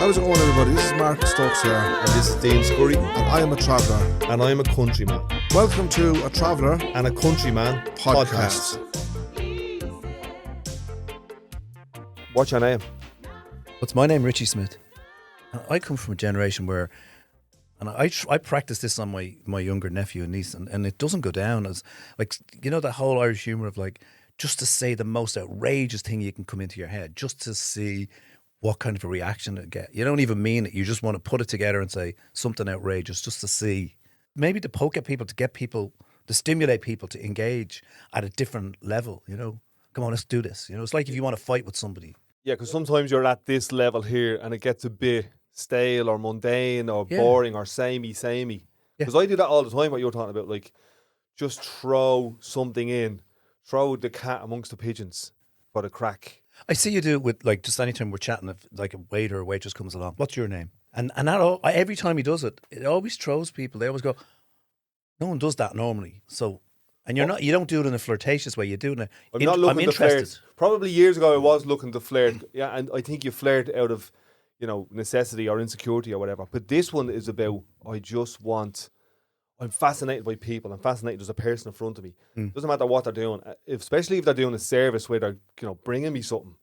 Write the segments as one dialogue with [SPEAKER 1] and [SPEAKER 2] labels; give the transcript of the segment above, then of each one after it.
[SPEAKER 1] How's it going, everybody? This is Mark Stokes here.
[SPEAKER 2] And this is Dean Scurry.
[SPEAKER 1] And I am a traveller.
[SPEAKER 2] And I am a countryman.
[SPEAKER 1] Welcome to A Traveller
[SPEAKER 2] and a Countryman podcast. What's your name?
[SPEAKER 3] What's my name? Richie Smyth. I come from a generation where, and I practice this on my younger nephew and niece, and it doesn't go down as, like, you know, that whole Irish humour of, like, just to say the most outrageous thing you can come into your head, just to see what kind of a reaction it get. You don't even mean it. You just want to put it together and say something outrageous just to see. Maybe to poke at people, to get people, to stimulate people to engage at a different level, you know. Come on, let's do this. You know, it's like if you want to fight with somebody.
[SPEAKER 2] Yeah, because sometimes you're at this level here and it gets a bit stale or mundane or boring or samey. Because I do that all the time, what you're talking about, like, just throw something in, throw the cat amongst the pigeons for the crack.
[SPEAKER 3] I see you do it with, like, just anytime we're chatting, if like a waiter or waitress comes along, what's your name? And that every time he does it, it always throws people. They always go, no one does that normally. So, and you don't do it in a flirtatious way. You do it in
[SPEAKER 2] I'm not looking to flirt. Probably years ago I was looking to flirt. Yeah, and I think you flirt out of, you know, necessity or insecurity or whatever. But this one is about, I'm fascinated by people. I'm fascinated there's a person in front of me. Doesn't matter what they're doing, especially if they're doing a service where they're, you know, bringing me something.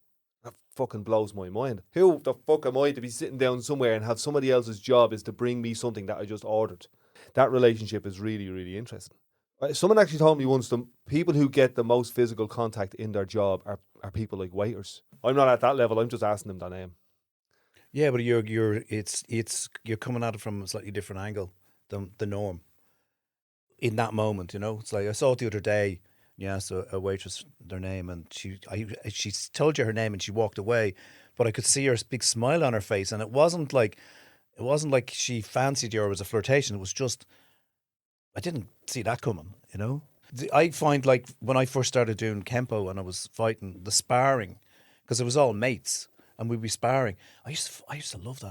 [SPEAKER 2] That fucking blows my mind. Who the fuck am I to be sitting down somewhere and have somebody else's job is to bring me something that I just ordered? That relationship is really, really interesting. Someone actually told me once, the people who get the most physical contact in their job are people like waiters. I'm not at that level. I'm just asking them their name.
[SPEAKER 3] Yeah, but you're coming at it from a slightly different angle than the norm. In that moment, you know, it's like I saw it the other day. You asked a waitress their name, and she told you her name, and she walked away. But I could see her big smile on her face, and it wasn't like she fancied you or it was a flirtation. It was just, I didn't see that coming. You know, I find, like, when I first started doing Kempo and I was fighting, the sparring, because it was all mates and we'd be sparring. I used to love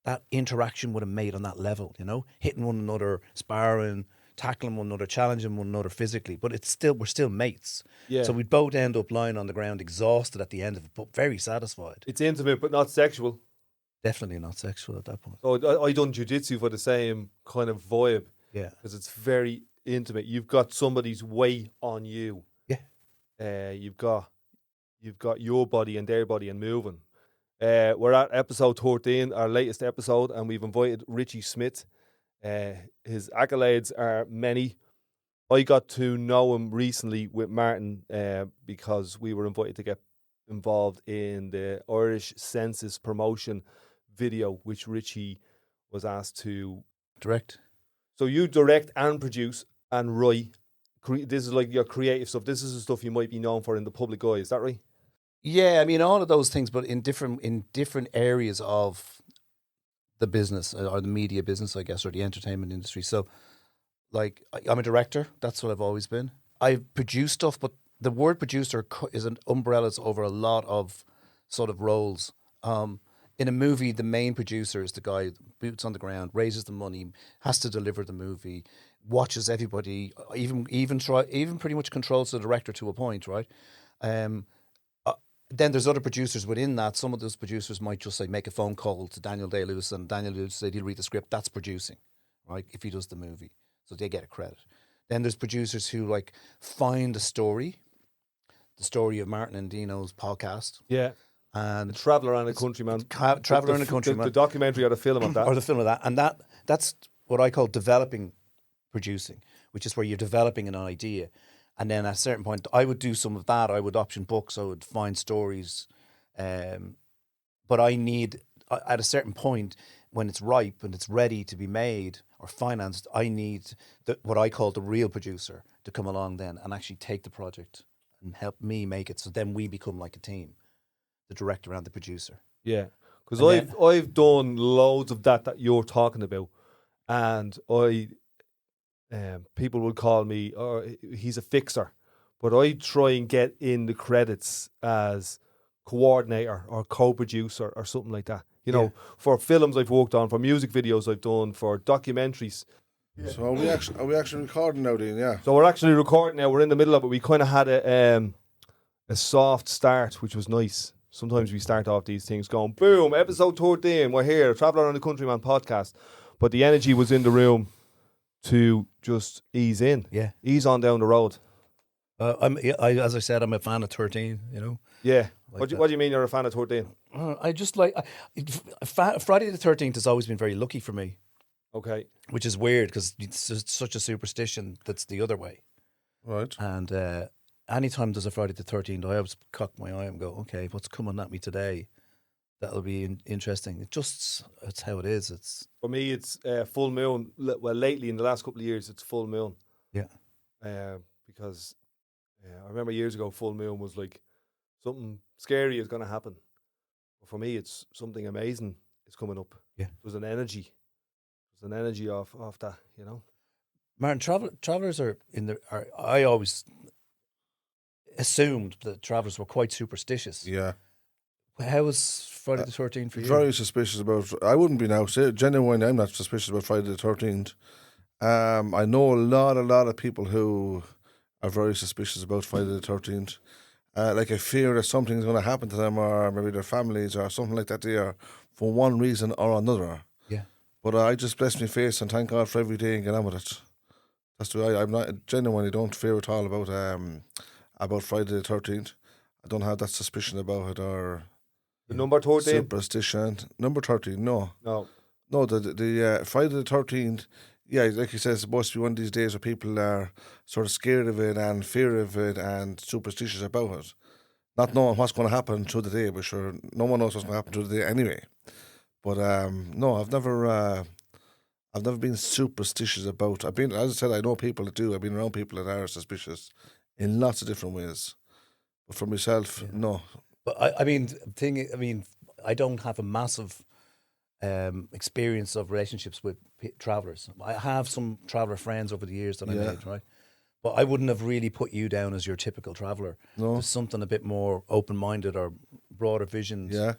[SPEAKER 3] that interaction with a mate on that level. You know, hitting one another, sparring, tackling one another, challenging one another physically, but we're still mates. Yeah. So we'd both end up lying on the ground exhausted at the end of it, but very satisfied.
[SPEAKER 2] It's intimate, but not sexual.
[SPEAKER 3] Definitely not sexual at that point.
[SPEAKER 2] Oh, I done jiu-jitsu for the same kind of vibe.
[SPEAKER 3] Yeah.
[SPEAKER 2] Because it's very intimate. You've got somebody's weight on you.
[SPEAKER 3] Yeah.
[SPEAKER 2] You've got your body and their body and moving. We're at episode 13, our latest episode, and we've invited Richie Smyth. His accolades are many. I got to know him recently with Martin because we were invited to get involved in the Irish Census promotion video, which Richie was asked to
[SPEAKER 3] direct.
[SPEAKER 2] So you direct and produce and write. This is like your creative stuff. This is the stuff you might be known for in the public eye. Is that right?
[SPEAKER 3] Yeah, I mean, all of those things, but in different areas of the business or the media business, I guess, or the entertainment industry. So, like, I'm a director. That's what I've always been. I produce stuff, but the word producer is an umbrella over a lot of sort of roles. In a movie, the main producer is the guy, boots on the ground, raises the money, has to deliver the movie, watches everybody, even pretty much controls the director to a point, right? Then there's other producers within that. Some of those producers might just say, make a phone call to Daniel Day-Lewis, and Daniel Day-Lewis said he'll read the script. That's producing, right? If he does the movie. So they get a credit. Then there's producers who, like, find the story of Martin and Dino's podcast.
[SPEAKER 2] Yeah.
[SPEAKER 3] And
[SPEAKER 2] the Traveller and a Countryman.
[SPEAKER 3] Traveller and a Countryman.
[SPEAKER 2] The documentary or the film of that.
[SPEAKER 3] Or the film of that. And that's what I call developing producing, which is where you're developing an idea. And then at a certain point, I would do some of that. I would option books. I would find stories. But I need, at a certain point, when it's ripe and it's ready to be made or financed, I need what I call the real producer to come along then and actually take the project and help me make it. So then we become like a team, the director and the producer.
[SPEAKER 2] Yeah, because I've done loads of that you're talking about, and people would call me, oh, he's a fixer, but I try and get in the credits as coordinator or co-producer or something like that. You know, for films I've worked on, for music videos I've done, for documentaries.
[SPEAKER 1] Yeah. So are we actually recording now, Dean? Yeah.
[SPEAKER 2] So we're actually recording now. We're in the middle of it. We kind of had a soft start, which was nice. Sometimes we start off these things going, boom, episode 13, we're here, Traveller on the Countryman podcast. But the energy was in the room to just ease in.
[SPEAKER 3] Yeah.
[SPEAKER 2] Ease on down the road.
[SPEAKER 3] As I said, I'm a fan of 13, you know.
[SPEAKER 2] Yeah.
[SPEAKER 3] Like
[SPEAKER 2] What do you mean you're a fan of 13?
[SPEAKER 3] I just like... Friday the 13th has always been very lucky for me,
[SPEAKER 2] Okay.
[SPEAKER 3] which is weird because it's just such a superstition that's the other way.
[SPEAKER 1] Right.
[SPEAKER 3] And anytime there's a Friday the 13th, I always cock my eye and go, okay, what's coming at me today? That'll be interesting. It's how it is. It's
[SPEAKER 2] For me, it's full moon. Well, lately, in the last couple of years, it's full moon.
[SPEAKER 3] Yeah.
[SPEAKER 2] Because I remember years ago, full moon was like something scary is going to happen. But for me, it's something amazing is coming up.
[SPEAKER 3] Yeah.
[SPEAKER 2] There's an energy. There's an energy off that, you know.
[SPEAKER 3] Martin, travelers I always assumed that travelers were quite superstitious.
[SPEAKER 1] Yeah.
[SPEAKER 3] How was Friday the 13th for you?
[SPEAKER 1] Very suspicious about. I wouldn't be now. Genuinely, I'm not suspicious about Friday the 13th. I know a lot of people who are very suspicious about Friday the 13th. Like I fear that something's going to happen to them, or maybe their families, or something like that. They are for one reason or another.
[SPEAKER 3] Yeah.
[SPEAKER 1] But I just bless my face and thank God for every day and get on with it. That's the way I'm not genuinely don't fear at all about Friday the 13th. I don't have that suspicion about it or
[SPEAKER 2] The number 13?
[SPEAKER 1] superstition. Number 13, no.
[SPEAKER 2] No.
[SPEAKER 1] No, the Friday the 13th, yeah, like you said, it's supposed to be one of these days where people are sort of scared of it and fear of it and superstitious about it. Not knowing what's going to happen through the day, but sure, no one knows what's going to happen through the day anyway. But no, I've never been superstitious about. As I said, I know people that do. I've been around people that are suspicious in lots of different ways. But for myself, no.
[SPEAKER 3] But I mean, I don't have a massive experience of relationships with travelers. I have some traveler friends over the years that I made, right? But I wouldn't have really put you down as your typical traveler.
[SPEAKER 1] No.
[SPEAKER 3] There's something a bit more open-minded or broader visions.
[SPEAKER 1] Yeah.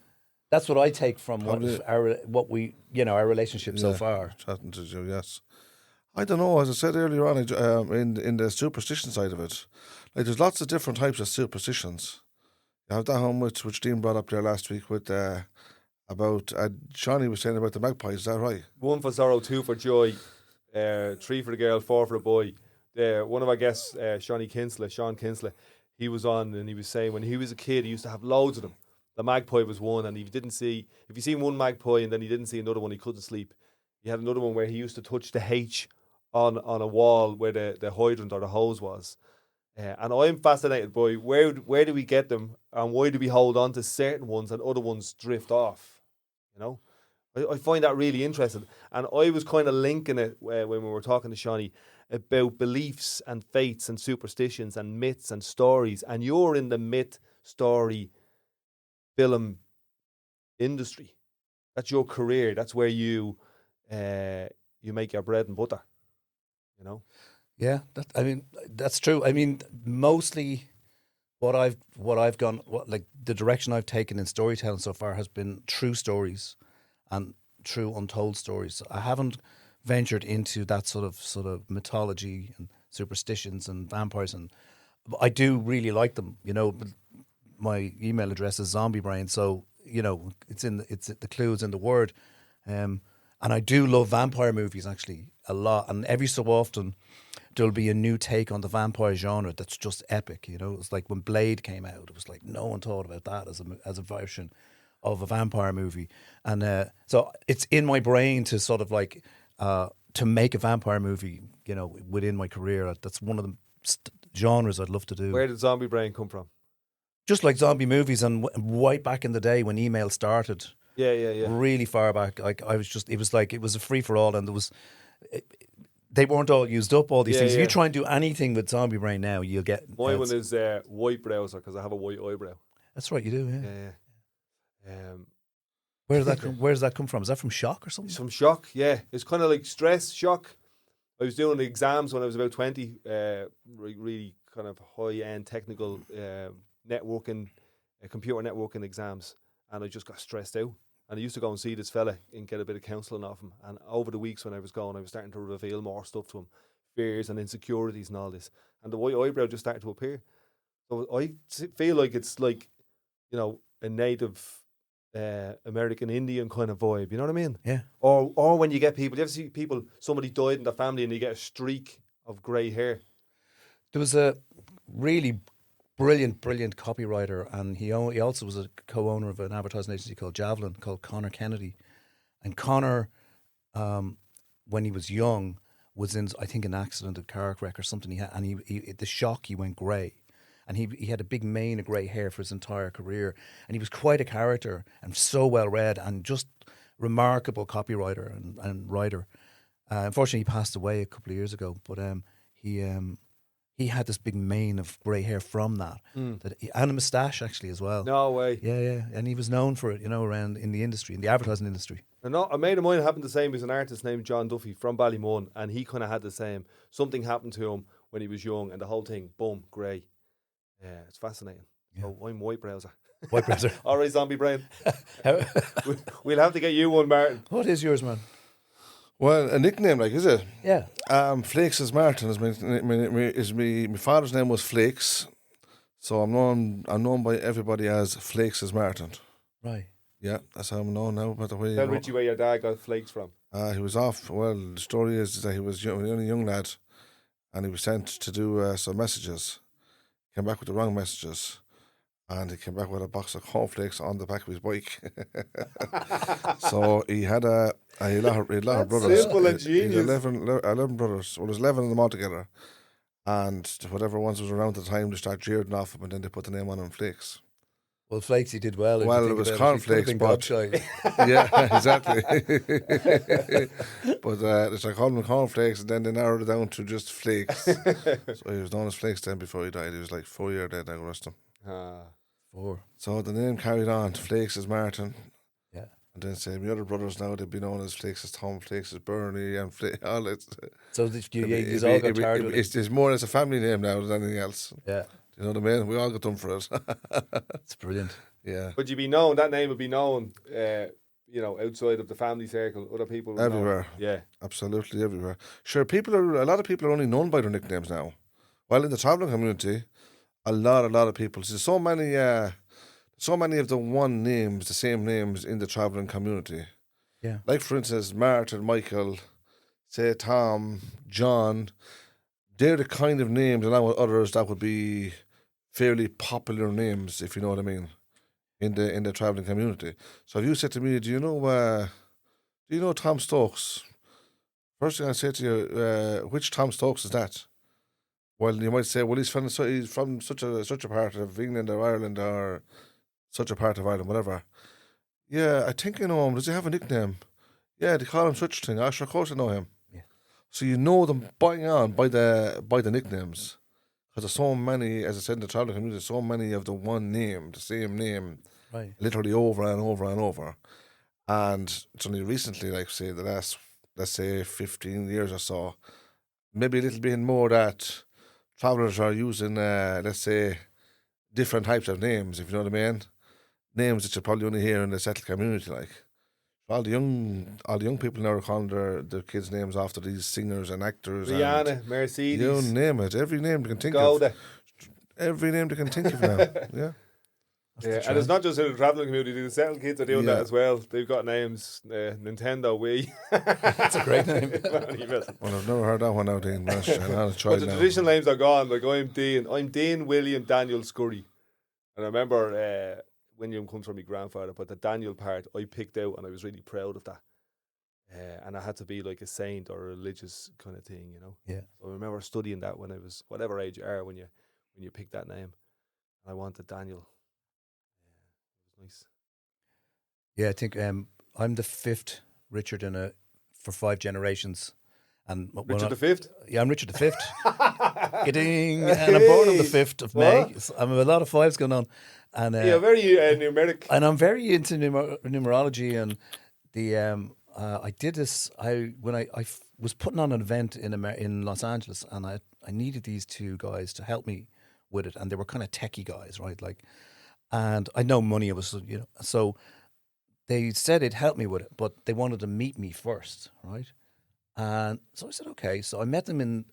[SPEAKER 3] That's what I take from
[SPEAKER 1] Probably.
[SPEAKER 3] our relationship so far.
[SPEAKER 1] Chatting to you, yes. I don't know. As I said earlier on, in the superstition side of it, like there's lots of different types of superstitions. You have that one which Dean brought up there last week with about Shawnee was saying about the magpies. Is that right?
[SPEAKER 2] 1 for sorrow, 2 for joy, 3 for the girl, 4 for the boy. One of our guests, Sean Kinsley, he was on and he was saying when he was a kid, he used to have loads of them. The magpie was one, and if you seen one magpie and then he didn't see another one, he couldn't sleep. He had another one where he used to touch the H on a wall where the hydrant or the hose was. And I'm fascinated by where do we get them and why do we hold on to certain ones and other ones drift off? You know, I find that really interesting. And I was kind of linking it when we were talking to Shawnee about beliefs and faiths and superstitions and myths and stories. And you're in the myth story film industry. That's your career. That's where you make your bread and butter. You know.
[SPEAKER 3] Yeah, that's true. I mean, mostly the direction I've taken in storytelling so far has been true stories and true untold stories. I haven't ventured into that sort of mythology and superstitions and vampires, and I do really like them. You know, my email address is Zombie Brain, so you know it's the clues in the word, and I do love vampire movies actually a lot, and every so often there'll be a new take on the vampire genre that's just epic. You know, it's like when Blade came out, it was like no one thought about that as a version of a vampire movie, and so it's in my brain to sort of like to make a vampire movie. You know, within my career, that's one of the genres I'd love to do.
[SPEAKER 2] Where did Zombie Brain come from?
[SPEAKER 3] Just like zombie movies, and right back in the day when email started.
[SPEAKER 2] Yeah.
[SPEAKER 3] Really far back. Like it was a free for all, and they weren't all used up. All these things. If you try and do anything with Zombie Brain now, you'll get.
[SPEAKER 2] My one is white browser because I have a white eyebrow.
[SPEAKER 3] That's right, you do. Yeah.
[SPEAKER 2] Where
[SPEAKER 3] does that come from? Is that from shock or something?
[SPEAKER 2] Some shock. Yeah, it's kind of like stress shock. I was doing the exams when I was about 20. Really kind of high end technical networking, computer networking exams, and I just got stressed out. And I used to go and see this fella and get a bit of counselling off him. And over the weeks when I was going, I was starting to reveal more stuff to him, fears and insecurities and all this. And the white eyebrow just started to appear. So I feel like it's like, you know, a native American Indian kind of vibe. You know what I mean?
[SPEAKER 3] Yeah.
[SPEAKER 2] Or when you get people, you ever see people, somebody died in the family and you get a streak of grey hair.
[SPEAKER 3] There was a really brilliant copywriter, and he also was a co-owner of an advertising agency called Javelin, called Connor Kennedy. And Connor, when he was young, was in, I think, an accident, a car wreck or something. He had, and he the shock, he went grey. And he had a big mane of grey hair for his entire career. And he was quite a character and so well read and just remarkable copywriter and writer. Unfortunately, he passed away a couple of years ago. But he had this big mane of grey hair from that, and a moustache actually as well.
[SPEAKER 2] No way.
[SPEAKER 3] Yeah, and he was known for it, you know, around in the industry, in the advertising industry.
[SPEAKER 2] And a mate of mine happened the same. He's an artist named John Duffy from Ballymun, and he kind of had the same. Something happened to him when he was young, and the whole thing, boom, grey. Yeah, it's fascinating.
[SPEAKER 3] Yeah.
[SPEAKER 2] So I'm white browser.
[SPEAKER 3] White browser.
[SPEAKER 2] All right, zombie brain. We'll have to get you one, Martin.
[SPEAKER 3] What is yours, man?
[SPEAKER 1] Well, a nickname, like, is it?
[SPEAKER 3] Yeah.
[SPEAKER 1] Flakes is Martin. My father's name was Flakes, so I'm known by everybody as Flakes is Martin.
[SPEAKER 3] Right.
[SPEAKER 1] Yeah, that's how I'm known now. By the way,
[SPEAKER 2] Tell Richie where your dad got flakes from.
[SPEAKER 1] he was off. Well, the story is that he was only a young lad, and he was sent to do some messages. Came back with the wrong messages, and he came back with a box of cornflakes on the back of his bike. So he had a lot of brothers.
[SPEAKER 2] simple and
[SPEAKER 1] He had
[SPEAKER 2] genius.
[SPEAKER 1] 11 brothers. Well, there's 11 of them all together. And whatever ones was around at the time, they start jeering off him, and then they put the name on him, Flakes.
[SPEAKER 3] Well, Flakes, he did well.
[SPEAKER 1] Well, it was cornflakes, but yeah, exactly. But they started calling him cornflakes, and then they narrowed it down to just Flakes. So he was known as Flakes then before he died. He was like 4 years dead. I rest him.
[SPEAKER 3] 4.
[SPEAKER 1] So the name carried on. Flakes is Martin.
[SPEAKER 3] Yeah.
[SPEAKER 1] And then say my other brothers now, they'd be known as Flakes is Tom, Flakes is Bernie, and all it.
[SPEAKER 3] So you all got tired with it.
[SPEAKER 1] It's more as a family name now than anything else.
[SPEAKER 3] Yeah.
[SPEAKER 1] You know what I mean? We all got done for it.
[SPEAKER 3] It's brilliant.
[SPEAKER 1] Yeah.
[SPEAKER 2] Would you be known? That name would be known, outside of the family circle. Other people would know.
[SPEAKER 1] Everywhere.
[SPEAKER 2] Yeah.
[SPEAKER 1] Absolutely everywhere. Sure, a lot of people are only known by their nicknames now. While in the travelling community, a lot of people. See, so many of the same names in the travelling community.
[SPEAKER 3] Yeah.
[SPEAKER 1] Like, for instance, Martin, Michael, say Tom, John. They're the kind of names, along with others, that would be fairly popular names, if you know what I mean, in the travelling community. So if you said to me, do you know Tom Stokes? First thing I say to you, which Tom Stokes is that? Well, you might say, well, he's from such a part of England or Ireland or such a part of Ireland, whatever. Yeah, I think I know him. Does he have a nickname? Yeah, they call him such a thing. Of course I know him.
[SPEAKER 3] Yeah.
[SPEAKER 1] So you know them by the nicknames. Because there's so many, as I said in the travelling community, so many of the same name,
[SPEAKER 3] Right.
[SPEAKER 1] literally over and over and over. And it's only recently, like, say, the last, let's say, 15 years or so, maybe a little bit more, that travellers are using, let's say, different types of names, if you know what I mean. Names that you probably only hear in the settled community, like. All the young people now are calling their kids' names after these singers and actors.
[SPEAKER 2] Rihanna, Mercedes.
[SPEAKER 1] You name it. Every name they can think
[SPEAKER 2] Golda.
[SPEAKER 1] of. Every name they can think of now. Yeah.
[SPEAKER 2] Yeah, and it's not just in the travelling community. The settled kids are doing that as well. They've got names. Nintendo, Wii.
[SPEAKER 3] That's a great name.
[SPEAKER 1] Well, I've never heard that one out, Dean. But
[SPEAKER 2] the traditional names are gone. Like, I'm Dean William Daniel Scurry. And I remember William comes from my grandfather, but the Daniel part I picked out, and I was really proud of that. And I had to be like a saint or a religious kind of thing, you know.
[SPEAKER 3] Yeah.
[SPEAKER 2] So I remember studying that when I was whatever age you are when you pick that name. And I wanted Daniel. It was nice.
[SPEAKER 3] Yeah, I think I'm the 5th Richard for 5 generations. And
[SPEAKER 2] Richard the Fifth?
[SPEAKER 3] Yeah, I'm Richard the 5th. Ding! And I'm born on the 5th of May. So I'm a lot of 5s going on. And
[SPEAKER 2] very numeric.
[SPEAKER 3] And I'm very into numerology, and the I did this. When I was putting on an event in Los Angeles, and I needed these 2 guys to help me with it, and they were kind of techie guys, right? Like, and I know money was, so they said they'd help me with it, but they wanted to meet me first, right? And so I said, okay. So I met them in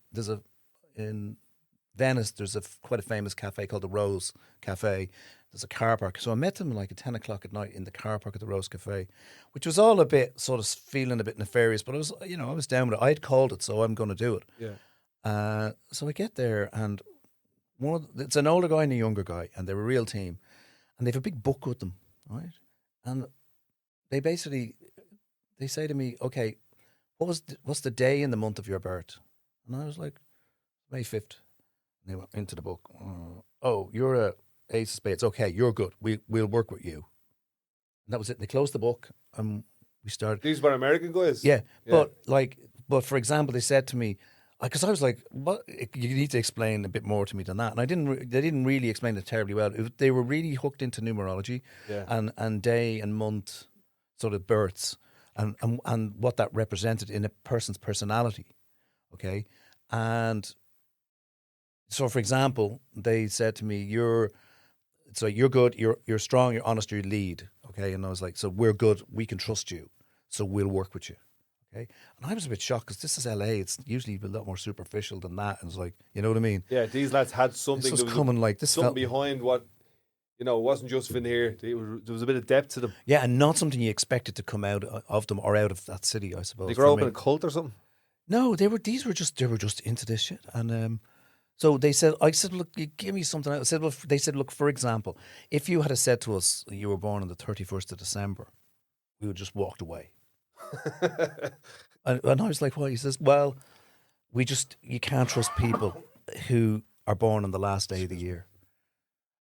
[SPEAKER 3] Venice. There's quite a famous cafe called the Rose Cafe, there's a car park. So I met them like at 10 o'clock at night in the car park at the Rose Cafe, which was all a bit sort of feeling a bit nefarious, but I was, I was down with it. I'd called it, so I'm going to do it.
[SPEAKER 2] Yeah.
[SPEAKER 3] So I get there, and it's an older guy and a younger guy, and they're a real team, and they have a big book with them, right? And they say to me, okay, what's the day and the month of your birth? And I was like, May 5th. And they went into the book. Oh, you're a ace of spades. Okay, you're good. We'll work with you. And that was it. They closed the book and we started.
[SPEAKER 2] These were American guys?
[SPEAKER 3] Yeah. But for example, they said to me, because I was like, "What? You need to explain a bit more to me than that." And they didn't really explain it terribly well. They were really hooked into numerology, and day and month sort of births, and what that represented in a person's personality. Okay, and so for example, they said to me, "You're good. You're strong. You're honest. You lead." Okay, and I was like, "So we're good. We can trust you. So we'll work with you." Okay, and I was a bit shocked because this is LA. It's usually a lot more superficial than that. And it's like, you know what I mean?
[SPEAKER 2] Yeah, these lads had something.
[SPEAKER 3] This was coming like this.
[SPEAKER 2] Something behind what, it wasn't just veneer. There was a bit of depth to them.
[SPEAKER 3] Yeah, and not something you expected to come out of them or out of that city, I suppose.
[SPEAKER 2] They grew up in a cult or something?
[SPEAKER 3] No, they were just into this shit. And so I said, look, you give me something else. They said, look, for example, if you had said to us you were born on the 31st of December, we would just walked away. And I was like, "Why?" He says, "Well, you can't trust people who are born on the last day of the year."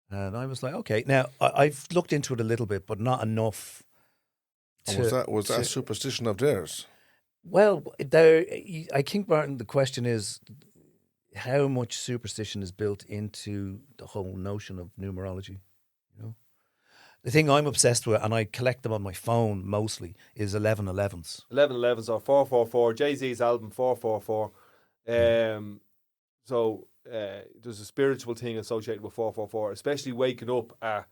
[SPEAKER 3] And I was like, "Okay." Now I've looked into it a little bit, but not enough.
[SPEAKER 1] Was that a superstition of theirs?
[SPEAKER 3] Well, I think, Martin, the question is how much superstition is built into the whole notion of numerology. The thing I'm obsessed with, and I collect them on my phone mostly, is 1111s.
[SPEAKER 2] 1111s or 444. Jay-Z's album 444. So there's a spiritual thing associated with 444, especially waking up at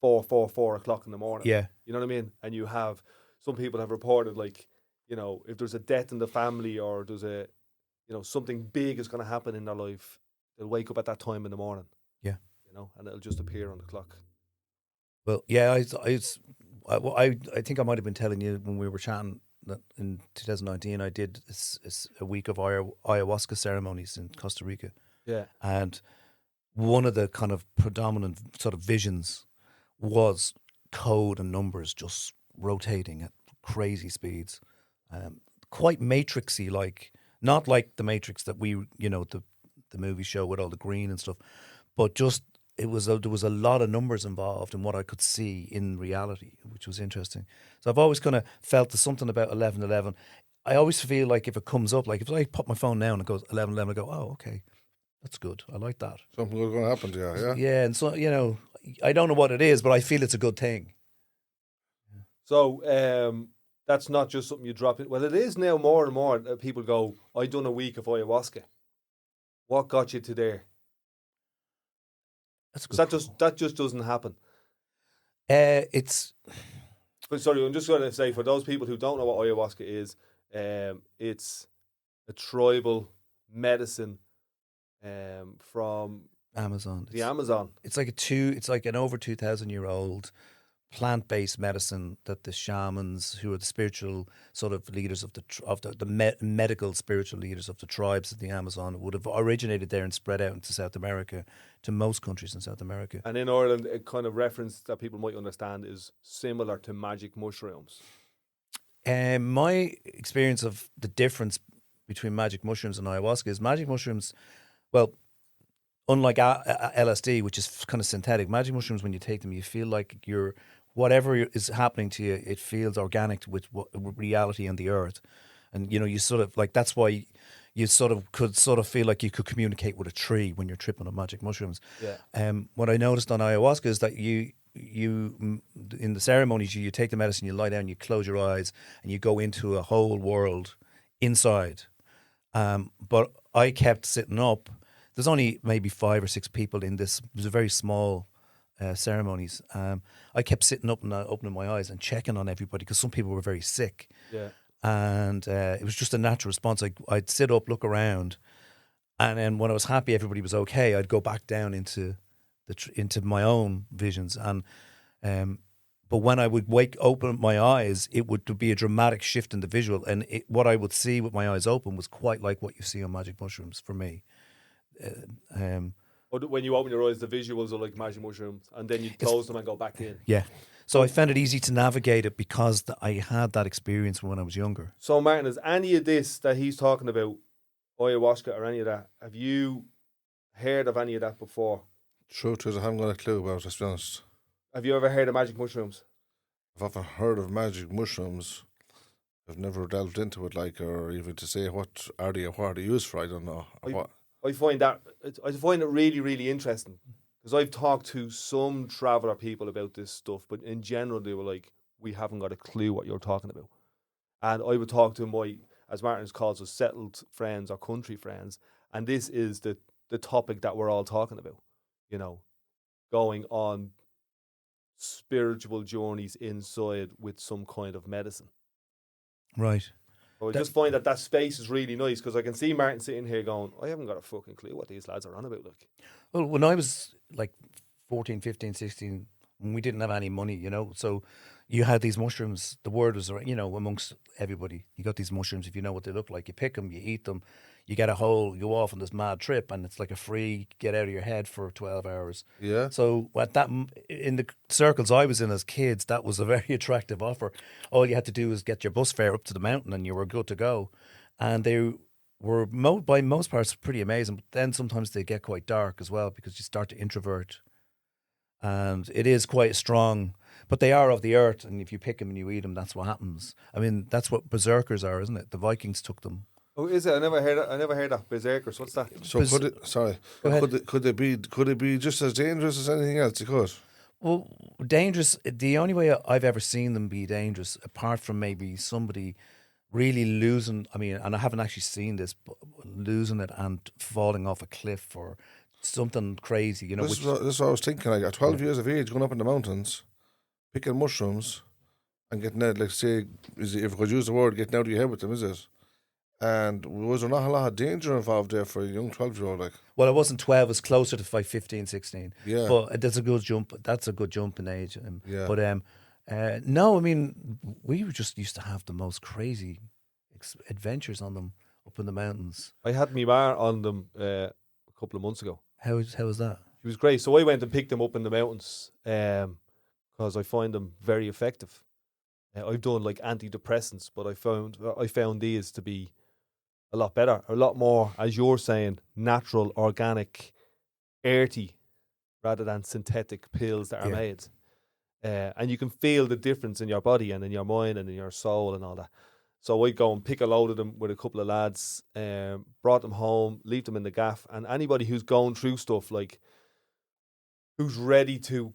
[SPEAKER 2] 4 o'clock in the morning.
[SPEAKER 3] Yeah.
[SPEAKER 2] You know what I mean? And you have, some people have reported, like, if there's a death in the family or there's something big is going to happen in their life, they'll wake up at that time in the morning.
[SPEAKER 3] Yeah.
[SPEAKER 2] And it'll just appear on the clock.
[SPEAKER 3] Well, yeah, I think I might have been telling you when we were chatting that in 2019 I did a week of ayahuasca ceremonies in Costa Rica.
[SPEAKER 2] Yeah.
[SPEAKER 3] And one of the kind of predominant sort of visions was code and numbers just rotating at crazy speeds. Quite matrixy, like, not like the Matrix that we, the movie show with all the green and stuff, but just there was a lot of numbers involved in what I could see in reality, which was interesting. So I've always kind of felt there's something about 1111. I always feel like if it comes up, like if I pop my phone now and it goes 1111, I go, oh, okay, that's good. I like that.
[SPEAKER 1] Something good going to happen to you, yeah?
[SPEAKER 3] Yeah, and so, I don't know what it is, but I feel it's a good thing.
[SPEAKER 2] So that's not just something you drop in. Well, it is now more and more. People go, I done a week of ayahuasca. What got you to there? That just doesn't happen.
[SPEAKER 3] It's.
[SPEAKER 2] But sorry, I'm just going to say, for those people who don't know what ayahuasca is, it's a tribal medicine from
[SPEAKER 3] Amazon.
[SPEAKER 2] The Amazon.
[SPEAKER 3] It's like an over 2,000-year-old plant-based medicine that the shamans, who are the spiritual sort of leaders of the medical spiritual leaders of the tribes of the Amazon, would have originated there and spread out into South America, to most countries in South America.
[SPEAKER 2] And in Ireland, a kind of reference that people might understand is similar to magic mushrooms.
[SPEAKER 3] My experience of the difference between magic mushrooms and ayahuasca is magic mushrooms, well, unlike LSD, which is kind of synthetic, magic mushrooms, when you take them, you feel like whatever is happening to you, it feels organic with reality and the earth. And, you sort of, like, that's why you could feel like you could communicate with a tree when you're tripping on magic mushrooms.
[SPEAKER 2] Yeah.
[SPEAKER 3] What I noticed on ayahuasca is that you in the ceremonies, you take the medicine, you lie down, you close your eyes, and you go into a whole world inside. But I kept sitting up. There's only maybe 5 or 6 people in this. It was a very small ceremonies. I kept sitting up and opening my eyes and checking on everybody because some people were very sick.
[SPEAKER 2] Yeah.
[SPEAKER 3] And it was just a natural response. I'd sit up, look around, and then when I was happy everybody was okay, I'd go back down into into my own visions. And but when I would open my eyes, it would be a dramatic shift in the visual, and what I would see with my eyes open was quite like what you see on magic mushrooms for me.
[SPEAKER 2] But when you open your eyes, the visuals are like magic mushrooms, and then you close them and go back in.
[SPEAKER 3] Yeah. So I found it easy to navigate it because I had that experience when I was younger.
[SPEAKER 2] So Martin, is any of this that he's talking about, ayahuasca or any of that, have you heard of any of that before?
[SPEAKER 1] Truth is, I haven't got a clue about it, to be honest.
[SPEAKER 2] Have you ever heard of magic mushrooms?
[SPEAKER 1] I've often heard of magic mushrooms. I've never delved into it, like, or even to say what are they or what are they used for, I don't know.
[SPEAKER 2] I find it really, really interesting, because I've talked to some traveller people about this stuff, but in general they were like, we haven't got a clue what you're talking about. And I would talk to my, as Martin calls us, settled friends or country friends, and this is the topic that we're all talking about, you know, going on spiritual journeys inside with some kind of medicine.
[SPEAKER 3] Right.
[SPEAKER 2] So I just find that space is really nice, because I can see Martin sitting here going, I haven't got a fucking clue what these lads are on about. Like,
[SPEAKER 3] well, when I was like 14, 15, 16, we didn't have any money, you know, so you had these mushrooms. The word was, you know, amongst everybody, you got these mushrooms. If you know what they look like, you pick them, you eat them, you get a whole, you go off on this mad trip, and it's like a free get out of your head for 12 hours.
[SPEAKER 1] Yeah.
[SPEAKER 3] So at that, in the circles I was in as kids, that was a very attractive offer. All you had to do was get your bus fare up to the mountain and you were good to go. And they were, by most parts, pretty amazing. But then sometimes they get quite dark as well, because you start to introvert. And it is quite strong, but they are of the earth. And if you pick them and you eat them, that's what happens. I mean, that's what berserkers are, isn't it? The Vikings took them.
[SPEAKER 2] oh, is it? I never heard that. Berserkers. What's that?
[SPEAKER 1] So could it be just as dangerous as anything else? It could.
[SPEAKER 3] Well, dangerous. The only way I've ever seen them be dangerous, apart from maybe somebody really losing, I mean, and I haven't actually seen this, but losing it and falling off a cliff or something crazy, you know.
[SPEAKER 1] This is what I was thinking. Like, at 12 years of age, going up in the mountains, picking mushrooms, and getting out, like, say, if I could use the word, getting out of your head with them, is it? And was there not a lot of danger involved there for a young 12-year-old? Like,
[SPEAKER 3] well, I wasn't 12, it was closer to 15, 16.
[SPEAKER 1] Yeah.
[SPEAKER 3] But that's a good jump. That's a good jump in age.
[SPEAKER 1] Yeah.
[SPEAKER 3] But no, I mean, we just used to have the most crazy adventures on them up in the mountains.
[SPEAKER 2] I had me ma on them a couple of months ago.
[SPEAKER 3] How was that?
[SPEAKER 2] It was great. So I went and picked them up in the mountains because I find them very effective. I've done like antidepressants, but I found these to be a lot better, a lot more, as you're saying, natural, organic, earthy, rather than synthetic pills that are made. And you can feel the difference in your body and in your mind and in your soul and all that. So I'd go and pick a load of them with a couple of lads, brought them home, leave them in the gaff. And anybody who's going through stuff, like who's ready to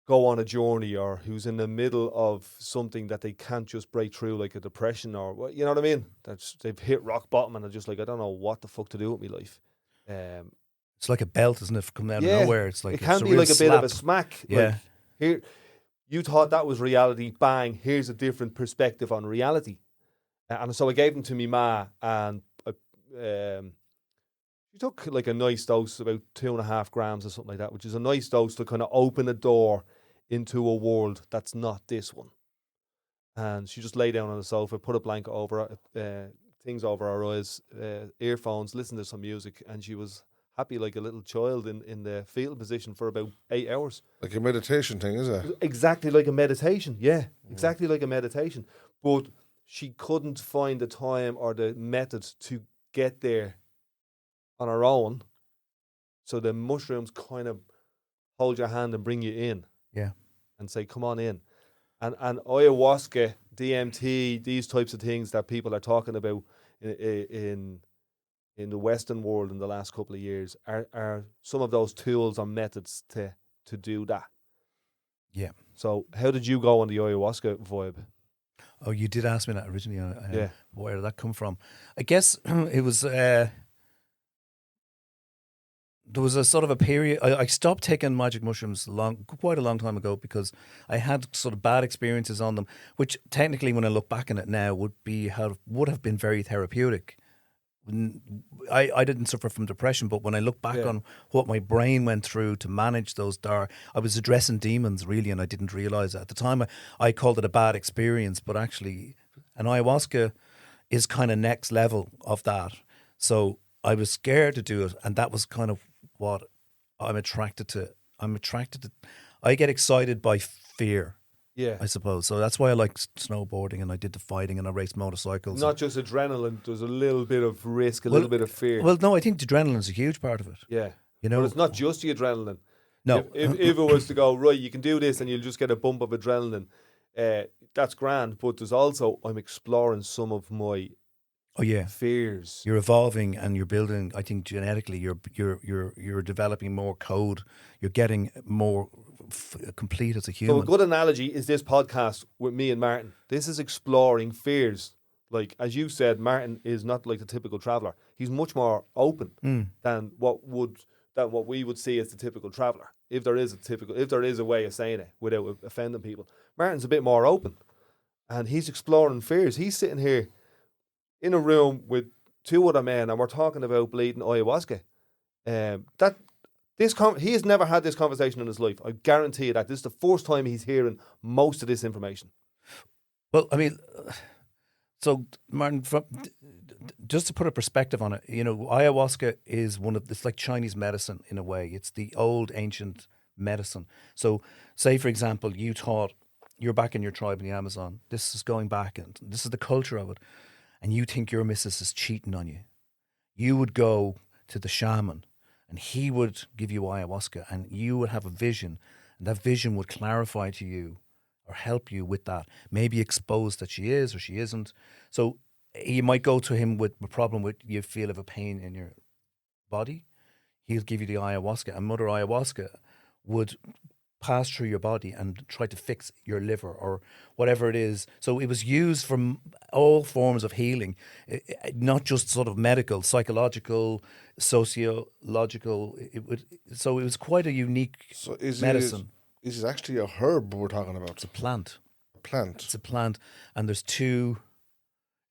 [SPEAKER 2] go on a journey, or who's in the middle of something that they can't just break through, like a depression, or you know what I mean? They've hit rock bottom and they're just like, I don't know what the fuck to do with my life.
[SPEAKER 3] It's like a belt, isn't it? Coming out of nowhere. It's like
[SPEAKER 2] it can be like a bit of a smack.
[SPEAKER 3] Yeah.
[SPEAKER 2] Like, here, you thought that was reality. Bang! Here's a different perspective on reality. And so I gave them to me ma, and she took like a nice dose, about 2.5 grams or something like that, which is a nice dose to kind of open a door into a world that's not this one. And she just lay down on the sofa, put a blanket over her, things over her eyes, earphones, listened to some music, and she was happy like a little child in the fetal position for about 8 hours.
[SPEAKER 1] Like a meditation thing, is it?
[SPEAKER 2] Exactly like a meditation, yeah. Exactly like a meditation. But she couldn't find the time or the method to get there on her own. So the mushrooms kind of hold your hand and bring you in.
[SPEAKER 3] Yeah.
[SPEAKER 2] And say, come on in. And ayahuasca, DMT, these types of things that people are talking about in the Western world in the last couple of years are some of those tools or methods to do that. Yeah. So how did you go on the ayahuasca vibe?
[SPEAKER 3] Oh, you did ask me that originally.
[SPEAKER 2] Yeah.
[SPEAKER 3] Where did that come from? I guess it was... there was a sort of a period. I stopped taking magic mushrooms quite a long time ago, because I had sort of bad experiences on them, which technically, when I look back on it now, would have been very therapeutic. I didn't suffer from depression, but when I look back on what my brain went through to manage those dark, I was addressing demons really, and I didn't realize it. At the time. I called it a bad experience, but actually, an ayahuasca is kind of next level of that. So I was scared to do it, and that was kind of what I'm attracted to. I get excited by fear.
[SPEAKER 2] Yeah.
[SPEAKER 3] I suppose. So that's why I like snowboarding, and I did the fighting, and I raced motorcycles.
[SPEAKER 2] Not just adrenaline, there's a little bit of risk, a little bit of fear.
[SPEAKER 3] Well, no, I think the adrenaline's a huge part of it.
[SPEAKER 2] Yeah.
[SPEAKER 3] You know,
[SPEAKER 2] but it's not just the adrenaline.
[SPEAKER 3] No.
[SPEAKER 2] If it was to go, right, you can do this and you'll just get a bump of adrenaline, that's grand. But there's also, I'm exploring some of my fears.
[SPEAKER 3] You're evolving and you're building. I think genetically, you're developing more code. You're getting more complete as a human.
[SPEAKER 2] So a good analogy is this podcast with me and Martin. This is exploring fears. Like, as you said, Martin is not like the typical traveller. He's much more open than what we would see as the typical traveller. If there is a way of saying it without offending people. Martin's a bit more open, and he's exploring fears. He's sitting here in a room with two other men, and we're talking about bleeding ayahuasca. He has never had this conversation in his life. I guarantee you that. This is the first time he's hearing most of this information.
[SPEAKER 3] Well, I mean, so Martin, just to put a perspective on it, you know, ayahuasca is it's like Chinese medicine in a way. It's the old ancient medicine. So, say for example, you thought you're back in your tribe in the Amazon. This is going back, and this is the culture of it. And you think your missus is cheating on you. You would go to the shaman, and he would give you ayahuasca, and you would have a vision, and that vision would clarify to you or help you with that. Maybe expose that she is or she isn't. So you might go to him with a problem with you feel of a pain in your body. He'll give you the ayahuasca, and Mother Ayahuasca would pass through your body and try to fix your liver or whatever it is. So it was used for all forms of healing, not just sort of medical, psychological, sociological. So it was quite a unique medicine.
[SPEAKER 1] Is it actually a herb we're talking about?
[SPEAKER 3] It's a plant.
[SPEAKER 1] A plant.
[SPEAKER 3] It's a plant, and it's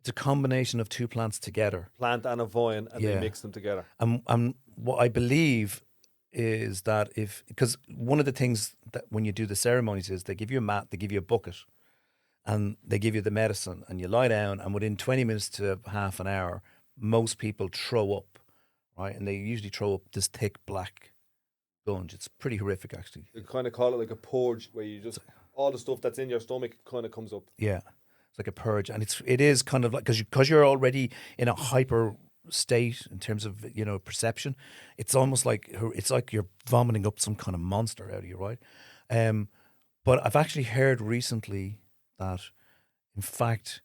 [SPEAKER 3] a combination of two plants together.
[SPEAKER 2] Plant and a vine, and they mix them together.
[SPEAKER 3] And what I believe is that because one of the things that when you do the ceremonies is they give you a mat, they give you a bucket, and they give you the medicine, and you lie down, and within 20 minutes to half an hour, most people throw up, right? And they usually throw up this thick black sponge. It's pretty horrific, actually.
[SPEAKER 2] They kind of call it like a purge, where you just, all the stuff that's in your stomach kind of comes up.
[SPEAKER 3] Yeah, it's like a purge, and it is kind of like, because you're already in a hyper state in terms of, you know, perception. It's almost like you're vomiting up some kind of monster out of you, right? But I've actually heard recently that, in fact,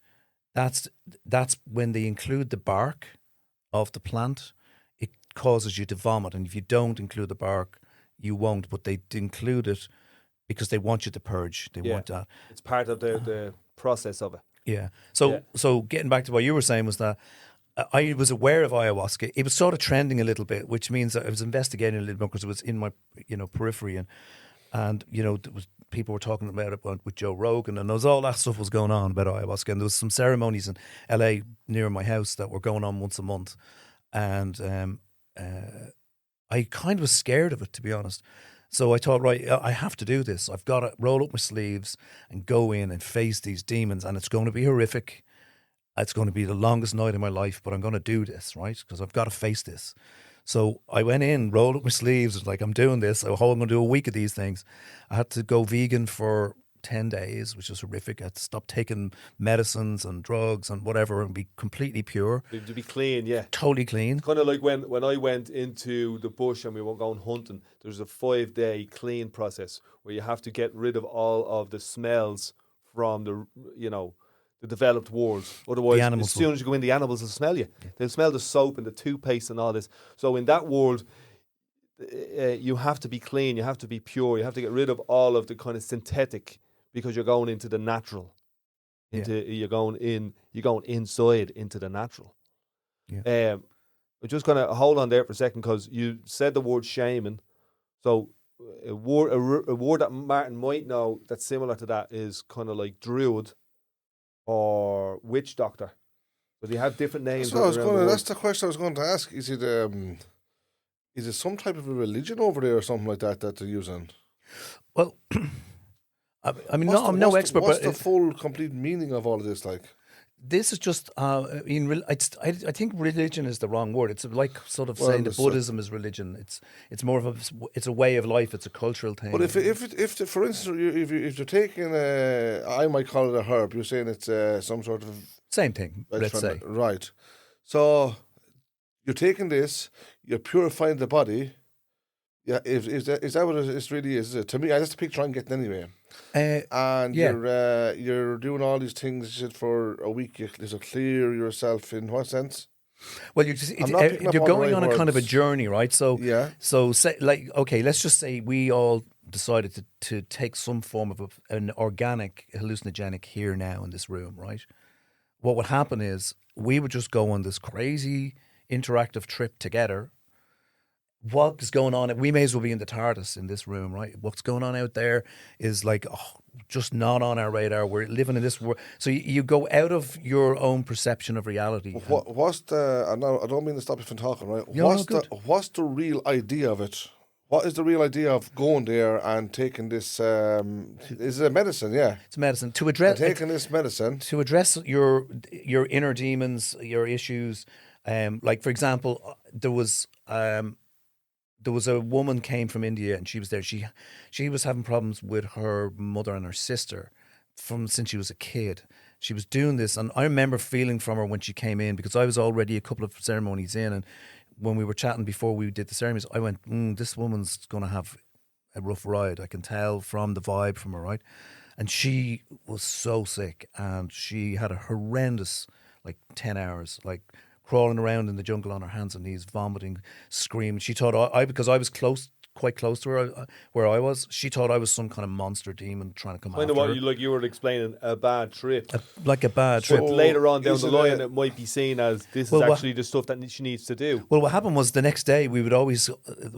[SPEAKER 3] that's when they include the bark of the plant, it causes you to vomit, and if you don't include the bark, you won't. But they include it because they want you to purge. They want that.
[SPEAKER 2] It's part of the process of it.
[SPEAKER 3] Yeah. So getting back to what you were saying was that I was aware of ayahuasca. It was sort of trending a little bit, which means that I was investigating a little bit because it was in my, you know, periphery, and you know, people were talking about it with Joe Rogan, and there was all that stuff was going on about ayahuasca, and there was some ceremonies in LA near my house that were going on once a month, and I kind of was scared of it, to be honest. So I thought, right, I have to do this. I've got to roll up my sleeves and go in and face these demons, and it's going to be horrific. It's going to be the longest night of my life, but I'm going to do this, right? Because I've got to face this. So I went in, rolled up my sleeves, like, I'm doing this. I'm going to do a week of these things. I had to go vegan for 10 days, which was horrific. I had to stop taking medicines and drugs and whatever and be completely pure.
[SPEAKER 2] To be clean, yeah.
[SPEAKER 3] Totally clean.
[SPEAKER 2] It's kind of like when I went into the bush and we were going hunting, there's a 5-day clean process where you have to get rid of all of the smells from the developed world. Otherwise, as soon as you go in, the animals will smell you. Yeah. They'll smell the soap and the toothpaste and all this. So in that world, you have to be clean. You have to be pure. You have to get rid of all of the kind of synthetic, because you're going into the natural. You're going inside into the natural.
[SPEAKER 3] Yeah.
[SPEAKER 2] I'm just gonna hold on there for a second, because you said the word shaman. So a word that Martin might know that's similar to that is kind of like druid or witch doctor. But they have different names.
[SPEAKER 1] So I was
[SPEAKER 2] around
[SPEAKER 1] going.
[SPEAKER 2] the
[SPEAKER 1] That's
[SPEAKER 2] world.
[SPEAKER 1] the question I was going to ask. Is it some type of a religion over there or something like that they're using?
[SPEAKER 3] Well, I mean,
[SPEAKER 1] What's
[SPEAKER 3] I'm
[SPEAKER 1] the-
[SPEAKER 3] no
[SPEAKER 1] what's the-
[SPEAKER 3] expert,
[SPEAKER 1] What's
[SPEAKER 3] but
[SPEAKER 1] the full, complete meaning of all of this? Like,
[SPEAKER 3] this is just. I think religion is the wrong word. It's like sort of
[SPEAKER 1] Well,
[SPEAKER 3] saying that
[SPEAKER 1] it's,
[SPEAKER 3] Buddhism is religion. It's more of it's a way of life. It's a cultural thing.
[SPEAKER 1] but for instance, if you're taking I might call it a herb. You're saying it's some sort of
[SPEAKER 3] Same thing. Let's say.
[SPEAKER 1] right. So you're taking this, you're purifying the body. Yeah, is that what it really is? To me, that's the picture I'm getting anyway. And
[SPEAKER 3] yeah.
[SPEAKER 1] you're doing all these things for a week. You to clear yourself in what sense?
[SPEAKER 3] Well, you're just,
[SPEAKER 1] I'm not picking up
[SPEAKER 3] you're
[SPEAKER 1] on the
[SPEAKER 3] going
[SPEAKER 1] right
[SPEAKER 3] on a kind of a
[SPEAKER 1] words.
[SPEAKER 3] journey, right? So
[SPEAKER 1] Yeah.
[SPEAKER 3] So say like okay, let's just say we all decided to take some form of an organic hallucinogenic here now in this room, right? What would happen is we would just go on this crazy interactive trip together. What is going on? We may as well be in the TARDIS in this room, right? What's going on out there is like just not on our radar. We're living in this world, so you go out of your own perception of reality.
[SPEAKER 1] What's the? I don't mean to stop you from talking, right?
[SPEAKER 3] No, good.
[SPEAKER 1] What's the real idea of it? What is the real idea of going there and taking this? Is it a medicine? Yeah,
[SPEAKER 3] It's medicine to address
[SPEAKER 1] taking this medicine.
[SPEAKER 3] to address your inner demons, your issues. Like for example, there was a woman came from India and she was there. She was having problems with her mother and her sister since she was a kid. She was doing this, and I remember feeling from her when she came in because I was already a couple of ceremonies in, and when we were chatting before we did the ceremonies, I went, "This woman's going to have a rough ride. I can tell from the vibe from her, right?" And she was so sick, and she had a horrendous 10 hours, crawling around in the jungle on her hands and knees, vomiting, screaming. She thought because I was quite close to her where I was. She thought I was some kind of monster demon trying to come
[SPEAKER 2] Kind
[SPEAKER 3] after
[SPEAKER 2] of what
[SPEAKER 3] her.
[SPEAKER 2] you were explaining, a bad trip.
[SPEAKER 3] Like a bad
[SPEAKER 2] But
[SPEAKER 3] trip.
[SPEAKER 2] later on down
[SPEAKER 1] is
[SPEAKER 2] the
[SPEAKER 1] it
[SPEAKER 2] line,
[SPEAKER 1] a-
[SPEAKER 2] it might be seen as this
[SPEAKER 3] Well,
[SPEAKER 2] is
[SPEAKER 3] what-
[SPEAKER 2] actually the stuff that she needs to do.
[SPEAKER 3] Well, what happened was the next day we would always,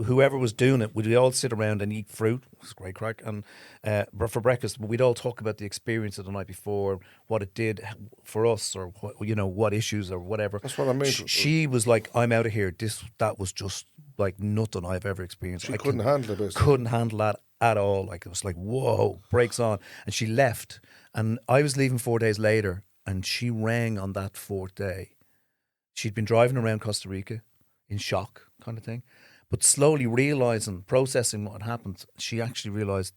[SPEAKER 3] whoever was doing it, we'd all sit around and eat fruit. It was great crack. And for breakfast, we'd all talk about the experience of the night before, what it did for us, or what issues or whatever.
[SPEAKER 1] That's what I mean.
[SPEAKER 3] She was like, "I'm out of here. That was just like nothing I've ever experienced.
[SPEAKER 1] She couldn't handle it. Basically.
[SPEAKER 3] Couldn't handle that at all. Like it was like, whoa, brakes on." And she left, and I was leaving 4 days later, and she rang on that fourth day. She'd been driving around Costa Rica in shock, kind of thing, but slowly realizing, processing what had happened, she actually realized,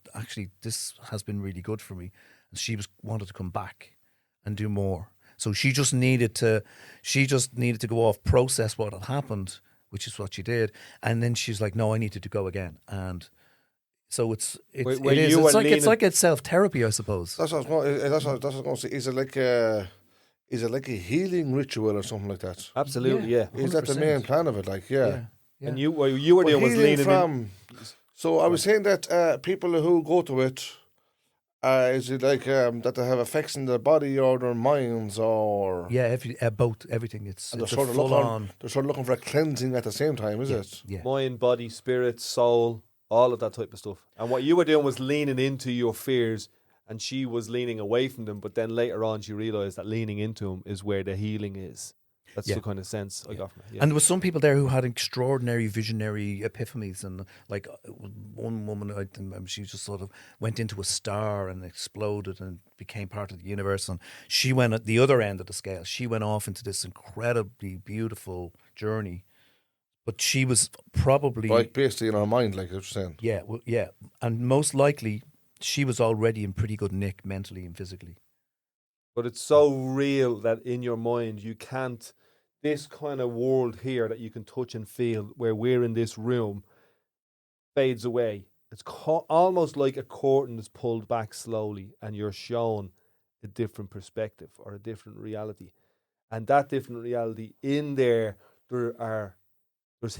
[SPEAKER 3] this has been really good for me, and she wanted to come back and do more. So she just needed to go off, process what had happened, which is what she did, and then she's like, "No, I needed to go again." And so it's like a self therapy, I suppose.
[SPEAKER 1] That's what I was going. That's what I was going to say. Is it like a healing ritual or something like that?
[SPEAKER 2] Absolutely, yeah.
[SPEAKER 1] Is that the
[SPEAKER 3] 100%.
[SPEAKER 1] main plan of it? Like, yeah.
[SPEAKER 3] Yeah.
[SPEAKER 2] And you were doing was
[SPEAKER 1] healing
[SPEAKER 2] leaning in.
[SPEAKER 1] from. So I was saying that people who go to it, is it like that they have effects in their body or their minds, or
[SPEAKER 3] Yeah, both, everything. It's
[SPEAKER 1] and
[SPEAKER 3] a full on.
[SPEAKER 1] they're sort of looking for a cleansing at the same time, is it?
[SPEAKER 3] Yeah.
[SPEAKER 2] Mind, body, spirit, soul, all of that type of stuff. And what you were doing was leaning into your fears, and she was leaning away from them. But then later on, she realised that leaning into them is where the healing is. That's the kind of sense I got from it. Yeah.
[SPEAKER 3] And there was some people there who had extraordinary visionary epiphanies, and like one woman, I remember, she just sort of went into a star and exploded and became part of the universe. And she went at the other end of the scale. She went off into this incredibly beautiful journey, but she was probably
[SPEAKER 1] Like basically in our mind, like you're saying.
[SPEAKER 3] yeah, and most likely she was already in pretty good nick mentally and physically.
[SPEAKER 2] But it's so real that in your mind, you can't, this kind of world here that you can touch and feel, where we're in this room, fades away. It's almost like a curtain is pulled back slowly, and you're shown a different perspective or a different reality. And that different reality, in there's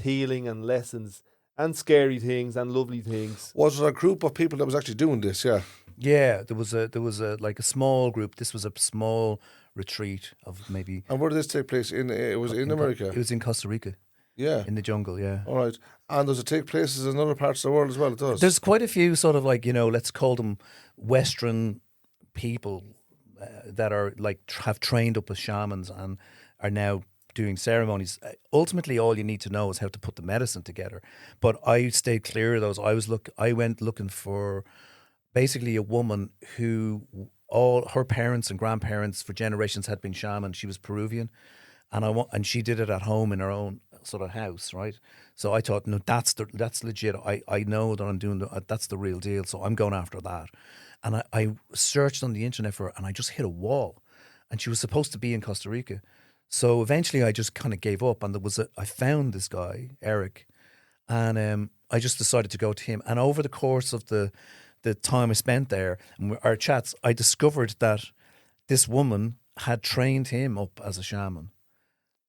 [SPEAKER 2] healing and lessons and scary things and lovely things.
[SPEAKER 1] Was there a group of people that was actually doing this? Yeah.
[SPEAKER 3] Yeah, there was a like a small group. This was a small retreat of maybe.
[SPEAKER 1] And where did this take place? It was in America.
[SPEAKER 3] It was in Costa Rica,
[SPEAKER 1] Yeah.
[SPEAKER 3] in the jungle. Yeah.
[SPEAKER 1] All right. And does it take places in other parts of the world as well? It does.
[SPEAKER 3] There's quite a few sort of like, let's call them Western people that are like have trained up as shamans, and are now doing ceremonies. Ultimately, all you need to know is how to put the medicine together. But I stayed clear of those. I went looking for basically a woman who all her parents and grandparents for generations had been shaman. She was Peruvian, and she did it at home in her own sort of house, right? So I thought, no, that's legit. I know that I'm doing that's the real deal. So I'm going after that. And I searched on the internet for her, and I just hit a wall. And she was supposed to be in Costa Rica. So eventually I just kind of gave up, and I found this guy, Eric, and I just decided to go to him. And over the course of the time I spent there, and our chats, I discovered that this woman had trained him up as a shaman,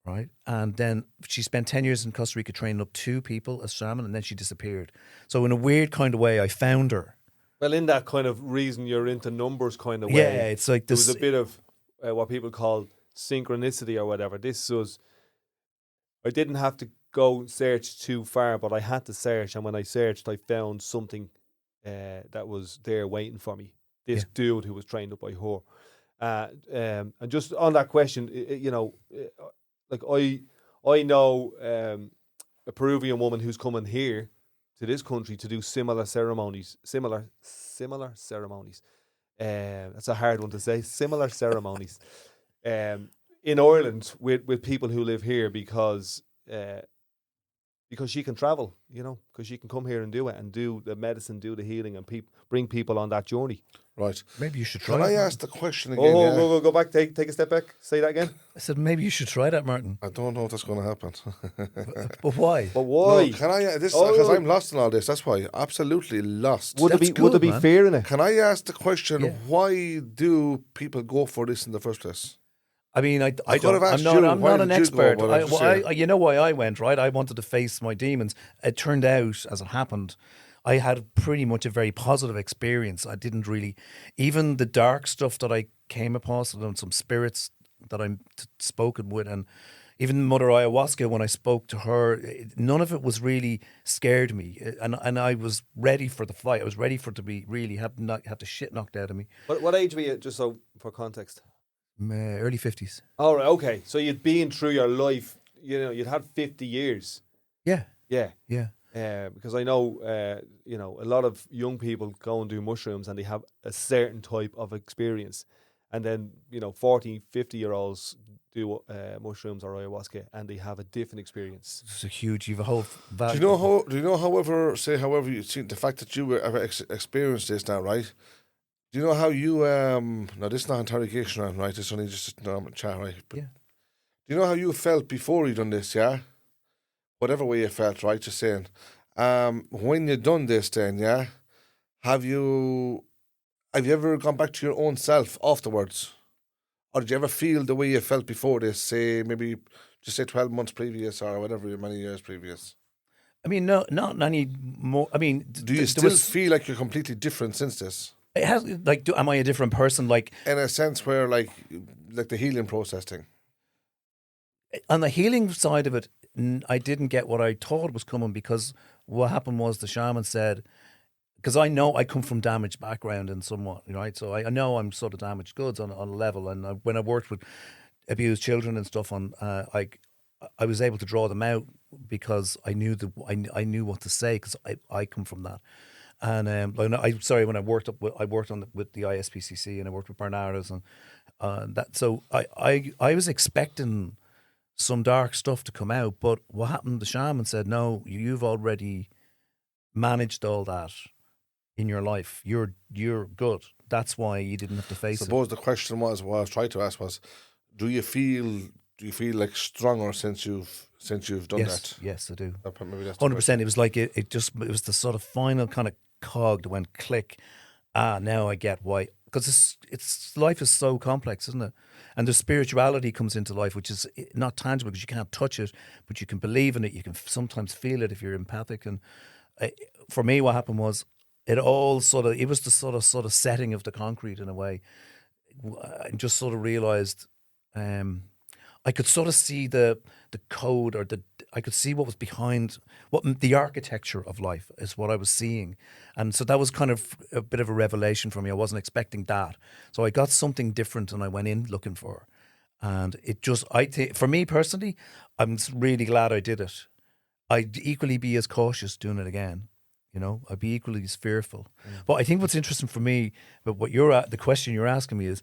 [SPEAKER 3] right? And then she spent 10 years in Costa Rica training up 2 people as shaman, and then she disappeared. So in a weird kind of way, I found her.
[SPEAKER 2] Well, in that kind of reason you're into numbers kind of way.
[SPEAKER 3] Yeah, it's like this.
[SPEAKER 2] There was a bit of what people call synchronicity or whatever. I didn't have to go search too far, but I had to search, and when I searched, I found something that was there waiting for me. This dude who was trained up by her. And just on that question, like I know a Peruvian woman who's coming here to this country to do similar ceremonies. Similar ceremonies. That's a hard one to say. Similar ceremonies. In Ireland with people who live here because she can travel, because she can come here and do it and do the medicine, do the healing, and bring people on that journey.
[SPEAKER 1] Right.
[SPEAKER 3] Maybe you should try.
[SPEAKER 1] Can I
[SPEAKER 3] it,
[SPEAKER 1] ask the question again?
[SPEAKER 2] Go back. Take a step back. Say that again.
[SPEAKER 3] I said maybe you should try that, Martin.
[SPEAKER 1] I don't know if that's going to happen.
[SPEAKER 3] But why?
[SPEAKER 2] But why?
[SPEAKER 1] No, can I? Because I'm lost in all this. That's why. Absolutely lost.
[SPEAKER 2] Would there be
[SPEAKER 3] man.
[SPEAKER 2] fear in it?
[SPEAKER 1] Can I ask the question?
[SPEAKER 3] Yeah.
[SPEAKER 1] Why do people go for this in the first place?
[SPEAKER 3] I mean, I
[SPEAKER 1] could
[SPEAKER 3] don't.
[SPEAKER 1] have asked
[SPEAKER 3] I'm
[SPEAKER 1] you, why
[SPEAKER 3] not an
[SPEAKER 1] did you go,
[SPEAKER 3] expert.
[SPEAKER 1] but I'm just saying.
[SPEAKER 3] You know why I went, right? I wanted to face my demons. It turned out, as it happened, I had pretty much a very positive experience. I didn't really, even the dark stuff that I came across, and some spirits that I'm spoken with, and even Mother Ayahuasca, when I spoke to her, none of it was really scared me, and I was ready for the fight. I was ready for it to be really have the shit knocked out of me.
[SPEAKER 2] What age were you? Just so for context.
[SPEAKER 3] Early 50s.
[SPEAKER 2] All right, okay. So you'd been through your life, you'd had 50 years.
[SPEAKER 3] Yeah.
[SPEAKER 2] Yeah.
[SPEAKER 3] Yeah.
[SPEAKER 2] Because I know, a lot of young people go and do mushrooms and they have a certain type of experience. And then, 40, 50-year-olds do mushrooms or ayahuasca and they have a different experience.
[SPEAKER 3] It's a huge, you've a whole value.
[SPEAKER 1] Do you know, however you see the fact that you have experienced this now, right? Do you know how you, now this is not interrogation, right? It's only just a normal chat, right? But
[SPEAKER 3] Yeah.
[SPEAKER 1] do you know how you felt before you done this, yeah? Whatever way you felt, right? Just saying. When you done this then, yeah? Have you ever gone back to your own self afterwards? Or did you ever feel the way you felt before this, say, maybe, just say 12 months previous or whatever, many years previous?
[SPEAKER 3] I mean, no, not any more. I mean,
[SPEAKER 1] Do you still feel like you're completely different since this?
[SPEAKER 3] It has, like, am I a different person? Like,
[SPEAKER 1] in a sense where, like the healing process thing.
[SPEAKER 3] On the healing side of it, I didn't get what I thought was coming, because what happened was the shaman said, because I know I come from damaged background and somewhat, right? So I know I'm sort of damaged goods on a level. And when I worked with abused children and stuff, I was able to draw them out because I knew what to say, because I come from that. And when I worked with the ISPCC, and I worked with Bernardo's and that. So I was expecting some dark stuff to come out, but what happened? The shaman said, "No, you've already managed all that in your life. You're good. That's why you didn't have to face it."
[SPEAKER 1] Suppose the question was, what I was trying to ask was, do you feel like stronger since you've done that?
[SPEAKER 3] Yes, I do.
[SPEAKER 1] Maybe that's
[SPEAKER 3] 100%. It was like it was the sort of final kind of cog that went click. Now I get why. Because it's life is so complex, isn't it? And the spirituality comes into life, which is not tangible because you can't touch it, but you can believe in it. You can sometimes feel it if you're empathic. And for me, what happened was it was the sort of setting of the concrete in a way. I just sort of realized I could sort of see the code, or I could see what was behind the architecture of life is what I was seeing. And so that was kind of a bit of a revelation for me. I wasn't expecting that. So I got something different and I went in looking for. And it just, I think, for me personally, I'm really glad I did it. I'd equally be as cautious doing it again. You know, I'd be equally as fearful. But I think what's interesting for me, but what the question you're asking me is,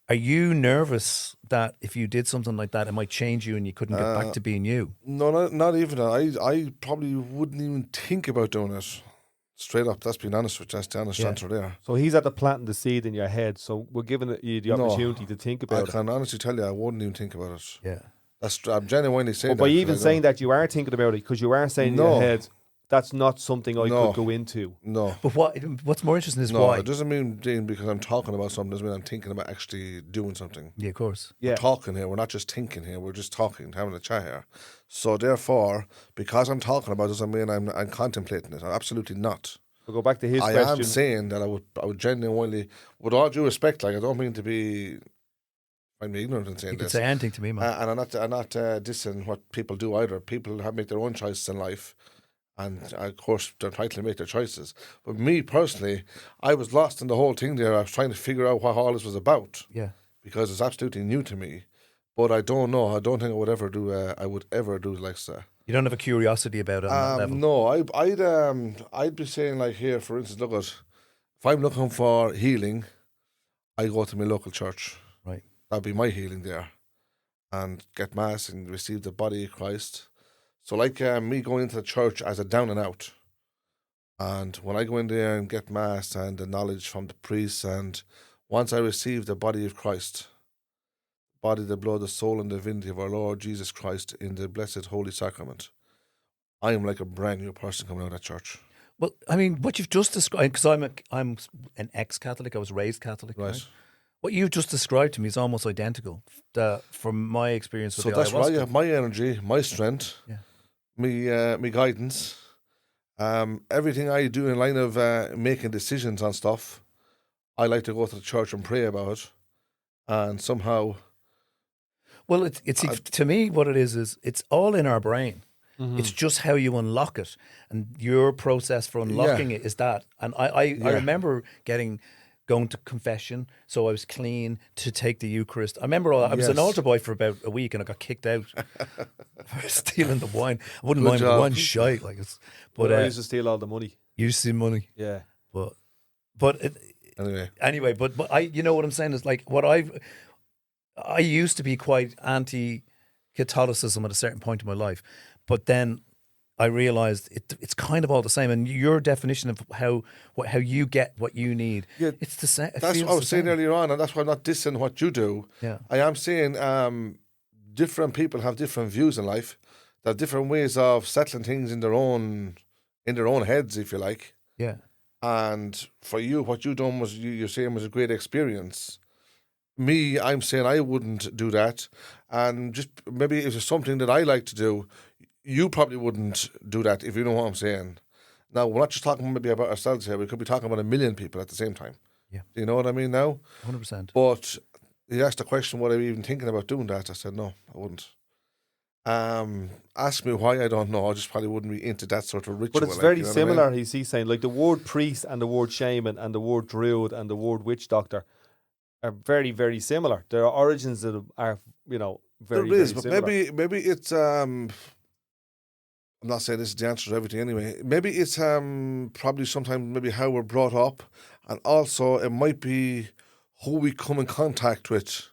[SPEAKER 3] are you nervous that if you did something like that, it might change you and you couldn't get back to being you?
[SPEAKER 1] No, not even. I probably wouldn't even think about doing it. Straight up, that's being honest with you. That's the honest answer there.
[SPEAKER 2] So he's at the planting the seed in your head. So we're giving you the opportunity to think about
[SPEAKER 1] I can honestly tell you, I wouldn't even think about it.
[SPEAKER 3] Yeah.
[SPEAKER 1] I'm genuinely saying
[SPEAKER 2] But
[SPEAKER 1] that.
[SPEAKER 2] by even saying that, you are thinking about it because you are saying in your head, that's not something I could go into.
[SPEAKER 1] No.
[SPEAKER 3] But what's more interesting is
[SPEAKER 1] No,
[SPEAKER 3] why.
[SPEAKER 1] it doesn't mean, Dean, because I'm talking about something, doesn't mean I'm thinking about actually doing something.
[SPEAKER 3] Yeah, of course.
[SPEAKER 1] We're talking here. We're not just thinking here. We're just talking, having a chat here. So therefore, because I'm talking about it doesn't mean I'm contemplating it. I'm absolutely not.
[SPEAKER 2] We'll go back to his
[SPEAKER 1] I
[SPEAKER 2] question.
[SPEAKER 1] am saying that I would genuinely, with all due respect, like I don't mean to be, I'm ignorant in saying
[SPEAKER 3] You can
[SPEAKER 1] this.
[SPEAKER 3] say anything to me, man.
[SPEAKER 1] And I'm not dissing what people do either. People have make their own choices in life, and of course they're entitled to make their choices. But me personally, I was lost in the whole thing there. I was trying to figure out what all this was about.
[SPEAKER 3] Yeah.
[SPEAKER 1] Because it's absolutely new to me. But I don't know. I don't think I would ever do. I would ever do like that.
[SPEAKER 3] You don't have a curiosity about it on that level?
[SPEAKER 1] No, I'd be saying like here, for instance, look at if I'm looking for healing, I go to my local church.
[SPEAKER 3] Right.
[SPEAKER 1] That'd be my healing there, and get mass and receive the body of Christ. So like me going into the church as a down and out, and when I go in there and get mass and the knowledge from the priests, and once I receive the body of Christ, body, the blood, the soul, and the divinity of our Lord Jesus Christ in the blessed Holy Sacrament, I am like a brand new person coming out of that church.
[SPEAKER 3] Well, I mean, what you've just described, because I'm an ex-Catholic, I was raised Catholic, right? What you've just described to me is almost identical from my experience with the ayahuasca. So that's why I
[SPEAKER 1] have my energy, my strength, me guidance, everything I do in line of making decisions on stuff. I like to go to the church and pray about it, and somehow.
[SPEAKER 3] Well, it's to me what it is it's all in our brain.
[SPEAKER 2] Mm-hmm.
[SPEAKER 3] It's just how you unlock it, and your process for unlocking it is that. And I remember going to confession, so I was clean to take the Eucharist. I remember I was an altar boy for about a week, and I got kicked out for stealing the wine. I wouldn't mind the wine shite like it's. But
[SPEAKER 2] I used to steal all the money.
[SPEAKER 3] You used to steal money,
[SPEAKER 2] yeah.
[SPEAKER 3] But anyway, but I, you know what I'm saying is like what I used to be quite anti-Catholicism at a certain point in my life, but then I realised it's kind of all the same. And your definition of how you get what you need, it's the same.
[SPEAKER 1] That's what I was saying earlier on, and that's why I'm not dissing what you do.
[SPEAKER 3] Yeah,
[SPEAKER 1] I am saying different people have different views in life. They have different ways of settling things in their own heads, if you like.
[SPEAKER 3] Yeah.
[SPEAKER 1] And for you, what you done was you're saying was a great experience. Me, I'm saying I wouldn't do that, and just maybe if it's something that I like to do, you probably wouldn't do that, if you know what I'm saying. Now, we're not just talking maybe about ourselves here. We could be talking about a million people at the same time.
[SPEAKER 3] Yeah.
[SPEAKER 1] Do you know what I mean now?
[SPEAKER 3] 100%.
[SPEAKER 1] But he asked the question, would I be even thinking about doing that? I said, no, I wouldn't. Ask me why, I don't know. I just probably wouldn't be into that sort of ritual.
[SPEAKER 2] But it's very similar, he's saying. Like the word priest and the word shaman and the word druid and the word witch doctor are very, very similar. There are origins that are, very,
[SPEAKER 1] there is,
[SPEAKER 2] very
[SPEAKER 1] but
[SPEAKER 2] similar.
[SPEAKER 1] maybe it's I'm not saying this is the answer to everything anyway. Maybe it's probably sometimes maybe how we're brought up, and also it might be who we come in contact with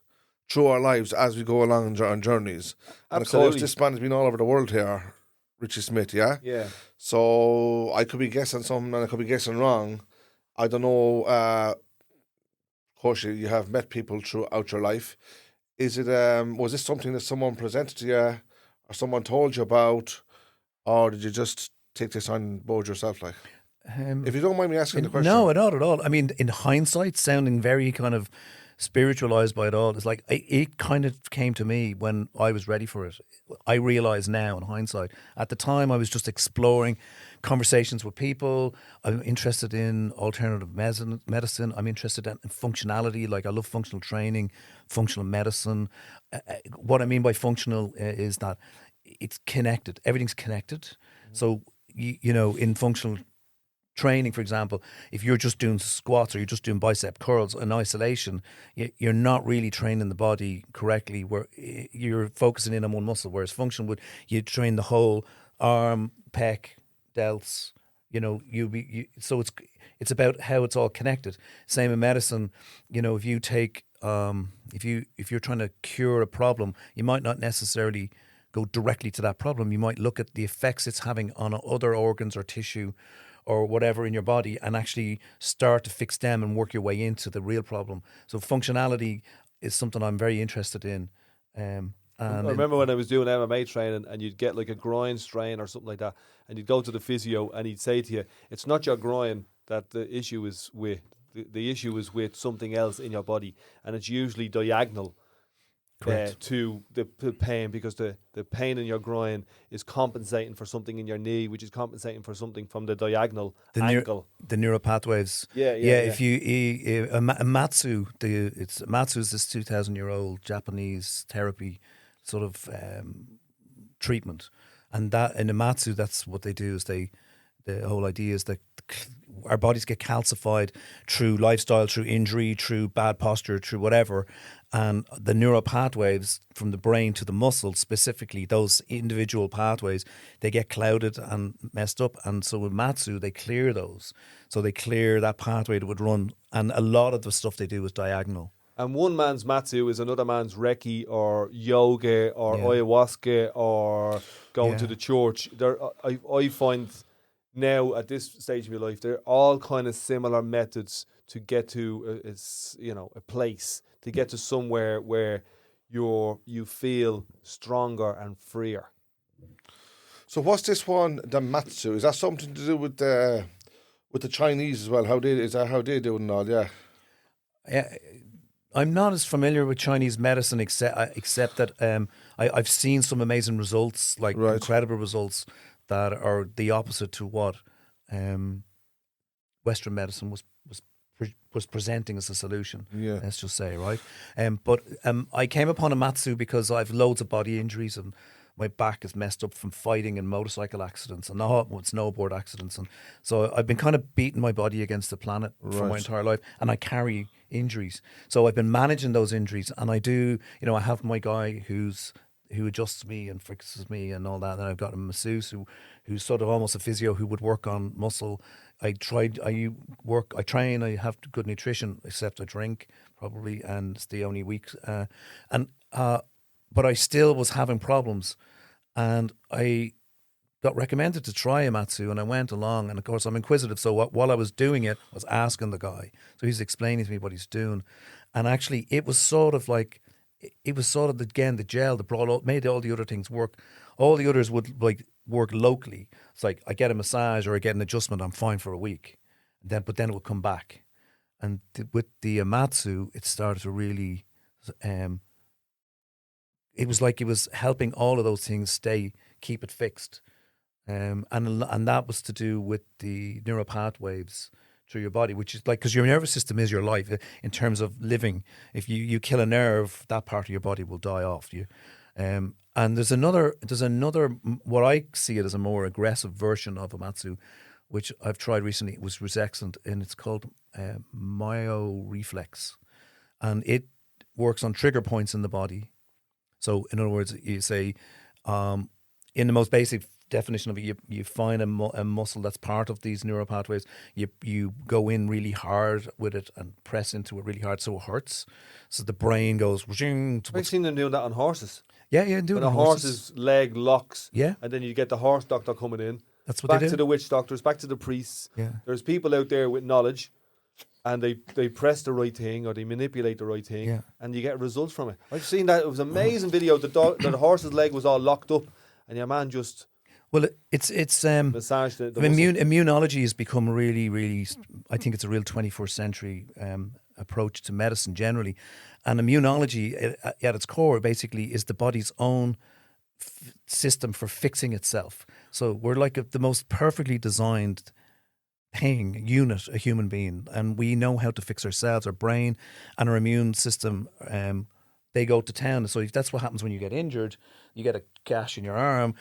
[SPEAKER 1] through our lives as we go along on journeys. And
[SPEAKER 2] Absolutely.
[SPEAKER 1] of course, this man has been all over the world here, Richie Smyth, yeah?
[SPEAKER 2] Yeah.
[SPEAKER 1] So I could be guessing something and I could be guessing wrong. I don't know. Of course, you have met people throughout your life. Is it was this something that someone presented to you or someone told you about, or did you just take this on board yourself? Like, if you don't mind me asking the question.
[SPEAKER 3] No, not at all. I mean, in hindsight, sounding very kind of spiritualized by it all, it's like it kind of came to me when I was ready for it. I realize now in hindsight. At the time, I was just exploring conversations with people. I'm interested in alternative medicine. I'm interested in functionality. Like I love functional training, functional medicine. What I mean by functional is that it's connected. Everything's connected. So, in functional training, for example, if you're just doing squats or you're just doing bicep curls in isolation, you're not really training the body correctly. Where you're focusing in on one muscle, whereas function would you train the whole arm, pec, delts. So it's about how it's all connected. Same in medicine. If you take if you're trying to cure a problem, you might not necessarily go directly to that problem. You might look at the effects it's having on other organs or tissue or whatever in your body and actually start to fix them and work your way into the real problem. So functionality is something I'm very interested in.
[SPEAKER 2] I remember when I was doing MMA training and you'd get like a groin strain or something like that, and you'd go to the physio and he'd say to you, it's not your groin that the issue is with. The issue is with something else in your body, and it's usually diagonal to the pain, because the pain in your groin is compensating for something in your knee, which is compensating for something from the diagonal ankle.
[SPEAKER 3] The neural pathways.
[SPEAKER 2] Yeah.
[SPEAKER 3] If you Matsu, Matsu is this 2,000-year-old Japanese therapy sort of treatment, and that in the Matsu, that's what they do. Is the whole idea is that our bodies get calcified through lifestyle, through injury, through bad posture, through whatever, and the neural pathways from the brain to the muscle, specifically those individual pathways, they get clouded and messed up. And so with Matsu, they clear those. So they clear that pathway that would run, and a lot of the stuff they do is diagonal.
[SPEAKER 2] And one man's Matsu is another man's Reiki or yoga or ayahuasca or going to the church. I find now at this stage of your life, they're all kind of similar methods to get to a place, to get to somewhere where you feel stronger and freer.
[SPEAKER 1] So what's this one, the Matsu? Is that something to do with the Chinese as well? How they do it and all? Yeah.
[SPEAKER 3] I'm not as familiar with Chinese medicine except that I've seen some amazing results, like incredible results that are the opposite to what Western medicine was presenting as a solution. Yeah. Let's just say, right? But I came upon a Matsu because I've loads of body injuries and my back is messed up from fighting and motorcycle accidents and snowboard accidents, and so I've been kind of beating my body against the planet for my entire life, and I carry injuries. So I've been managing those injuries, and I I have my guy who adjusts me and fixes me and all that. And I've got a masseuse who's sort of almost a physio who would work on muscle. I train, I have good nutrition, except I drink probably, and it's the only week. But I still was having problems, and I got recommended to try a Matsu, and I went along, and of course I'm inquisitive, so while I was doing it, I was asking the guy. So he's explaining to me what he's doing, and actually it was sort of again the gel that made all the other things work. All the others would work locally. It's like I get a massage or I get an adjustment, I'm fine for a week, but then it would come back. And with the Matsu, it started to really, it was like it was helping all of those things keep it fixed. And that was to do with the neural pathways through your body, which is like, because your nervous system is your life in terms of living. If you kill a nerve, that part of your body will die off you. And there's another, what I see it as a more aggressive version of a Matsu, which I've tried recently. It was excellent, and it's called myoreflex, and it works on trigger points in the body. So in other words, you say, in the most basic definition of it, you find a muscle that's part of these neural pathways. You go in really hard with it and press into it really hard so it hurts. So the brain goes.
[SPEAKER 2] I've seen them doing that on horses.
[SPEAKER 3] Yeah, doing
[SPEAKER 2] when a horse's leg locks.
[SPEAKER 3] Yeah,
[SPEAKER 2] and then you get the horse doctor coming in.
[SPEAKER 3] That's what
[SPEAKER 2] back
[SPEAKER 3] they do.
[SPEAKER 2] To the witch doctors, back to the priests.
[SPEAKER 3] Yeah,
[SPEAKER 2] there's people out there with knowledge, and they press the right thing or they manipulate the right thing, and you get results from it. I've seen that. It was an amazing video. The horse's leg was all locked up, and your man just.
[SPEAKER 3] Well, it's
[SPEAKER 2] massage the
[SPEAKER 3] immunology has become really, really. I think it's a real 21st century approach to medicine generally, and immunology at its core basically is the body's own system for fixing itself. So we're like the most perfectly designed unit, a human being, and we know how to fix ourselves, our brain, and our immune system they go to town. So that's what happens when you get injured. You get a gash in your arm,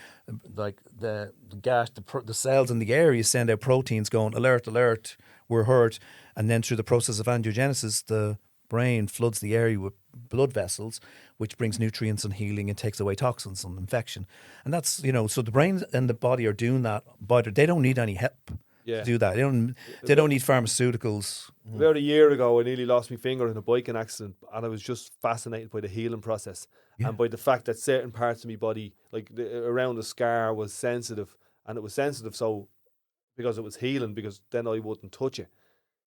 [SPEAKER 3] like the gash, the cells in the area send out proteins going, alert, alert, we're hurt. And then through the process of angiogenesis, the brain floods the area with blood vessels, which brings nutrients and healing and takes away toxins and infection. And that's, so the brain and the body are doing that, but they don't need any help to do that. They don't need pharmaceuticals.
[SPEAKER 2] About a year ago, I nearly lost my finger in a biking accident, and I was just fascinated by the healing process and by the fact that certain parts of my body, like around the scar, was sensitive, and it was sensitive so because it was healing, because then I wouldn't touch it.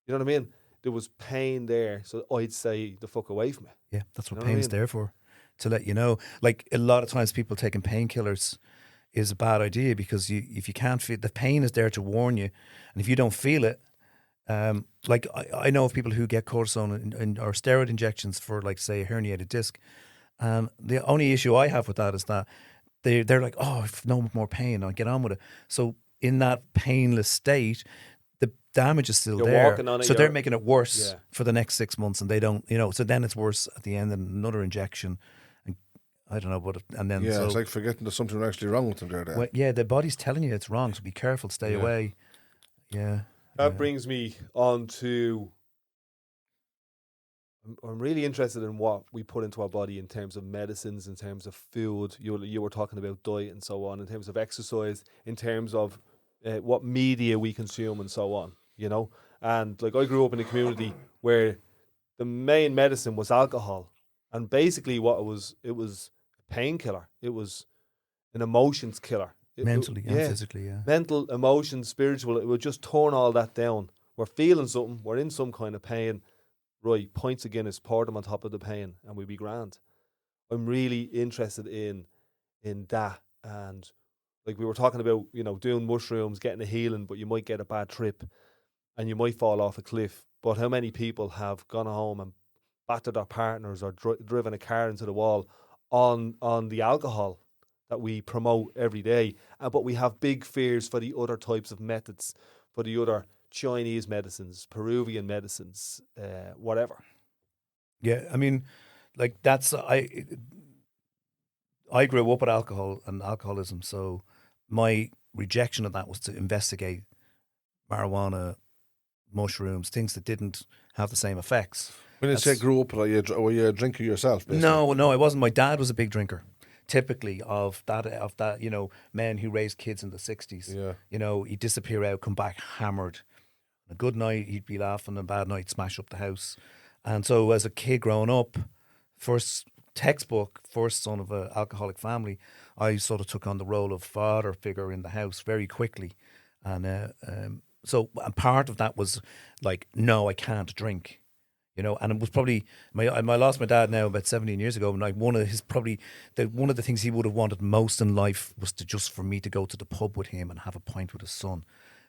[SPEAKER 2] You know what I mean? There was pain there, so I'd say the fuck away from it.
[SPEAKER 3] Yeah, that's what pain's there for, to let you know. Like a lot of times, people taking painkillers is a bad idea, because if you can't feel the pain is there to warn you, and if you don't feel it, like I know of people who get cortisone or steroid injections for, like, say, a herniated disc, and the only issue I have with that is that they're like, oh, I've no more pain, I'll get on with it. So in that painless state, the damage is still there.
[SPEAKER 2] Walking on it,
[SPEAKER 3] so they're making it worse for the next 6 months, and they don't, so then it's worse at the end, and another injection. And I don't know, but and then
[SPEAKER 1] it's like forgetting there's something actually wrong with them there.
[SPEAKER 3] Well, the body's telling you it's wrong, so be careful, stay away. Yeah.
[SPEAKER 2] That brings me on to, I'm really interested in what we put into our body in terms of medicines, in terms of food. You were talking about diet and so on, in terms of exercise, in terms of what media we consume and so on, And like, I grew up in a community where the main medicine was alcohol. And basically what it was a painkiller. It was an emotions killer.
[SPEAKER 3] Mentally and physically,
[SPEAKER 2] Mental, emotions, spiritual. It would just turn all that down. We're feeling something. We're in some kind of pain. Right, pints of Guinness, pour them on top of the pain, and we'll be grand. I'm really interested in that. And like we were talking about, doing mushrooms, getting a healing, but you might get a bad trip and you might fall off a cliff. But how many people have gone home and battered their partners or driven a car into the wall on the alcohol that we promote every day? But we have big fears for the other types of methods, for the other Chinese medicines, Peruvian medicines, whatever.
[SPEAKER 3] Yeah, I mean, like I grew up with alcohol and alcoholism, so my rejection of that was to investigate marijuana, mushrooms, things that didn't have the same effects.
[SPEAKER 1] When you say grew up, were you a drinker yourself? Basically?
[SPEAKER 3] No, I wasn't. My dad was a big drinker. Typically of that, men who raised kids in the 60s.
[SPEAKER 1] Yeah.
[SPEAKER 3] He'd disappear out, come back hammered. A good night, he'd be laughing, a bad night, smash up the house. And so as a kid growing up, first son of an alcoholic family, I sort of took on the role of father figure in the house very quickly. And so part of that was like, no, I can't drink. And it was probably I lost my dad now about 17 years ago, and like one of the things he would have wanted most in life was for me to go to the pub with him and have a pint with his son.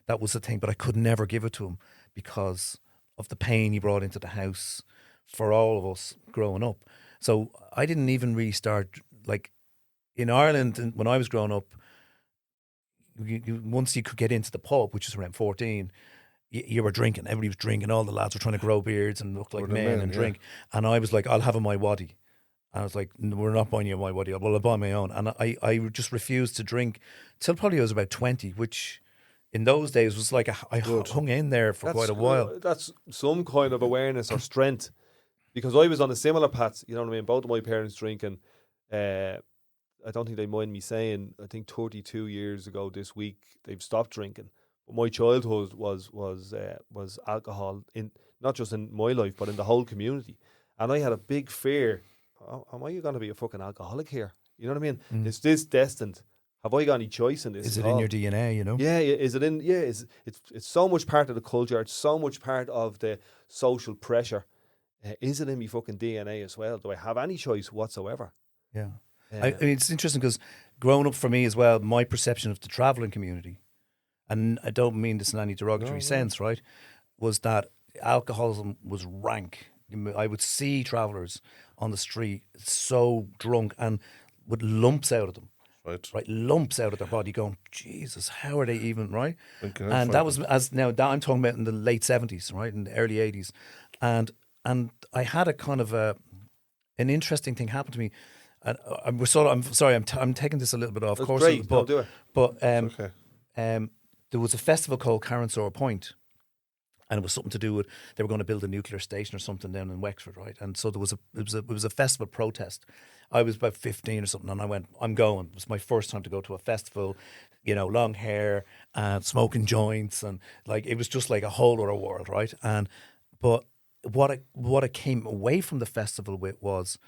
[SPEAKER 3] That was the thing, but I could never give it to him because of the pain he brought into the house for all of us growing up. So I didn't even really start, like, in Ireland. And when I was growing up, once you could get into the pub, which was around 14, you were drinking. Everybody was drinking. All the lads were trying to grow beards and look like men and drink. And I was like, I'll have a my waddy. And I was like, we're not buying you a my waddy. Well, I'll buy my own. And I just refused to drink till probably I was about 20, which in those days was like I hung in there for quite a while.
[SPEAKER 2] That's some kind of awareness or strength, because I was on a similar path. You know what I mean? Both of my parents drinking. I don't think they mind me saying, I think 32 years ago this week they've stopped drinking. But my childhood was alcohol, in not just in my life but in the whole community, and I had a big fear. Am I going to be a fucking alcoholic here? You know what I mean? Is this destined? Have I got any choice in this?
[SPEAKER 3] Is it in your DNA,
[SPEAKER 2] Yeah, is it in? Yeah, it's so much part of the culture. It's so much part of the social pressure. Is it in my fucking DNA as well? Do I have any choice whatsoever?
[SPEAKER 3] Yeah. I mean, it's interesting because growing up for me as well, my perception of the travelling community, and I don't mean this in any derogatory sense, right, was that alcoholism was rank. I would see travellers on the street so drunk and with lumps out of them. Right, lumps out of their body, going, Jesus, how are they even, right? And that was, that I'm talking about in the late 70s, right, in the early 80s, and I had a kind of a an interesting thing happened to me, and I'm sorry, I'm taking this a little bit off
[SPEAKER 2] That's
[SPEAKER 3] course,
[SPEAKER 2] great.
[SPEAKER 3] but
[SPEAKER 2] Do it.
[SPEAKER 3] but
[SPEAKER 1] Okay.
[SPEAKER 3] there was a festival called Carnsore Point, and it was something to do with they were going to build a nuclear station or something down in Wexford, right? And so it was a festival protest. I was about 15 or something, and I went, I'm going. It was my first time to go to a festival, long hair and smoking joints, and like it was just like a whole other world, right? But what I came away from the festival with was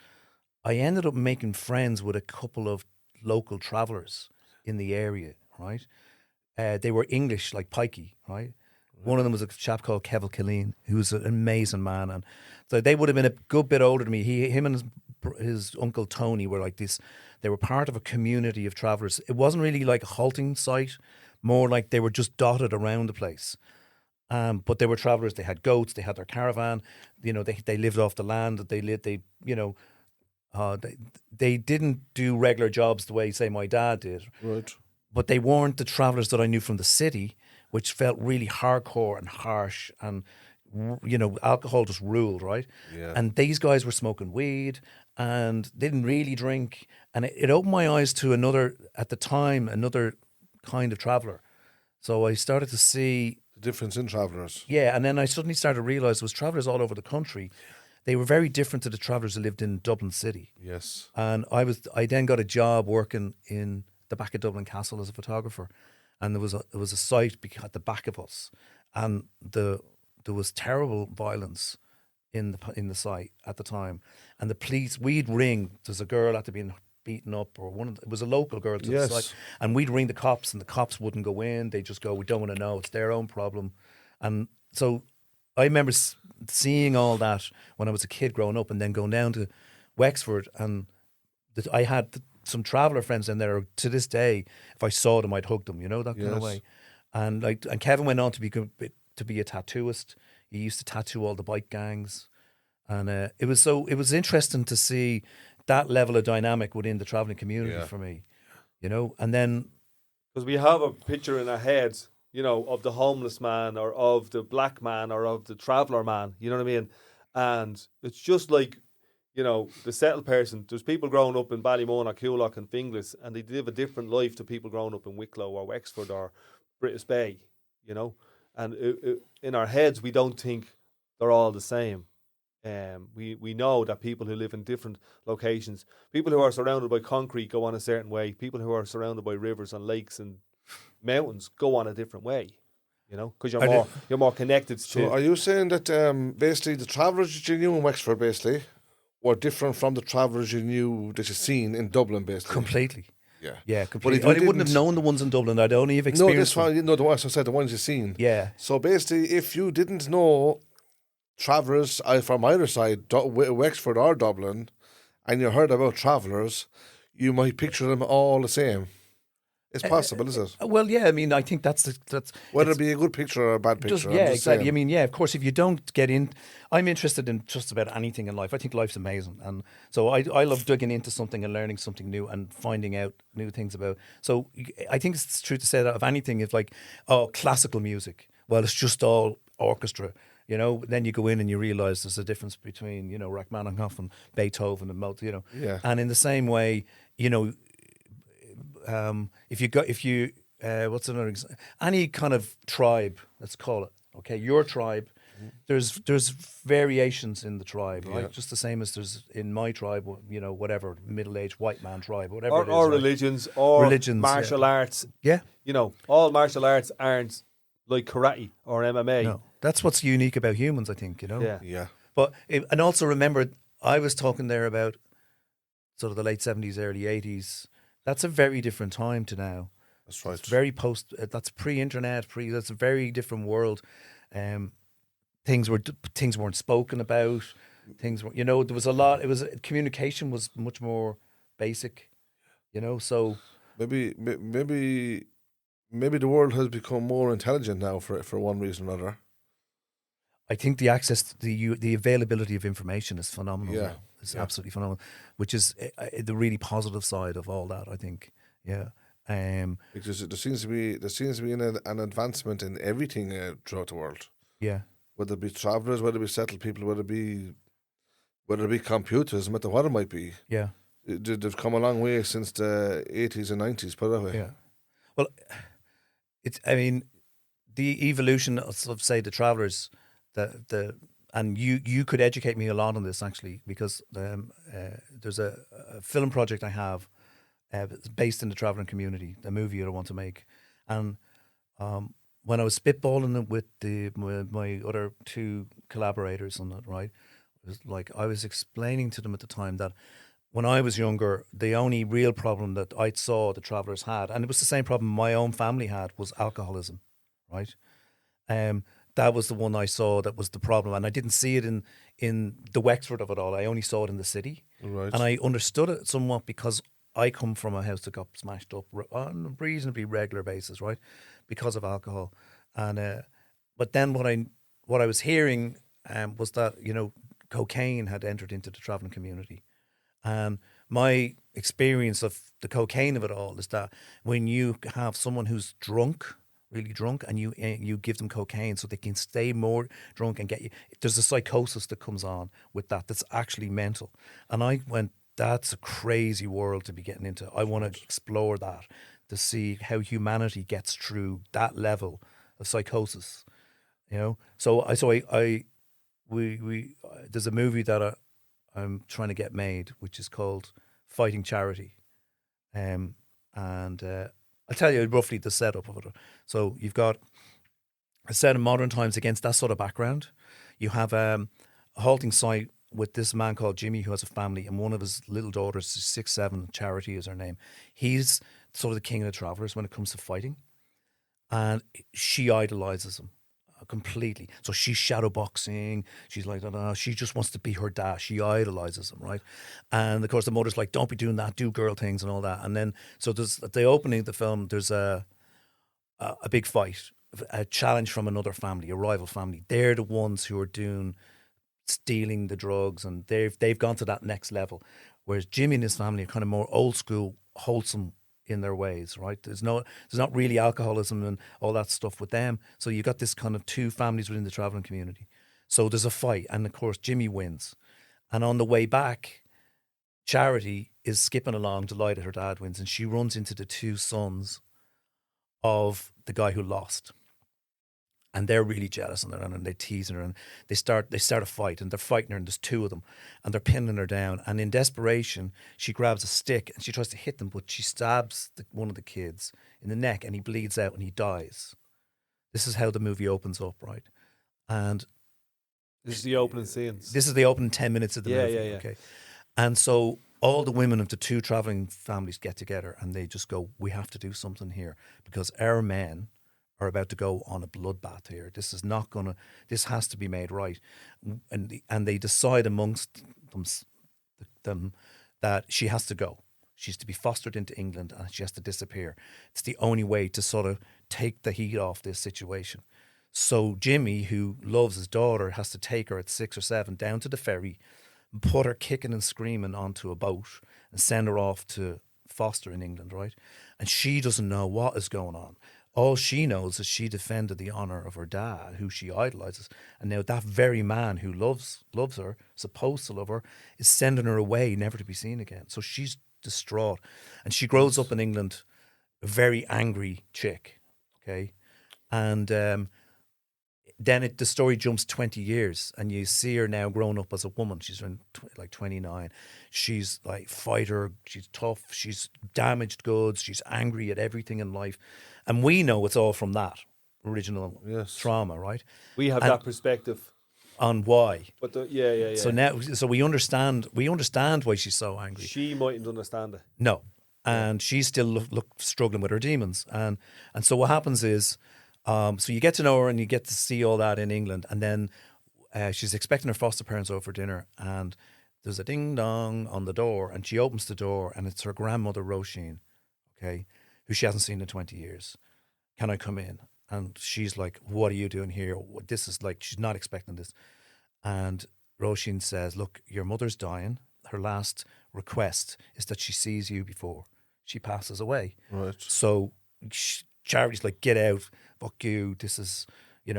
[SPEAKER 3] I ended up making friends with a couple of local travellers in the area, right? They were English, like pikey, right? One of them was a chap called Kevin Killeen, who was an amazing man, and so they would have been a good bit older than me. Him and his uncle Tony were like this. They were part of a community of travellers. It wasn't really like a halting site, more like they were just dotted around the place. But they were travellers. They had goats. They had their caravan. They lived off the land. They didn't do regular jobs the way, say, my dad did.
[SPEAKER 1] Right.
[SPEAKER 3] But they weren't the travellers that I knew from the city, which felt really hardcore and harsh, and alcohol just ruled, right?
[SPEAKER 1] Yeah.
[SPEAKER 3] And these guys were smoking weed and they didn't really drink, and it opened my eyes to another kind of traveller. So I started to see
[SPEAKER 1] The difference in travellers.
[SPEAKER 3] yeah, and then I suddenly started to realise there was travellers all over the country. They were very different to the travellers who lived in Dublin City.
[SPEAKER 1] Yes.
[SPEAKER 3] And I then got a job working in the back of Dublin Castle as a photographer, and there was a site at the back of us, and there was terrible violence in the site at the time, and the police, we'd ring. There's a girl had to be beaten up, or it was a local girl to
[SPEAKER 1] Yes.
[SPEAKER 3] the site, and we'd ring the cops, and the cops wouldn't go in. They just go, we don't want to know. It's their own problem, and so I remember seeing all that when I was a kid growing up, and then going down to Wexford, and I had some traveller friends in there. To this day, if I saw them, I'd hug them, that kind of
[SPEAKER 1] Yes.
[SPEAKER 3] way. And Kevin went on to be a tattooist. He used to tattoo all the bike gangs, and it was interesting to see that level of dynamic within the travelling community
[SPEAKER 1] Yeah.
[SPEAKER 3] for me, And then
[SPEAKER 2] Because we have a picture in our heads, of the homeless man or of the black man or of the traveller man, you know what I mean? And it's just like, the settled person. There's people growing up in Ballymona, Coolock and Finglas, and they live a different life to people growing up in Wicklow or Wexford or British Bay, And in our heads, we don't think they're all the same. We know that people who live in different locations, people who are surrounded by concrete go on a certain way. People who are surrounded by rivers and lakes and mountains go on a different way, because you're more connected to.
[SPEAKER 1] So are you saying that basically the travellers that you knew in Wexford basically were different from the travellers you knew that you seen in Dublin basically?
[SPEAKER 3] completely,
[SPEAKER 1] Yeah.
[SPEAKER 3] yeah,
[SPEAKER 1] But
[SPEAKER 3] completely.
[SPEAKER 1] if you
[SPEAKER 3] I wouldn't have
[SPEAKER 1] didn't-
[SPEAKER 3] known the ones in Dublin. I'd only have
[SPEAKER 1] No,
[SPEAKER 3] experienced
[SPEAKER 1] this one,
[SPEAKER 3] them.
[SPEAKER 1] the ones I said, the ones you seen.
[SPEAKER 3] Yeah,
[SPEAKER 1] So basically, if you didn't know travellers from either side, Wexford or Dublin, and you heard about travellers, you might picture them all the same. It's possible, is it?
[SPEAKER 3] well, yeah. I mean, I think that's
[SPEAKER 1] Whether
[SPEAKER 3] it's
[SPEAKER 1] it be a good picture or a bad picture.
[SPEAKER 3] just
[SPEAKER 1] I'm
[SPEAKER 3] yeah,
[SPEAKER 1] just
[SPEAKER 3] exactly.
[SPEAKER 1] saying.
[SPEAKER 3] I mean, yeah, of course, if you don't get in, I'm interested in just about anything in life. I think life's amazing, and so I love digging into something and learning something new and finding out new things about. So I think it's true to say that of anything, it's like, classical music. Well, it's just all orchestra. Then you go in and you realise there's a difference between, Rachmaninoff and Beethoven and Mozart,
[SPEAKER 1] Yeah.
[SPEAKER 3] And in the same way, what's another example? Any kind of tribe, let's call it, okay, your tribe, there's variations in the tribe, right?
[SPEAKER 1] Yeah.
[SPEAKER 3] Just the same as there's in my tribe, whatever, middle-aged white man tribe, whatever
[SPEAKER 2] or
[SPEAKER 3] it is.
[SPEAKER 2] or
[SPEAKER 3] right?
[SPEAKER 2] religions or
[SPEAKER 3] Religions,
[SPEAKER 2] martial arts.
[SPEAKER 3] Yeah.
[SPEAKER 2] All martial arts aren't like karate or MMA.
[SPEAKER 3] No, that's what's unique about humans, I think,
[SPEAKER 2] Yeah.
[SPEAKER 1] Yeah.
[SPEAKER 3] But and also remember, I was talking there about sort of the late 70s, early 80s. That's a very different time to now.
[SPEAKER 1] That's right.
[SPEAKER 3] It's very that's pre-internet, that's a very different world. Things weren't spoken about. Things were, there was a lot. Communication was much more basic. So
[SPEAKER 1] maybe the world has become more intelligent now for one reason or another.
[SPEAKER 3] I think the access, the availability of information is phenomenal.
[SPEAKER 1] Yeah.
[SPEAKER 3] Now. It's absolutely phenomenal, which is the really positive side of all that, I think. Yeah.
[SPEAKER 1] Because there seems to be an advancement in everything throughout the world.
[SPEAKER 3] Yeah.
[SPEAKER 1] Whether it be travellers, whether it be settled people, whether it be whether it be computers, no matter what it might be,
[SPEAKER 3] Yeah,
[SPEAKER 1] they've come a long way since the 80s and 90s, put it that way.
[SPEAKER 3] yeah. Well, I mean, the evolution of say the travelers, and you could educate me a lot on this actually, because there's a film project I have based in the traveling community, a movie I want to make, and when I was spitballing it with my other two collaborators on it, right, it was like I was explaining to them at the time that when I was younger, the only real problem that I saw the travelers had, and it was the same problem my own family had, was alcoholism, right? Um, that was the one I saw that was the problem, and I didn't see it in the Wexford of it all. I only saw it in the city,
[SPEAKER 1] Right.
[SPEAKER 3] and I understood it somewhat because I come from a house that got smashed up on a reasonably regular basis, right, because of alcohol. And but then what I was hearing was that cocaine had entered into the traveling community, and my experience of the cocaine of it all is that when you have someone who's drunk, really drunk, and you give them cocaine so they can stay more drunk and get you, there's a psychosis that comes on with that that's actually mental. And I went, that's a crazy world to be getting into. I want to explore that to see how humanity gets through that level of psychosis. So we there's a movie that I'm trying to get made, which is called Fighting Charity. And I'll tell you roughly the setup of it. So you've got a set of modern times against that sort of background. You have a halting site with this man called Jimmy who has a family, and one of his little daughters, 6, 7, Charity is her name. He's sort of the king of the travelers when it comes to fighting, and she idolizes him completely. So she's shadow boxing. She's like, she just wants to be her dad. She idolizes him, right? And of course, the mother's like, don't be doing that. Do girl things and all that. And then, so there's at the opening of the film, there's a big fight, a challenge from another family, a rival family. They're the ones who are stealing the drugs, and they've gone to that next level. Whereas Jimmy and his family are kind of more old school, wholesome in their ways, right? There's not really alcoholism and all that stuff with them. So you got this kind of two families within the traveling community. So there's a fight, and of course Jimmy wins. And on the way back, Charity is skipping along, delighted her dad wins, and she runs into the two sons of the guy who lost. And they're really jealous and they tease her, and they start a fight, and they're fighting her, and there's two of them, and they're pinning her down. And in desperation, she grabs a stick and she tries to hit them, but she stabs one of the kids in the neck, and he bleeds out and he dies. This is how the movie opens up, right? And
[SPEAKER 2] This is the opening scenes.
[SPEAKER 3] this is the opening 10 minutes of the movie.
[SPEAKER 2] Yeah.
[SPEAKER 3] Okay, and so all the women of the two traveling families get together, and they just go, "We have to do something here because our men are about to go on a bloodbath here. This is not gonna. This has to be made right." And they decide amongst them that she has to go. She's to be fostered into England, and she has to disappear. It's the only way to sort of take the heat off this situation. So Jimmy, who loves his daughter, has to take her at 6 or 7 down to the ferry, put her kicking and screaming onto a boat, and send her off to foster in England, right? And she doesn't know what is going on. All she knows is she defended the honour of her dad, who she idolises. And now that very man who loves her, supposed to love her, is sending her away, never to be seen again. So she's distraught. And she grows up in England, a very angry chick, okay? And then the story jumps 20 years, and you see her now grown up as a woman. She's like 29. She's like fighter. She's tough. She's damaged goods. She's angry at everything in life. And we know it's all from that original trauma, right?
[SPEAKER 2] We have that perspective
[SPEAKER 3] on why.
[SPEAKER 2] But yeah.
[SPEAKER 3] So now, we understand why she's so angry.
[SPEAKER 2] She mightn't understand it.
[SPEAKER 3] No, and she's still struggling with her demons. And so what happens is, so you get to know her and you get to see all that in England, and then she's expecting her foster parents over for dinner, and there's a ding dong on the door, and she opens the door, and it's her grandmother Roisin, okay, who she hasn't seen in 20 years. Can I come in? And she's like, what are you doing here? This is like, she's not expecting this. And Roisin says, look, your mother's dying. Her last request is that she sees you before she passes away.
[SPEAKER 1] Right.
[SPEAKER 3] So Charity's like, get out, fuck you. This is,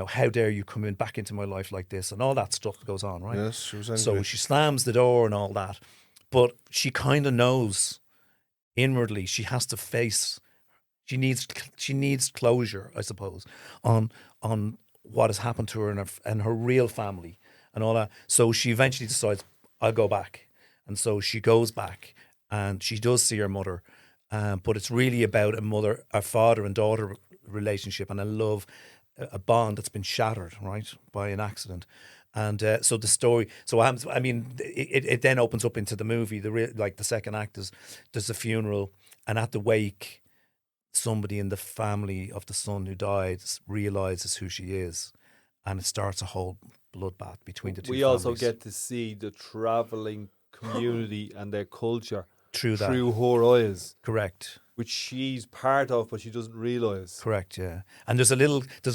[SPEAKER 3] how dare you come in back into my life like this, and all that stuff that goes on, right?
[SPEAKER 1] Yes, she was angry.
[SPEAKER 3] So she slams the door and all that, but she kind of knows inwardly she has to face. She needs closure, I suppose, on what has happened to her and her real family and all that. So she eventually decides, I'll go back, and so she goes back, and she does see her mother, but it's really about a father and daughter relationship, and a love, a bond that's been shattered, right, by an accident. And so the story, it then opens up into the movie. The second act is there's a funeral, and at the wake, somebody in the family of the son who died realizes who she is, and it starts a whole bloodbath between the two
[SPEAKER 2] We
[SPEAKER 3] families.
[SPEAKER 2] also get to see the travelling community and their culture
[SPEAKER 3] Through
[SPEAKER 2] her eyes,
[SPEAKER 3] Correct.
[SPEAKER 2] which she's part of, but she doesn't realise.
[SPEAKER 3] Correct, yeah. And there's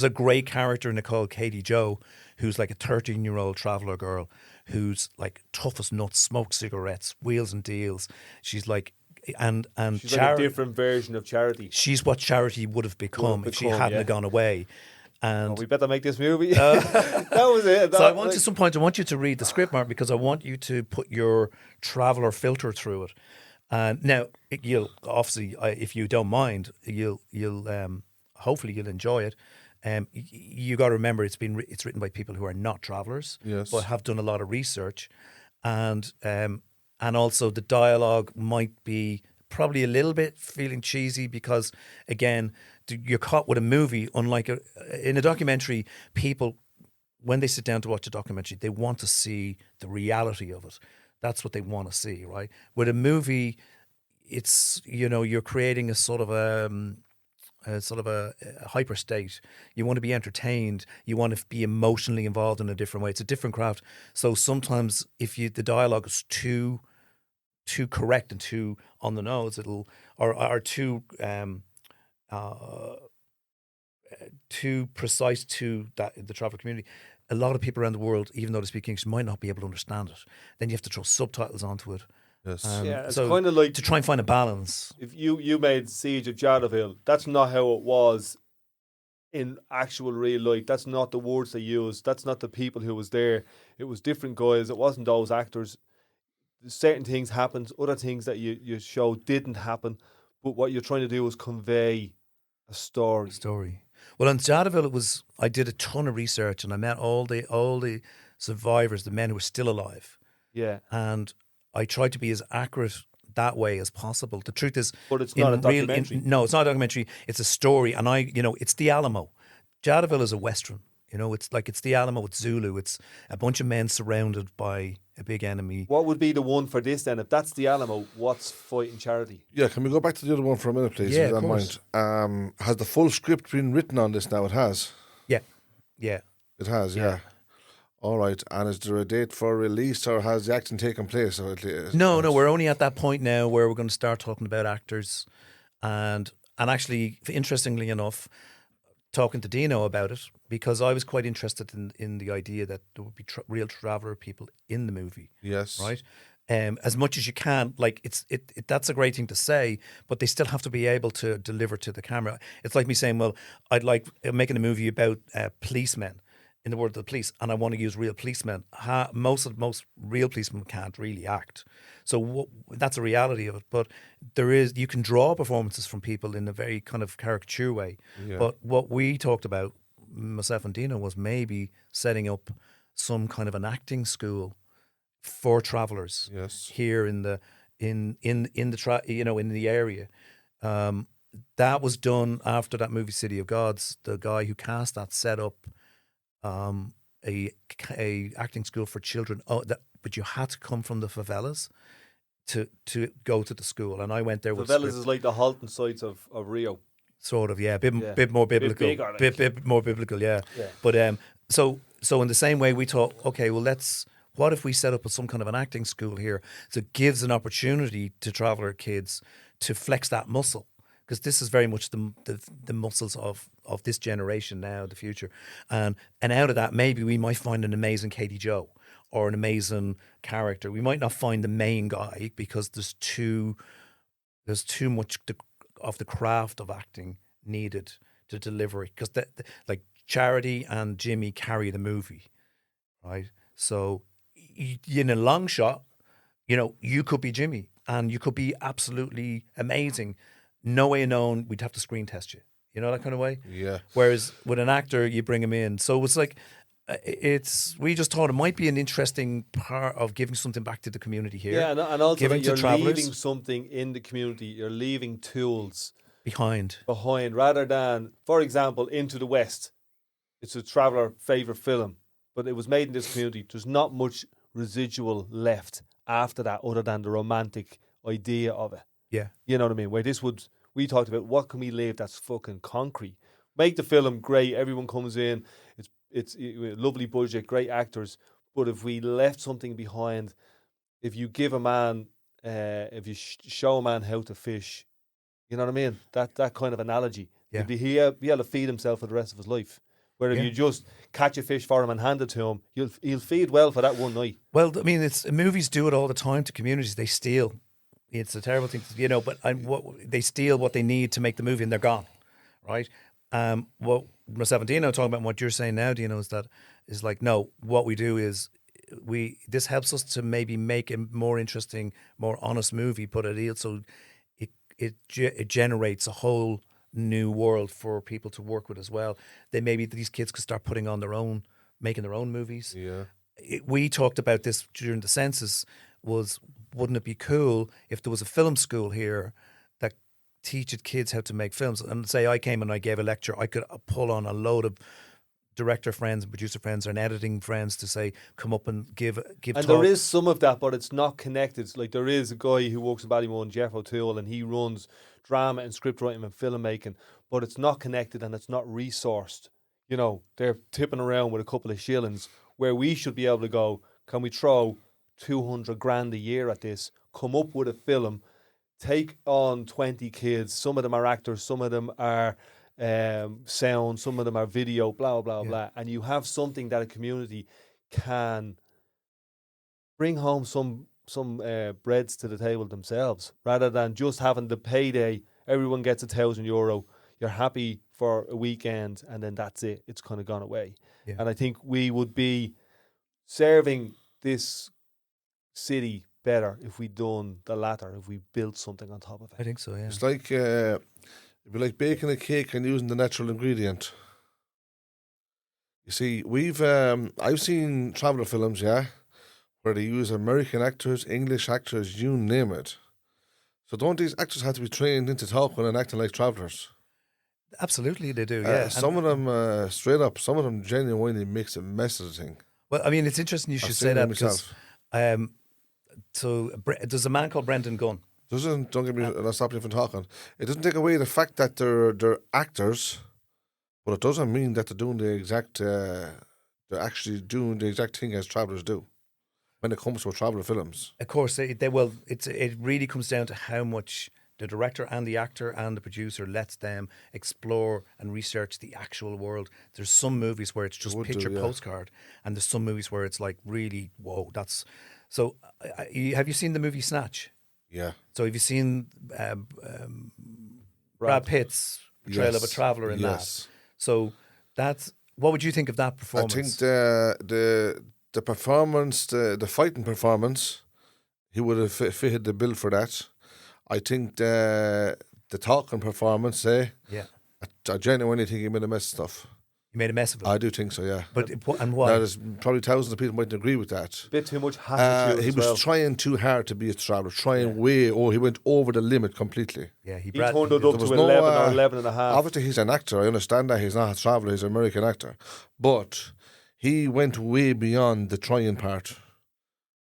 [SPEAKER 3] a great character in it called Katie Jo, who's like a 13-year-old traveller girl who's like tough as nuts, smokes cigarettes, wheels and deals. She's like, and
[SPEAKER 2] She's like a different version of Charity.
[SPEAKER 3] She's what Charity would have become if she hadn't have gone away. And
[SPEAKER 2] we better make this movie. That was it.
[SPEAKER 3] So at some point, I want you to read the script, Mark, because I want you to put your traveller filter through it. Now, you'll obviously, if you don't mind, you'll hopefully you'll enjoy it. You got to remember, it's written by people who are not travellers,
[SPEAKER 1] Yes.
[SPEAKER 3] but have done a lot of research, and also the dialogue might be probably a little bit feeling cheesy because, again, you're caught with a movie. Unlike in a documentary, people, when they sit down to watch a documentary, they want to see the reality of it. That's what they want to see, right? With a movie, it's, you're creating a sort of a hyper state. You want to be entertained. You want to be emotionally involved in a different way. It's a different craft. So sometimes if the dialogue is too correct and too on the nose, or too precise to the travel community, a lot of people around the world, even though they speak English, might not be able to understand it. Then you have to throw subtitles onto it.
[SPEAKER 1] Yes.
[SPEAKER 2] It's kind of like
[SPEAKER 3] to try and find a balance.
[SPEAKER 2] If you made Siege of Jadotville, that's not how it was in actual real life. That's not the words they used. That's not the people who was there. It was different guys. It wasn't those actors. Certain things happened. Other things that you show didn't happen. But what you're trying to do is convey a story.
[SPEAKER 3] Well, on Jadotville, I did a ton of research, and I met all the survivors, the men who were still alive.
[SPEAKER 2] Yeah.
[SPEAKER 3] And I tried to be as accurate that way as possible. The truth is,
[SPEAKER 2] but it's not a documentary.
[SPEAKER 3] No, it's not a documentary. It's a story, and it's the Alamo. Jadotville is a western. It's the Alamo. It's Zulu. It's a bunch of men surrounded by a big enemy.
[SPEAKER 2] What would be the one for this then? If that's the Alamo, what's Fighting Charity?
[SPEAKER 1] Yeah, can we go back to the other one for a minute, please?
[SPEAKER 3] Yeah,
[SPEAKER 1] if you
[SPEAKER 3] of
[SPEAKER 1] don't
[SPEAKER 3] course.
[SPEAKER 1] Mind. Has the full script been written on this now? It has.
[SPEAKER 3] Yeah.
[SPEAKER 1] It has. Yeah. All right. And is there a date for release, or has the acting taken place?
[SPEAKER 3] No. We're only at that point now where we're going to start talking about actors, and actually, interestingly enough, talking to Dino about it, because I was quite interested in the idea that there would be real traveller people in the movie.
[SPEAKER 1] Yes.
[SPEAKER 3] Right. As much as you can, that's a great thing to say, but they still have to be able to deliver to the camera. It's like me saying, well, I'd like making a movie about policemen in the world of the police, and I want to use real policemen. Most real policemen can't really act, so that's a reality of it. But you can draw performances from people in a very kind of caricature way.
[SPEAKER 1] Yeah.
[SPEAKER 3] But what we talked about, myself and Dino, was maybe setting up some kind of an acting school for travellers.
[SPEAKER 1] Yes.
[SPEAKER 3] Here in the area. That was done after that movie City of Gods. The guy who cast that set up a acting school for children. But you had to come from the favelas to go to the school, and I went there.
[SPEAKER 2] Favelas is like the halting sites of Rio.
[SPEAKER 3] Sort of, yeah, bit more biblical, bit more biblical, yeah. But so in the same way, we thought, okay, well, what if we set up some kind of an acting school here? So it gives an opportunity to traveller kids to flex that muscle, because this is very much the muscles of this generation now, the future, and out of that, maybe we might find an amazing Katie Jo or an amazing character. We might not find the main guy because there's too much of the craft of acting needed to deliver it. Because Charity and Jimmy carry the movie, right? So in a long shot, you could be Jimmy and you could be absolutely amazing. No way known, we'd have to screen test you. You know, that kind of way?
[SPEAKER 1] Yeah.
[SPEAKER 3] Whereas with an actor, you bring him in. So it's like, we just thought it might be an interesting part of giving something back to the community here.
[SPEAKER 2] Yeah, and also
[SPEAKER 3] giving
[SPEAKER 2] that you're
[SPEAKER 3] to travellers
[SPEAKER 2] leaving something in the community. You're leaving tools
[SPEAKER 3] behind,
[SPEAKER 2] rather than, for example, Into the West. It's a traveller favourite film, but it was made in this community. There's not much residual left after that other than the romantic idea of it.
[SPEAKER 3] Yeah.
[SPEAKER 2] You know what I mean? Where we talked about what can we leave that's fucking concrete. Make the film great, everyone comes in, it's a lovely budget, great actors, but if we left something behind, if you give a man, if you show a man how to fish, you know what I mean? That kind of analogy.
[SPEAKER 3] Yeah.
[SPEAKER 2] He'll be able to feed himself for the rest of his life. Where if you just catch a fish for him and hand it to him, he'll feed well for that one night.
[SPEAKER 3] Well, I mean, movies do it all the time to communities. They steal. It's a terrible thing, but they steal what they need to make the movie and they're gone, right? What myself and Dino talking about and what you're saying now, Dino, is like, no, what we do is this helps us to maybe make a more interesting, more honest movie, but it also it generates a whole new world for people to work with as well. Maybe these kids could start making their own movies.
[SPEAKER 1] Yeah.
[SPEAKER 3] We talked about this during the census. Wouldn't it be cool if there was a film school here that teaches kids how to make films? And say I came and I gave a lecture, I could pull on a load of director friends and producer friends and editing friends to say, come up and give
[SPEAKER 2] and
[SPEAKER 3] talks.
[SPEAKER 2] There is some of that, but it's not connected. Like there is a guy who works in Ballymun, Jeff O'Toole, and he runs drama and script writing and filmmaking, but it's not connected and it's not resourced. You know, they're tipping around with a couple of shillings where we should be able to go, can we throw 200 grand a year at this, come up with a film, take on 20 kids, some of them are actors, some of them are sound, some of them are video, blah, blah, blah, and you have something that a community can bring home some breads to the table themselves, rather than just having the payday, everyone gets €1,000, you're happy for a weekend, and then that's it, it's kind of gone away.
[SPEAKER 3] Yeah.
[SPEAKER 2] And I think we would be serving this city better if we done the latter, if we built something on top of it.
[SPEAKER 3] I think so, yeah.
[SPEAKER 1] It's like it'd be like baking a cake and using the natural ingredient. You see, I've seen traveller films, where they use American actors, English actors, you name it. So don't these actors have to be trained into talking and acting like travellers?
[SPEAKER 3] Absolutely, they do. Yeah,
[SPEAKER 1] some of them straight up, some of them genuinely makes a mess of the thing.
[SPEAKER 3] Well, I mean, it's interesting you should say that because there's a man called Brendan Gunn.
[SPEAKER 1] Don't get me. Not stop you from talking. It doesn't take away the fact that they're actors, but it doesn't mean that they're doing the exact. They're actually doing the exact thing as travellers do when it comes to traveller films.
[SPEAKER 3] Of course, they will. It really comes down to how much the director and the actor and the producer lets them explore and research the actual world. There's some movies where it's just picture postcard, and there's some movies where it's like really, whoa, that's... So have you seen the movie Snatch?
[SPEAKER 1] Yeah.
[SPEAKER 3] So have you seen Brad Pitt's portrayal of a traveller in that? So what would you think of that performance?
[SPEAKER 1] I think the performance, the fighting performance, he would have fitted the bill for that. I think the talking performance, I genuinely think he made a mess of stuff.
[SPEAKER 3] He made a mess of it?
[SPEAKER 1] I do think so, yeah.
[SPEAKER 3] But and why?
[SPEAKER 1] Now, there's probably thousands of people mightn't agree with that.
[SPEAKER 2] A bit too much attitude.
[SPEAKER 1] He was trying too hard to be a traveller, he went over the limit completely.
[SPEAKER 3] Yeah, he
[SPEAKER 2] turned it up to 11 or 11 and a half.
[SPEAKER 1] Obviously, he's an actor. I understand that he's not a traveller, he's an American actor. But he went way beyond the trying part.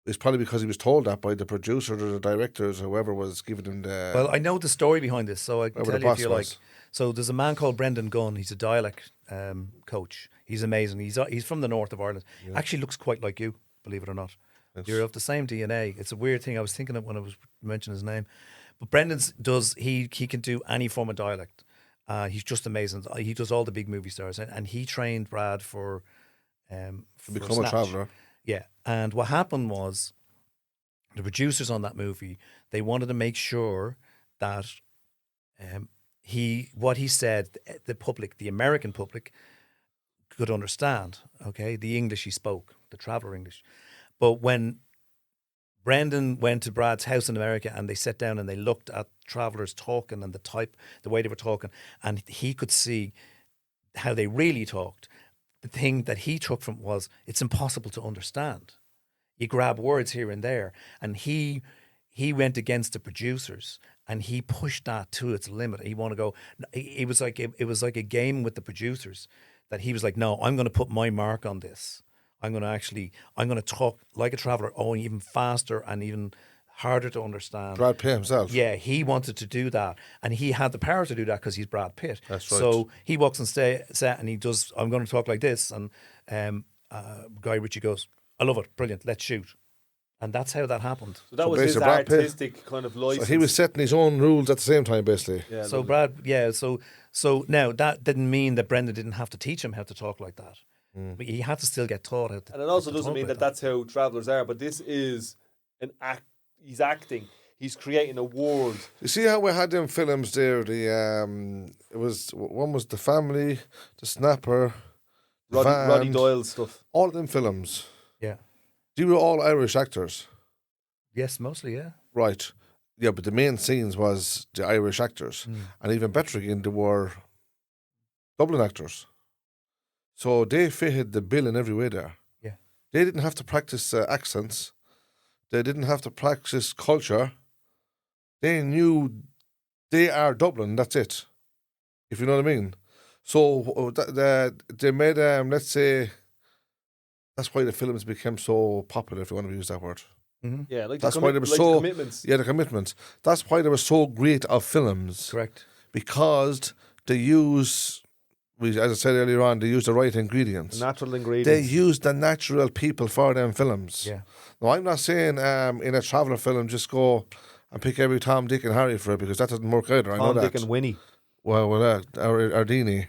[SPEAKER 1] It's probably because he was told that by the producer or the directors, whoever was giving him the...
[SPEAKER 3] Well, I know the story behind this, so I can tell you if you like. So there's a man called Brendan Gunn. He's a dialect coach. He's amazing. He's from the north of Ireland. Yeah. Actually looks quite like you, believe it or not. Yes. You're of the same DNA. It's a weird thing. I was thinking it when I was mentioning his name. But Brendan's he can do any form of dialect. He's just amazing. He does all the big movie stars. And he trained Brad for
[SPEAKER 1] become a traveller.
[SPEAKER 3] Yeah, and what happened was the producers on that movie, they wanted to make sure that what he said, the public, the American public, could understand, okay, the English he spoke, the traveller English. But when Brendan went to Brad's house in America and they sat down and they looked at travellers talking and the way they were talking, and he could see how they really talked, the thing that he took from it was it's impossible to understand. You grab words here and there, and he went against the producers and he pushed that to its limit. He wanted to go. It was like a game with the producers that he was like, no, I'm going to put my mark on this. I'm going to talk like a traveller, even faster and even harder to understand.
[SPEAKER 1] Brad Pitt himself.
[SPEAKER 3] Yeah, he wanted to do that, and he had the power to do that because he's Brad Pitt.
[SPEAKER 1] That's right.
[SPEAKER 3] So he walks on set and he does. I'm going to talk like this, and Guy Ritchie goes, I love it, brilliant, let's shoot. And that's how that happened.
[SPEAKER 2] So that
[SPEAKER 1] So
[SPEAKER 2] was his
[SPEAKER 1] basically Brad Pitt-
[SPEAKER 2] artistic kind of license.
[SPEAKER 1] So he was setting his own rules at the same time, basically.
[SPEAKER 2] Yeah,
[SPEAKER 3] So
[SPEAKER 2] lovely.
[SPEAKER 3] Brad, yeah. So now that didn't mean that Brendan didn't have to teach him how to talk like that. But he had to still get taught how to.
[SPEAKER 2] And it also
[SPEAKER 3] how to
[SPEAKER 2] doesn't
[SPEAKER 3] talk
[SPEAKER 2] mean
[SPEAKER 3] like
[SPEAKER 2] that that's how travellers are, but this is an act. He's acting. He's creating a world.
[SPEAKER 1] You see how we had them films there? One was The Family, The Snapper,
[SPEAKER 2] Roddy
[SPEAKER 1] Van,
[SPEAKER 2] Doyle stuff.
[SPEAKER 1] all of them films.
[SPEAKER 3] Yeah.
[SPEAKER 1] They were all Irish actors,
[SPEAKER 3] Yes, mostly. Yeah.
[SPEAKER 1] right? Yeah, but the main scenes was the Irish actors, and even better again, they were Dublin actors. So they fitted the bill in every way there.
[SPEAKER 3] Yeah.
[SPEAKER 1] They didn't have to practice accents. They didn't have to practice culture. They knew they are Dublin. That's it. If you know what I mean. So they made let's say that's why the films became so popular. If you want to use that word.
[SPEAKER 2] Yeah, like
[SPEAKER 1] That's
[SPEAKER 2] the
[SPEAKER 1] why they were
[SPEAKER 2] like
[SPEAKER 1] so
[SPEAKER 2] the commitments.
[SPEAKER 1] Yeah, the commitments. That's why they were so great of films.
[SPEAKER 3] Correct.
[SPEAKER 1] Because they use, as I said earlier on, they use the right ingredients.
[SPEAKER 2] Natural
[SPEAKER 1] They
[SPEAKER 2] ingredients.
[SPEAKER 1] use the natural people for them films.
[SPEAKER 3] Yeah.
[SPEAKER 1] Now, I'm not saying in a traveller film just go and pick every Tom, Dick and Harry for it, because that doesn't work either. I know
[SPEAKER 2] Tom,
[SPEAKER 1] that.
[SPEAKER 2] Dick and Winnie.
[SPEAKER 1] Well, or Dini.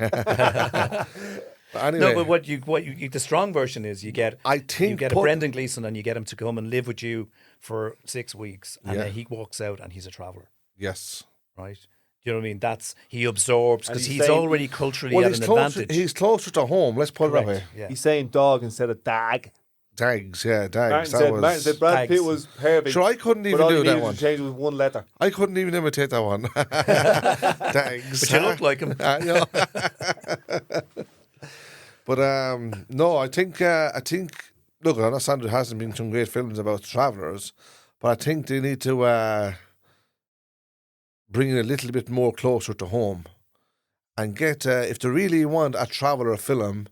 [SPEAKER 1] But anyway,
[SPEAKER 3] No, but what you the strong version is you get
[SPEAKER 1] I think
[SPEAKER 3] you get a Brendan Gleeson and you get him to come and live with you for 6 weeks, and
[SPEAKER 1] Yeah.
[SPEAKER 3] then he walks out and he's a traveller,
[SPEAKER 1] yes.
[SPEAKER 3] right? Do you know what I mean? That's he absorbs
[SPEAKER 2] And
[SPEAKER 3] because
[SPEAKER 2] he's
[SPEAKER 3] he's
[SPEAKER 2] saying-
[SPEAKER 3] already culturally
[SPEAKER 1] Well,
[SPEAKER 3] at
[SPEAKER 1] he's
[SPEAKER 3] an
[SPEAKER 1] closer,
[SPEAKER 3] advantage.
[SPEAKER 1] he's closer to home. Let's put it that way.
[SPEAKER 3] Correct. Yeah.
[SPEAKER 2] He's saying dog instead of dag.
[SPEAKER 1] Dags, yeah, Dags.
[SPEAKER 2] Martin said Brad Pitt
[SPEAKER 3] Tags.
[SPEAKER 2] was perfect.
[SPEAKER 1] Sure, I couldn't
[SPEAKER 2] but
[SPEAKER 1] even
[SPEAKER 2] all
[SPEAKER 1] do
[SPEAKER 2] he
[SPEAKER 1] that
[SPEAKER 2] needed
[SPEAKER 1] one.
[SPEAKER 2] to change was one letter.
[SPEAKER 1] I couldn't even imitate that one. Dags.
[SPEAKER 3] But you look like him.
[SPEAKER 1] Yeah. But no, I think. Look, I'm not saying there hasn't been some great films about travellers, but I think they need to bring it a little bit more closer to home, and get if they really want a traveller film,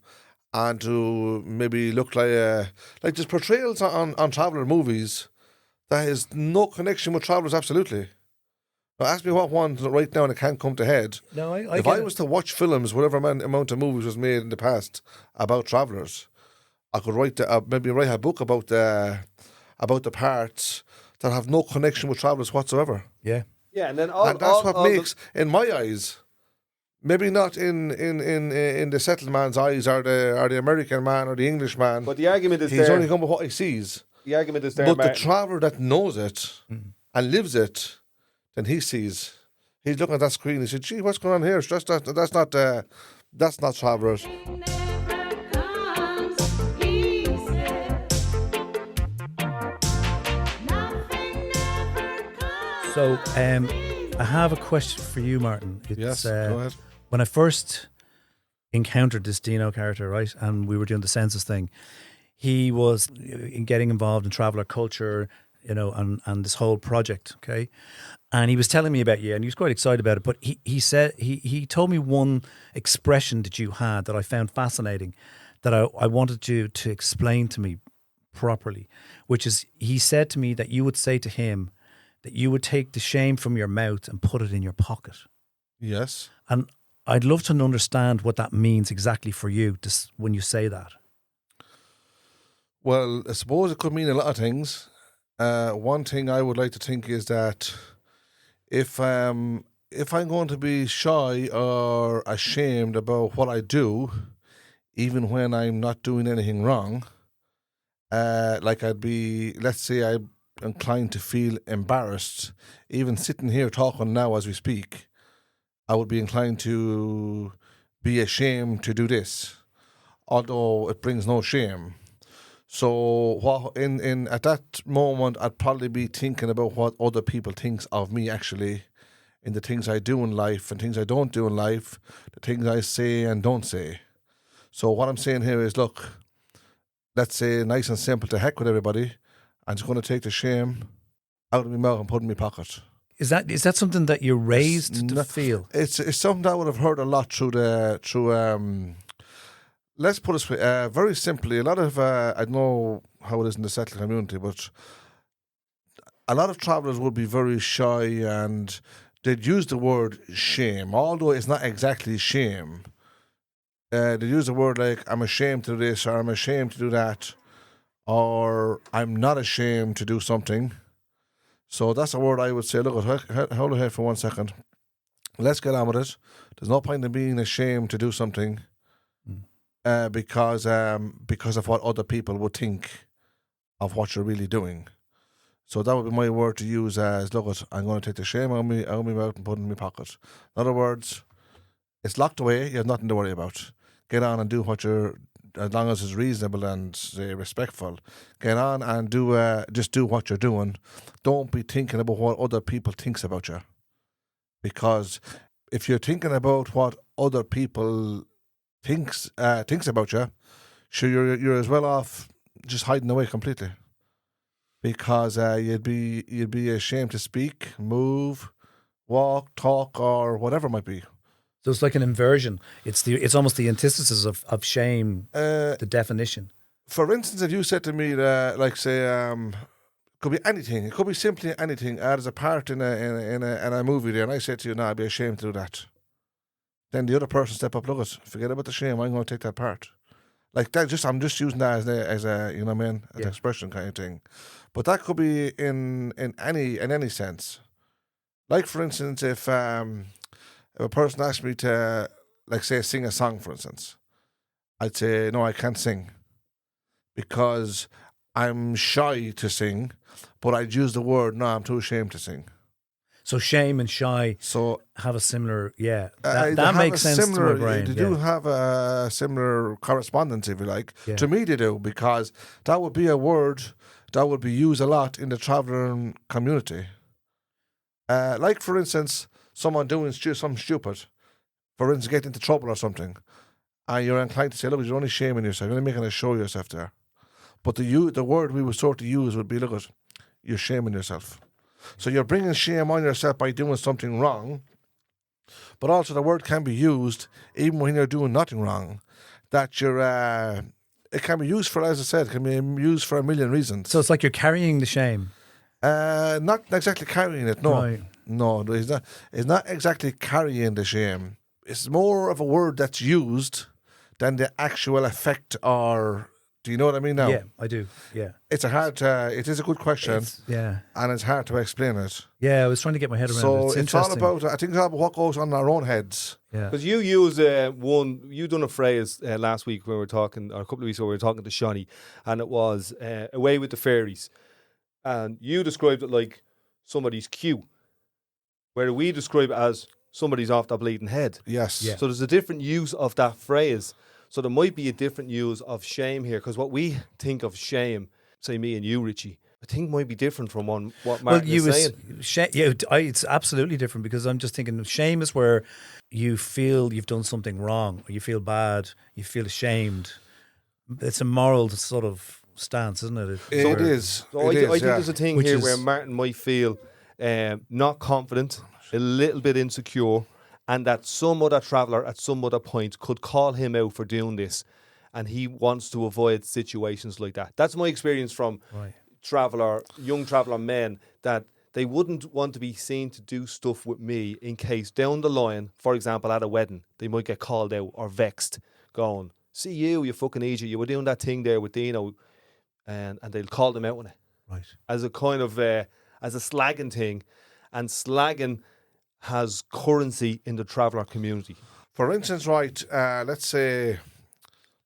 [SPEAKER 1] and to maybe look like just portrayals on traveller movies that has no connection with travellers. Absolutely. Now, ask me what one right now, and it can't come to head.
[SPEAKER 3] No, I
[SPEAKER 1] If
[SPEAKER 3] get
[SPEAKER 1] I
[SPEAKER 3] it.
[SPEAKER 1] was to watch films, whatever amount of movies was made in the past about travellers, I could maybe write a book about the parts that have no connection with travellers whatsoever.
[SPEAKER 3] Yeah.
[SPEAKER 2] Yeah, and then all
[SPEAKER 1] And that's what
[SPEAKER 2] all
[SPEAKER 1] makes, in my eyes, maybe not in the settled man's eyes, or the American man or the English man.
[SPEAKER 2] But the argument is
[SPEAKER 1] he's
[SPEAKER 2] there.
[SPEAKER 1] only going by what he sees.
[SPEAKER 2] The argument is there,
[SPEAKER 1] But the
[SPEAKER 2] Martin.
[SPEAKER 1] traveller that knows it and lives it, then he sees. He's looking at that screen. He said, "Gee, what's going on here? That's not travellers."
[SPEAKER 3] So, I have a question for you, Martin. It's,
[SPEAKER 1] Yes, go ahead.
[SPEAKER 3] When I first encountered this Dino character, right, and we were doing the census thing, he was getting involved in traveller culture, and this whole project, okay? And he was telling me about you, and he was quite excited about it. But he said he told me one expression that you had that I found fascinating, that I wanted you to explain to me properly, which is he said to me that you would say to him that you would take the shame from your mouth and put it in your pocket.
[SPEAKER 1] Yes.
[SPEAKER 3] And I'd love to understand what that means exactly for you when you say that.
[SPEAKER 1] Well, I suppose it could mean a lot of things. One thing I would like to think is that if I'm going to be shy or ashamed about what I do, even when I'm not doing anything wrong, like I'd be, let's say I'm inclined to feel embarrassed, even sitting here talking now as we speak, I would be inclined to be ashamed to do this. although it brings no shame. So what in at that moment, I'd probably be thinking about what other people thinks of me actually, in the things I do in life and things I don't do in life, the things I say and don't say. So what I'm saying here is, look, let's say nice and simple, to heck with everybody. I'm just going to take the shame out of my mouth and put it in my pocket.
[SPEAKER 3] Is that something that you're raised to feel?
[SPEAKER 1] It's something that I would have heard a lot through let's put it this way, very simply, a lot of, I don't know how it is in the settled community, but a lot of travellers would be very shy and they'd use the word shame, although it's not exactly shame. They'd use the word like, I'm ashamed to do this, or I'm ashamed to do that, or I'm not ashamed to do something. So that's a word I would say, look, hold it here for 1 second. Let's get on with it. There's no point in being ashamed to do something because of what other people would think of what you're really doing. So that would be my word to use as, look, I'm going to take the shame out of me mouth and put it in my pocket. In other words, it's locked away. You have nothing to worry about. Get on and do what you're, as long as it's reasonable and respectful. Get on and just do what you're doing. Don't be thinking about what other people thinks about you. Because if you're thinking about what other people thinks about you, sure, you're as well off just hiding away completely. Because you'd be ashamed to speak, move, walk, talk, or whatever it might be.
[SPEAKER 3] So it's like an inversion. It's almost the antithesis of shame, the definition.
[SPEAKER 1] For instance, if you said to me, like say, could be anything. It could be simply anything. There's a part in a movie there, and I said to you, no, I'd be ashamed to do that. Then the other person step up, look, forget about the shame. I'm going to take that part. Like that. I'm just using that as a you know what I mean, an expression kind of thing. But that could be in any sense. Like for instance, if a person asked me to, like say, sing a song, for instance, I'd say, no, I can't sing because I'm shy to sing, but I'd use the word, no, I'm too ashamed to sing.
[SPEAKER 3] So shame and shy have a similar, that makes sense to my brain.
[SPEAKER 1] They do have a similar correspondence, if you like. Yeah. To me, they do, because that would be a word that would be used a lot in the travelling community. Like, for instance, someone doing something stupid, for instance, getting into trouble or something, and you're inclined to say, look, you're only shaming yourself, you're only making a show of yourself there. But the word we would sort of use would be, look, you're shaming yourself. So you're bringing shame on yourself by doing something wrong, but also the word can be used even when you're doing nothing wrong. That you're, it can be used for, as I said, it can be used for a million reasons.
[SPEAKER 3] So it's like you're carrying the shame.
[SPEAKER 1] Not exactly carrying it, no.
[SPEAKER 3] Right.
[SPEAKER 1] No, it's not exactly carrying the shame. It's more of a word that's used than the actual effect or... Do you know what I mean now?
[SPEAKER 3] Yeah, I do, yeah.
[SPEAKER 1] It is a good question. And it's hard to explain it.
[SPEAKER 3] Yeah, I was trying to get my head around it.
[SPEAKER 1] So it's all about, I think it's all about what goes on in our own heads.
[SPEAKER 2] Yeah. Because you use you done a phrase last week when we were talking, or a couple of weeks ago, we were talking to Shawnee, and it was away with the fairies. And you described it like somebody's cue, where we describe it as somebody's off their bleeding head.
[SPEAKER 1] Yes.
[SPEAKER 2] Yeah. So there's a different use of that phrase. So there might be a different use of shame here, because what we think of shame, say me and you, Richie, I think might be different from what Martin is saying.
[SPEAKER 3] It's absolutely different, because I'm just thinking shame is where you feel you've done something wrong, or you feel bad, you feel ashamed. It's a moral sort of stance, isn't it?
[SPEAKER 1] It is.
[SPEAKER 2] So I think there's a thing here where Martin might feel not confident, a little bit insecure, and that some other traveller at some other point could call him out for doing this, and he wants to avoid situations like that. That's my experience from young traveller men, that they wouldn't want to be seen to do stuff with me in case down the line, for example, at a wedding, they might get called out or vexed, going, see you fucking idiot, you were doing that thing there with Dino, and they'll call them out on it.
[SPEAKER 3] Right.
[SPEAKER 2] As a kind of, as a slagging thing, and slagging has currency in the traveller community.
[SPEAKER 1] For instance, let's say,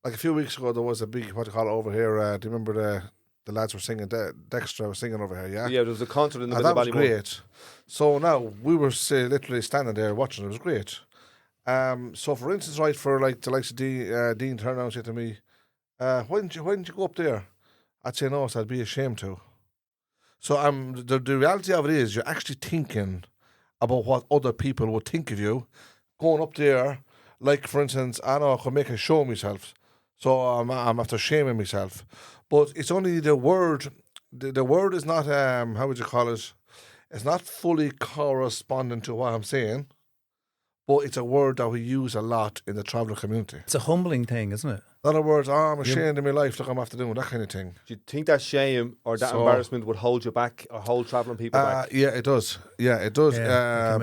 [SPEAKER 1] like a few weeks ago, there was a big, what do you call it over here, do you remember the lads were singing, Dexter was singing over here, yeah?
[SPEAKER 2] Yeah, there was a concert in the middle of Ballymore.
[SPEAKER 1] That was great. So now, we were literally standing there watching, it was great. So for instance, right, for like the likes of Dean turn around and say to me, why didn't you go up there? I'd say no, so I'd be ashamed to. So the reality of it is you're actually thinking about what other people would think of you going up there. Like for instance, I know I could make a show of myself, so I'm after shaming myself. But it's only the word. The word is not how would you call it? It's not fully corresponding to what I'm saying. But it's a word that we use a lot in the traveller community.
[SPEAKER 3] It's a humbling thing, isn't it?
[SPEAKER 1] In other words, I'm ashamed of my life, look, I'm after doing that kind of thing.
[SPEAKER 2] Do you think that shame or that embarrassment would hold you back or hold travelling people back?
[SPEAKER 1] Yeah, it does. Yeah, it does.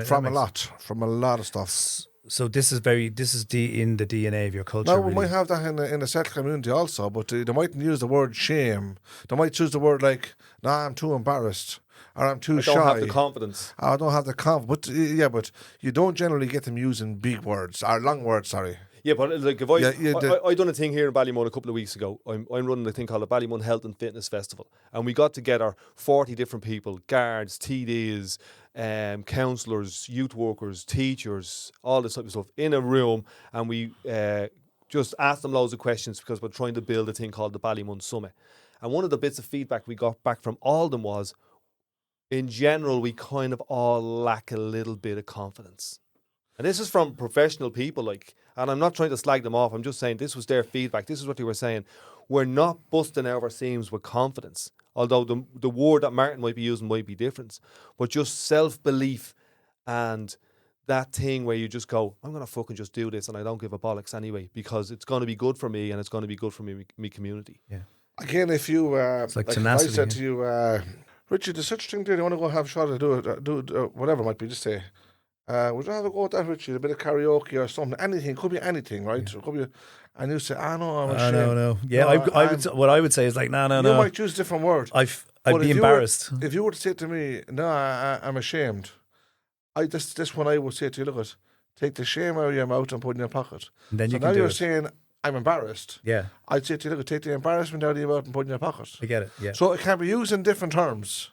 [SPEAKER 1] From a lot of stuff.
[SPEAKER 3] So this is in the DNA of your culture.
[SPEAKER 1] Now, we might have that in the settled community also, but they mightn't use the word shame. They might choose the word like, I'm too embarrassed. Or I'm too shy.
[SPEAKER 2] I don't have the confidence.
[SPEAKER 1] I don't have the confidence. But you don't generally get them using big words, or long words, sorry.
[SPEAKER 2] Yeah, but like if I done a thing here in Ballymun a couple of weeks ago. I'm running a thing called the Ballymun Health and Fitness Festival, and we got together 40 different people, guards, TDs, counsellors, youth workers, teachers, all this type of stuff in a room, and we just asked them loads of questions because we're trying to build a thing called the Ballymun Summit. And one of the bits of feedback we got back from all of them was, in general, we kind of all lack a little bit of confidence. And this is from professional people, and I'm not trying to slag them off. I'm just saying this was their feedback. This is what they were saying. We're not busting out our seams with confidence, although the word that Martin might be using might be different. But just self-belief and that thing where you just go, I'm going to fucking just do this and I don't give a bollocks anyway because it's going to be good for me and it's going to be good for me community.
[SPEAKER 3] Yeah.
[SPEAKER 1] Again, if you,
[SPEAKER 3] it's like tenacity,
[SPEAKER 1] if I said to you, Richie, there's such a thing there, you want to go have a shot at do whatever it might be, just say, would you have a go at that, Richie? A bit of karaoke or something, anything, it could be anything, right? Yeah. It could be, and you say, no, I'm ashamed.
[SPEAKER 3] No. Yeah, what I would say is like, no.
[SPEAKER 1] You might choose a different word.
[SPEAKER 3] I'd be embarrassed.
[SPEAKER 1] If you were to say to me, no, I'm ashamed, this one I would say to you, look, take the shame out of your mouth and put it in your pocket.
[SPEAKER 3] And then
[SPEAKER 1] so
[SPEAKER 3] you can
[SPEAKER 1] now
[SPEAKER 3] do
[SPEAKER 1] you're
[SPEAKER 3] it.
[SPEAKER 1] saying, I'm embarrassed.
[SPEAKER 3] Yeah.
[SPEAKER 1] I'd say to you, look, take the embarrassment out of your mouth and put it in your pocket.
[SPEAKER 3] I get it, yeah.
[SPEAKER 1] So it can be used in different terms.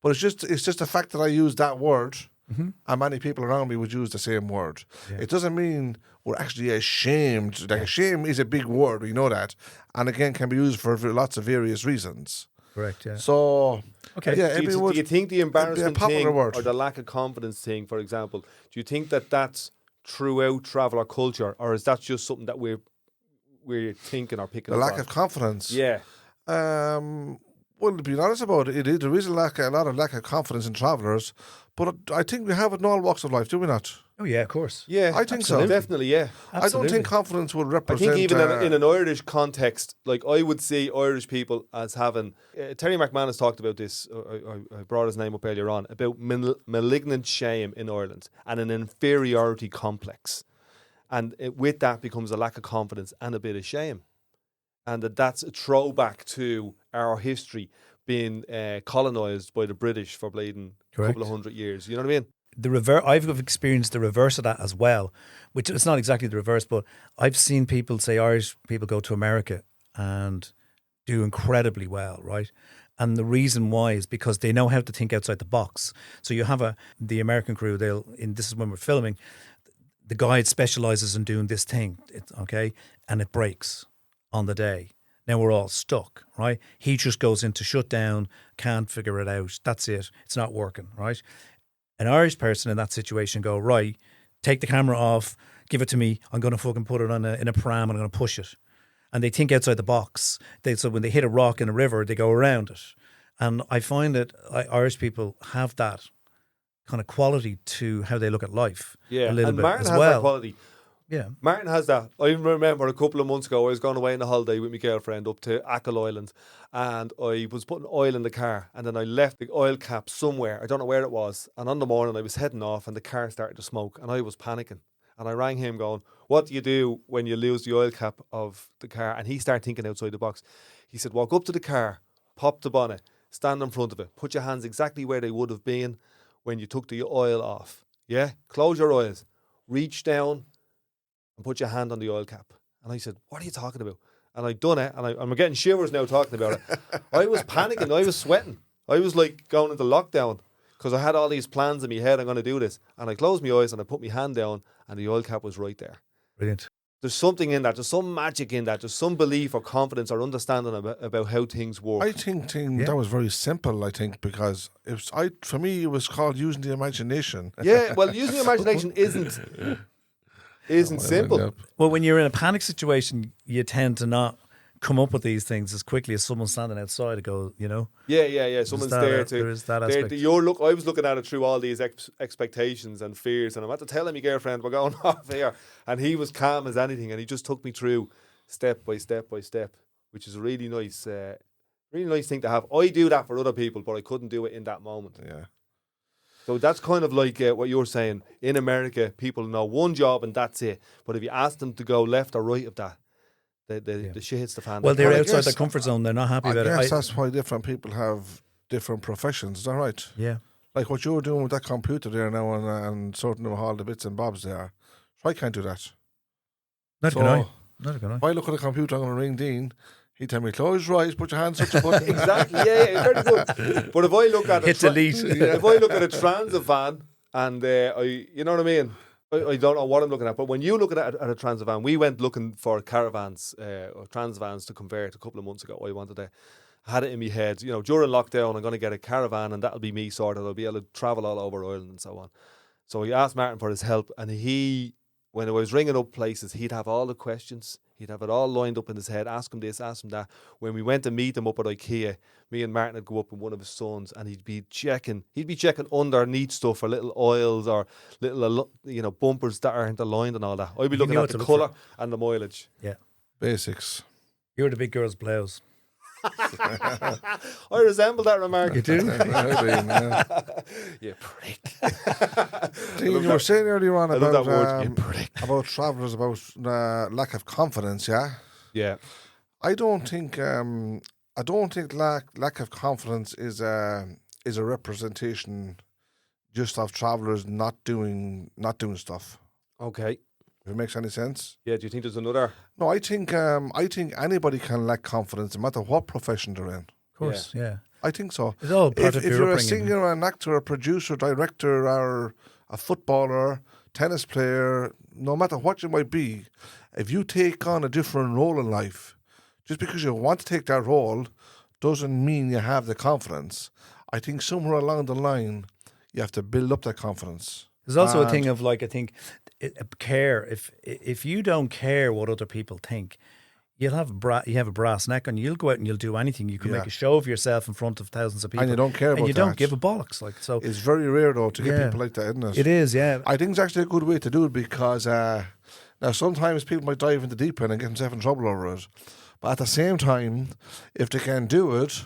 [SPEAKER 1] But it's just the fact that I use that word, and many people around me would use the same word. Yeah. It doesn't mean we're actually ashamed. Like, shame is a big word, we know that, and again can be used for lots of various reasons.
[SPEAKER 3] Correct. Yeah.
[SPEAKER 1] So,
[SPEAKER 3] okay.
[SPEAKER 1] Yeah,
[SPEAKER 2] do you think the embarrassment thing
[SPEAKER 1] word,
[SPEAKER 2] or the lack of confidence thing, for example, do you think that that's throughout traveller culture, or is that just something that we're thinking or picking up on?
[SPEAKER 1] The lack of confidence.
[SPEAKER 2] Yeah.
[SPEAKER 1] Well, to be honest about it, there is a lot of lack of confidence in travellers, but I think we have it in all walks of life, do we not?
[SPEAKER 3] Oh yeah, of course.
[SPEAKER 2] Yeah,
[SPEAKER 1] I think
[SPEAKER 2] absolutely.
[SPEAKER 1] so.
[SPEAKER 2] Definitely, yeah.
[SPEAKER 1] Absolutely. I don't think confidence would represent.
[SPEAKER 2] I think even in an Irish context, like I would see Irish people as having. Terry McManus talked about this. I brought his name up earlier on about malignant shame in Ireland and an inferiority complex, and with that becomes a lack of confidence and a bit of shame. And that's a throwback to our history being colonised by the British for bleeding a couple of 100 years. You know what I mean?
[SPEAKER 3] I've experienced the reverse of that as well, which it's not exactly the reverse, but I've seen people say Irish people go to America and do incredibly well, right? And the reason why is because they know how to think outside the box. So you have the American crew, this is when we're filming, the guide specialises in doing this thing, okay? And it breaks on the day. Now we're all stuck, right? He just goes into shutdown, can't figure it out. That's it. It's not working, right? An Irish person in that situation go, right, take the camera off, give it to me. I'm going to fucking put it in a pram and I'm going to push it. And they think outside the box. So when they hit a rock in a river, they go around it. And I find that Irish people have that kind of quality to how they look at life.
[SPEAKER 2] Yeah,
[SPEAKER 3] a little
[SPEAKER 2] and
[SPEAKER 3] bit
[SPEAKER 2] Martin
[SPEAKER 3] as
[SPEAKER 2] has
[SPEAKER 3] well.
[SPEAKER 2] that quality.
[SPEAKER 3] Yeah,
[SPEAKER 2] Martin has that. I remember a couple of months ago, I was going away on a holiday with my girlfriend up to Achill Island, and I was putting oil in the car, and then I left the oil cap somewhere. I don't know where it was. And on the morning, I was heading off, and the car started to smoke, and I was panicking. And I rang him, going, "What do you do when you lose the oil cap of the car?" And he started thinking outside the box. He said, "Walk up to the car, pop the bonnet, stand in front of it, put your hands exactly where they would have been when you took the oil off. Yeah, close your eyes, reach down." And put your hand on the oil cap. And I said, "What are you talking about?" And I'd done it, and I'm getting shivers now talking about it. I was panicking, I was sweating. I was like going into lockdown because I had all these plans in my head. I'm going to do this, and I closed my eyes and I put my hand down, and the oil cap was right there.
[SPEAKER 3] Brilliant.
[SPEAKER 2] There's something in that. There's some magic in that. There's some belief or confidence or understanding about how things work.
[SPEAKER 1] I think that was very simple. I think because for me, it was called using the imagination.
[SPEAKER 2] Yeah, well, using the imagination isn't simple.
[SPEAKER 3] Well, when you're in a panic situation, you tend to not come up with these things as quickly as someone standing outside to go, you know.
[SPEAKER 2] Yeah. Someone's there to.
[SPEAKER 3] There is that aspect.
[SPEAKER 2] I was looking at it through all these expectations and fears, and I'm at to telling my girlfriend we're going off here, and he was calm as anything, and he just took me through step by step by step, which is a really nice thing to have. I do that for other people, but I couldn't do it in that moment.
[SPEAKER 1] Yeah.
[SPEAKER 2] So that's kind of like what you're saying. In America, people know one job and that's it. But if you ask them to go left or right of that, the shit hits the fan.
[SPEAKER 3] Well, they're outside their comfort zone. They're not happy about it.
[SPEAKER 1] I guess that's why different people have different professions. Is that right?
[SPEAKER 3] Yeah.
[SPEAKER 1] Like what you're doing with that computer there now and sorting out all the bits and bobs there. So I can't do that.
[SPEAKER 3] Not can I.
[SPEAKER 1] If I look at a computer, I'm going to ring Dean. He'd tell me, close your eyes, put your hands such a button.
[SPEAKER 2] Exactly, yeah, very good. But if I look at if I look at a transit van and you know what I mean? I don't know what I'm looking at, but when you look at a transit van, we went looking for caravans or trans vans to convert a couple of months ago. I had it in my head, you know, during lockdown, I'm going to get a caravan and that'll be me sorted. I'll be able to travel all over Ireland and so on. So he asked Martin for his help, and when I was ringing up places, he'd have all the questions. He'd have it all lined up in his head. Ask him this, ask him that. When we went to meet him up at IKEA, me and Martin would go up with one of his sons, and he'd be checking underneath stuff for little oils or little, you know, bumpers that aren't aligned and all that. I'd be looking at the colour and the mileage.
[SPEAKER 3] Yeah.
[SPEAKER 1] Basics.
[SPEAKER 3] You're the big girl's blouse.
[SPEAKER 2] I resemble that remark.
[SPEAKER 3] You do?
[SPEAKER 2] You prick.
[SPEAKER 1] Dean, you were saying earlier on
[SPEAKER 2] about
[SPEAKER 1] travellers, about lack of confidence, yeah?
[SPEAKER 2] Yeah.
[SPEAKER 1] I don't think lack of confidence is a representation just of travellers not doing stuff.
[SPEAKER 2] Okay.
[SPEAKER 1] If it makes any sense.
[SPEAKER 2] Yeah, do you think there's another?
[SPEAKER 1] No, I think anybody can lack confidence no matter what profession they're in.
[SPEAKER 3] Of course, yeah.
[SPEAKER 1] I think so.
[SPEAKER 3] It's all part of
[SPEAKER 1] if you're a singer, an actor, a producer, director, or a footballer, tennis player, no matter what you might be, if you take on a different role in life, just because you want to take that role doesn't mean you have the confidence. I think somewhere along the line, you have to build up that confidence.
[SPEAKER 3] There's also a thing of like, I think, care. If you don't care what other people think, you have a brass neck on you. You'll go out and you'll do anything. You can make a show of yourself in front of thousands of people,
[SPEAKER 1] and you don't care about that.
[SPEAKER 3] And you don't give a bollocks. Like, so
[SPEAKER 1] it's very rare though to get people like that, isn't it?
[SPEAKER 3] It is, yeah.
[SPEAKER 1] I think it's actually a good way to do it because now sometimes people might dive into the deep end and get themselves in trouble over it, but at the same time, if they can do it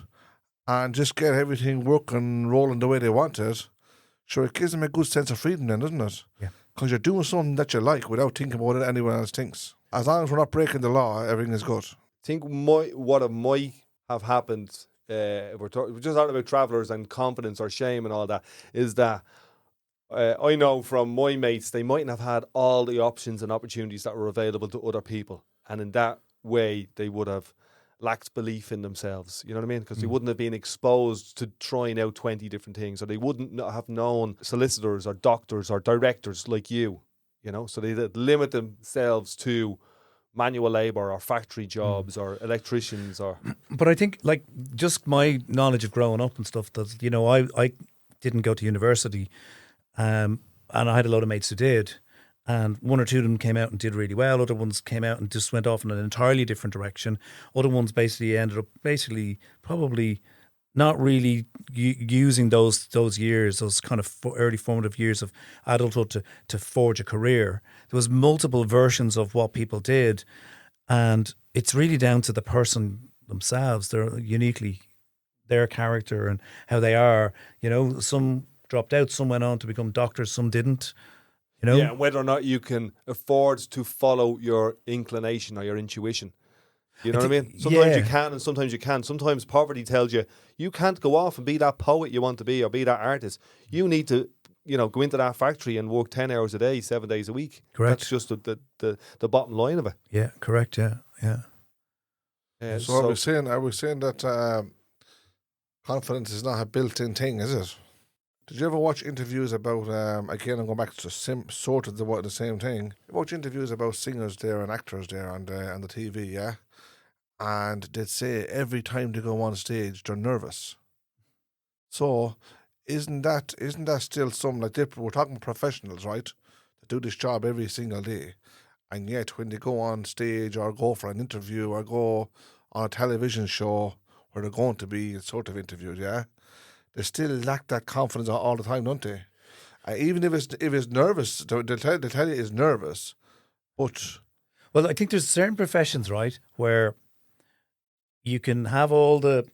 [SPEAKER 1] and just get everything working, rolling the way they want it, sure, it gives them a good sense of freedom then, doesn't it?
[SPEAKER 3] Yeah.
[SPEAKER 1] Because you're doing something that you like without thinking about it anyone else thinks. As long as we're not breaking the law, everything is good.
[SPEAKER 2] I think what might have happened, if we're just talking about travellers and confidence or shame and all that, is that I know from my mates, they mightn't have had all the options and opportunities that were available to other people. And in that way, they would have lacked belief in themselves, you know what I mean? Because they wouldn't have been exposed to trying out 20 different things, or they wouldn't have known solicitors or doctors or directors like you know? So they'd limit themselves to manual labour or factory jobs or electricians or...
[SPEAKER 3] But I think, like, just my knowledge of growing up and stuff, that, you know, I didn't go to university, and I had a lot of mates who did, and one or two of them came out and did really well. Other ones came out and just went off in an entirely different direction. Other ones basically ended up probably not really using those years, those kind of early formative years of adulthood to forge a career. There was multiple versions of what people did, and it's really down to the person themselves. They're uniquely their character and how they are. You know, some dropped out, some went on to become doctors, some didn't. You know?
[SPEAKER 2] Yeah, and whether or not you can afford to follow your inclination or your intuition. You know what I mean? Sometimes you can and sometimes you can't. Sometimes poverty tells you can't go off and be that poet you want to be or be that artist. You need to, you know, go into that factory and work 10 hours a day, 7 days a week.
[SPEAKER 3] Correct.
[SPEAKER 2] That's just the bottom line of it.
[SPEAKER 3] Yeah, correct, yeah.
[SPEAKER 1] So I was saying that confidence is not a built-in thing, is it? Did you ever watch interviews about, again, I'm going back to sort of the same thing. You watch interviews about singers there and actors there on the TV, yeah? And they'd say every time they go on stage, they're nervous. So, isn't that still something like we're talking professionals, right? That do this job every single day. And yet, when they go on stage or go for an interview or go on a television show where they're going to be sort of interviewed, yeah? They still lack that confidence all the time, don't they? Even if it's nervous, they'll tell you it's nervous. But
[SPEAKER 3] Well, I think there's certain professions, right, where you can have all the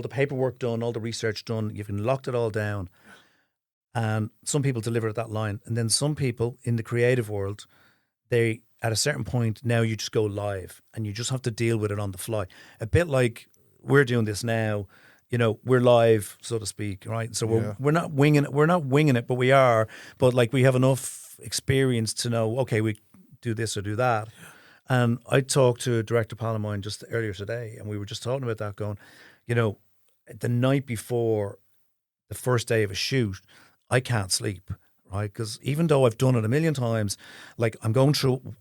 [SPEAKER 3] paperwork done, all the research done. You can locked it all down, and some people deliver at that line, and then some people in the creative world, they at a certain point now you just go live, and you just have to deal with it on the fly. A bit like we're doing this now. We're live, so to speak, right? So we're not winging it. We're not winging it, but we are. But like we have enough experience to know, okay, we do this or do that. And I talked to a director pal of mine just earlier today, and we were just talking about that, going, the night before the first day of a shoot, I can't sleep, right? Because even though I've done it a million times, like I'm going through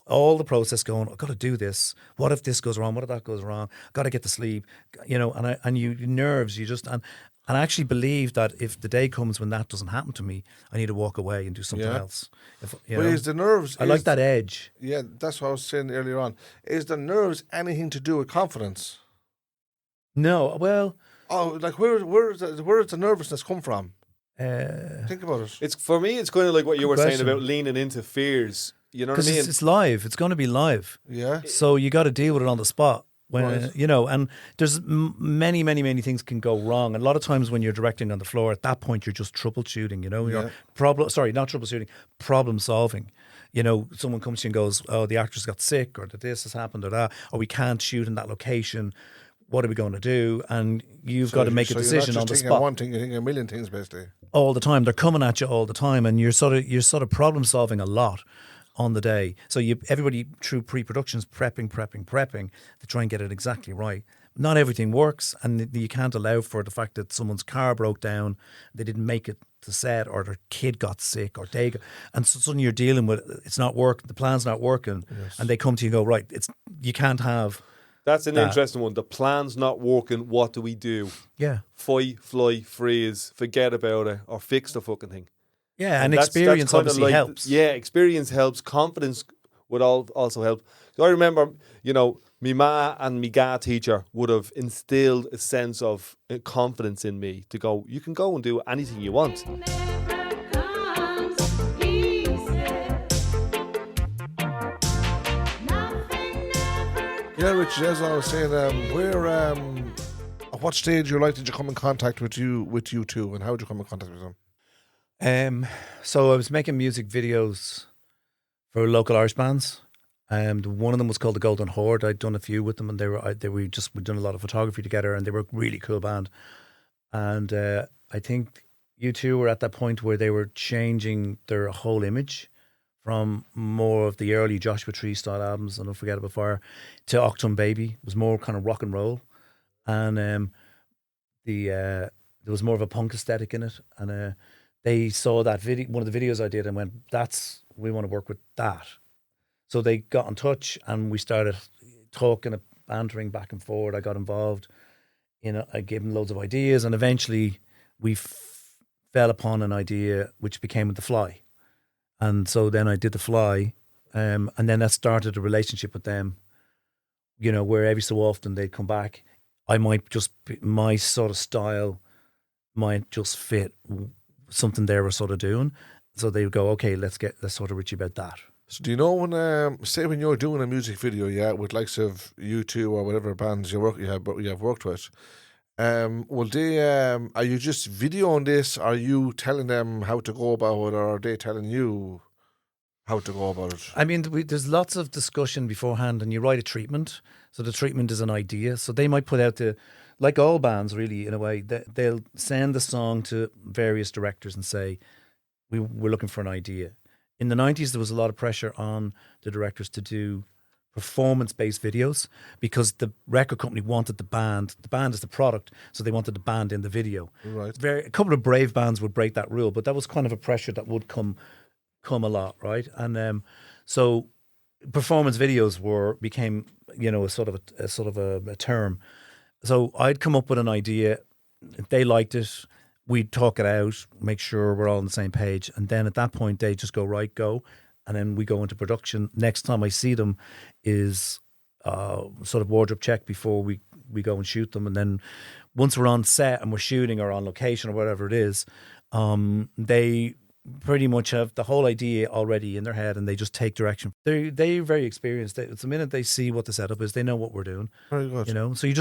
[SPEAKER 3] all the process going, I've got to do this. What if this goes wrong? What if that goes wrong? Got to get to sleep, and you nerves, you just, and I actually believe that if the day comes when that doesn't happen to me, I need to walk away and do something else.
[SPEAKER 1] Is the nerves?
[SPEAKER 3] I like that edge.
[SPEAKER 1] Yeah, that's what I was saying earlier on. Is the nerves anything to do with confidence?
[SPEAKER 3] No, well.
[SPEAKER 1] Oh, like where does the nervousness come from? Think about it.
[SPEAKER 2] It's for me. It's kind of like what you were
[SPEAKER 3] question.
[SPEAKER 2] saying about leaning into fears. You know what I mean?
[SPEAKER 3] Because it's live. It's going to be live.
[SPEAKER 1] Yeah.
[SPEAKER 3] So you got to deal with it on the spot. When
[SPEAKER 1] Right.
[SPEAKER 3] And there's many things can go wrong. And a lot of times when you're directing on the floor, at that point you're just troubleshooting. You're not troubleshooting, problem solving. Someone comes to you and goes, "Oh, the actress got sick, or that this has happened, or that, or we can't shoot in that location. What are we going to do?" And you've got to make a decision on the spot.
[SPEAKER 1] One thing, you're thinking a million things, basically.
[SPEAKER 3] All the time, they're coming at you all the time, and you're sort of problem solving a lot on the day. So everybody through pre-productions prepping to try and get it exactly right. Not everything works, and you can't allow for the fact that someone's car broke down, they didn't make it to set, or their kid got sick, or and so suddenly you're dealing with it's not working, the plan's not working, and they come to you and go, right, you can't have.
[SPEAKER 2] That's an interesting one. The plan's not working. What do we do?
[SPEAKER 3] Yeah.
[SPEAKER 2] Fight, fly, freeze, forget about it, or fix the fucking thing.
[SPEAKER 3] Yeah, and experience obviously helps.
[SPEAKER 2] Yeah, experience helps. Confidence would also help. So I remember, me ma and me ga teacher would have instilled a sense of confidence in me to go, you can go and do anything you want.
[SPEAKER 1] Yeah, Richie, as I was saying, at what stage did you come in contact with you two, and how did you come in contact with them?
[SPEAKER 3] So I was making music videos for local Irish bands. One of them was called the Golden Horde. I'd done a few with them, and we'd done a lot of photography together, and they were a really cool band. And I think U2 were at that point where they were changing their whole image from more of the early Joshua Tree style albums, and Unforgettable Fire, to Octum Baby. It was more kind of rock and roll, and there was more of a punk aesthetic in it, and they saw that video, one of the videos I did, and went, we want to work with that. So they got in touch, and we started talking, bantering back and forward. I got involved I gave them loads of ideas, and eventually we fell upon an idea which became The Fly. And so then I did The Fly, and then that started a relationship with them, where every so often they'd come back. I might just, my sort of style might just fit something they were sort of doing. So they would go, okay, let's sort of Richie about that.
[SPEAKER 1] So do you know when you're doing a music video, with likes of U2 or whatever bands you have worked with, will they, are you just videoing this? Are you telling them how to go about it, or are they telling you how to go about it?
[SPEAKER 3] I mean, there's lots of discussion beforehand, and you write a treatment. So the treatment is an idea. So they might put out like all bands really, in a way, they'll send the song to various directors and say, we're looking for an idea. In the 90s, there was a lot of pressure on the directors to do performance-based videos because the record company wanted the band. The band is the product, so they wanted the band in the video.
[SPEAKER 1] Right.
[SPEAKER 3] A couple of brave bands would break that rule, but that was kind of a pressure that would come a lot, right? And so performance videos became a sort of a term. So I'd come up with an idea. If they liked it, we'd talk it out, make sure we're all on the same page, and then at that point they just go, right, go, and then we go into production. Next time I see them is sort of wardrobe check before we go and shoot them, and then once we're on set and we're shooting or on location or whatever it is, they pretty much have the whole idea already in their head, and they just take direction. They're very experienced. It's the minute they see what the setup is, they know what we're doing.
[SPEAKER 1] Very good.
[SPEAKER 3] So you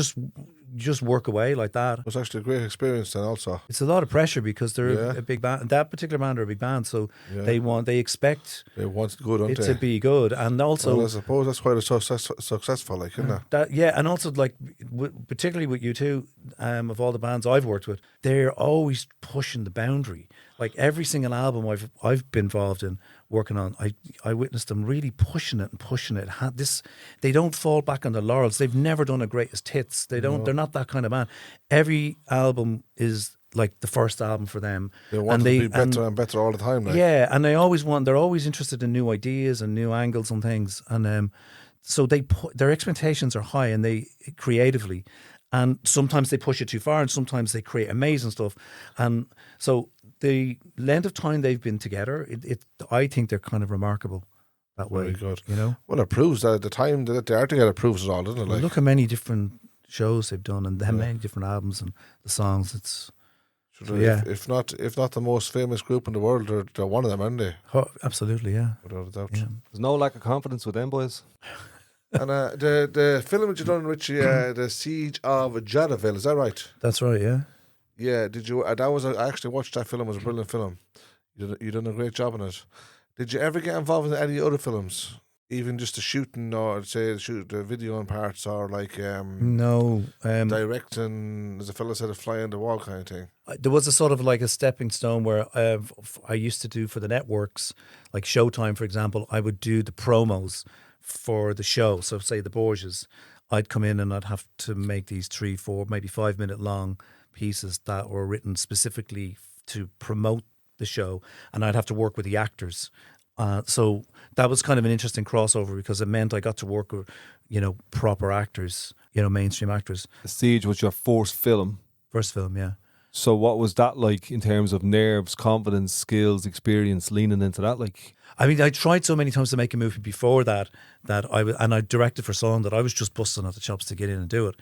[SPEAKER 3] just work away like that.
[SPEAKER 1] It was actually a great experience then also.
[SPEAKER 3] It's a lot of pressure because they're a big band. That particular band are a big band, so they expect
[SPEAKER 1] They want it good, don't
[SPEAKER 3] it
[SPEAKER 1] they?
[SPEAKER 3] to be good, and also
[SPEAKER 1] Well, I suppose that's why it's successful, like, isn't it?
[SPEAKER 3] and also like particularly with you two, of all the bands I've worked with, they're always pushing the boundary. Like every single album I've been involved in working on, I witnessed them really pushing it. They don't fall back on the laurels. They've never done a greatest hits. They're not that kind of band. Every album is like the first album for them.
[SPEAKER 1] They want to be better and better all the time. Like.
[SPEAKER 3] Yeah, and they're always interested in new ideas and new angles on things. And so their expectations are high, and they creatively, and sometimes they push it too far, and sometimes they create amazing stuff. And so the length of time they've been together, I think they're kind of remarkable that way.
[SPEAKER 1] Very good.
[SPEAKER 3] Well,
[SPEAKER 1] it proves that the time that they are together proves it all, doesn't it? Like,
[SPEAKER 3] look how many different shows they've done and how many different albums and the songs. It's
[SPEAKER 1] if not the most famous group in the world, they're one of them, aren't they?
[SPEAKER 3] Oh, absolutely, yeah.
[SPEAKER 1] Without a doubt.
[SPEAKER 3] Yeah.
[SPEAKER 2] There's no lack of confidence with them boys.
[SPEAKER 1] And the film that you done, Richie, the Siege of Jadotville, is that right?
[SPEAKER 3] That's right, yeah.
[SPEAKER 1] Yeah, did you? I actually watched that film. It was a brilliant film. You done a great job on it. Did you ever get involved in any other films, even just the shooting or say the video in parts or like
[SPEAKER 3] no
[SPEAKER 1] directing? As a fellow said, a fly on the wall kind of thing.
[SPEAKER 3] There was a sort of like a stepping stone where I used to do for the networks, like Showtime, for example. I would do the promos for the show. So say the Borgias, I'd come in and I'd have to make these 3, 4, maybe 5 minute long pieces that were written specifically to promote the show, and I'd have to work with the actors. So that was kind of an interesting crossover because it meant I got to work with, proper actors, mainstream actors.
[SPEAKER 2] The Siege was your first film.
[SPEAKER 3] First film, yeah.
[SPEAKER 2] So what was that like in terms of nerves, confidence, skills, leaning into that? Like,
[SPEAKER 3] I mean, I tried so many times to make a movie before that I directed for so long that I was just busting at the chops to get in and do it.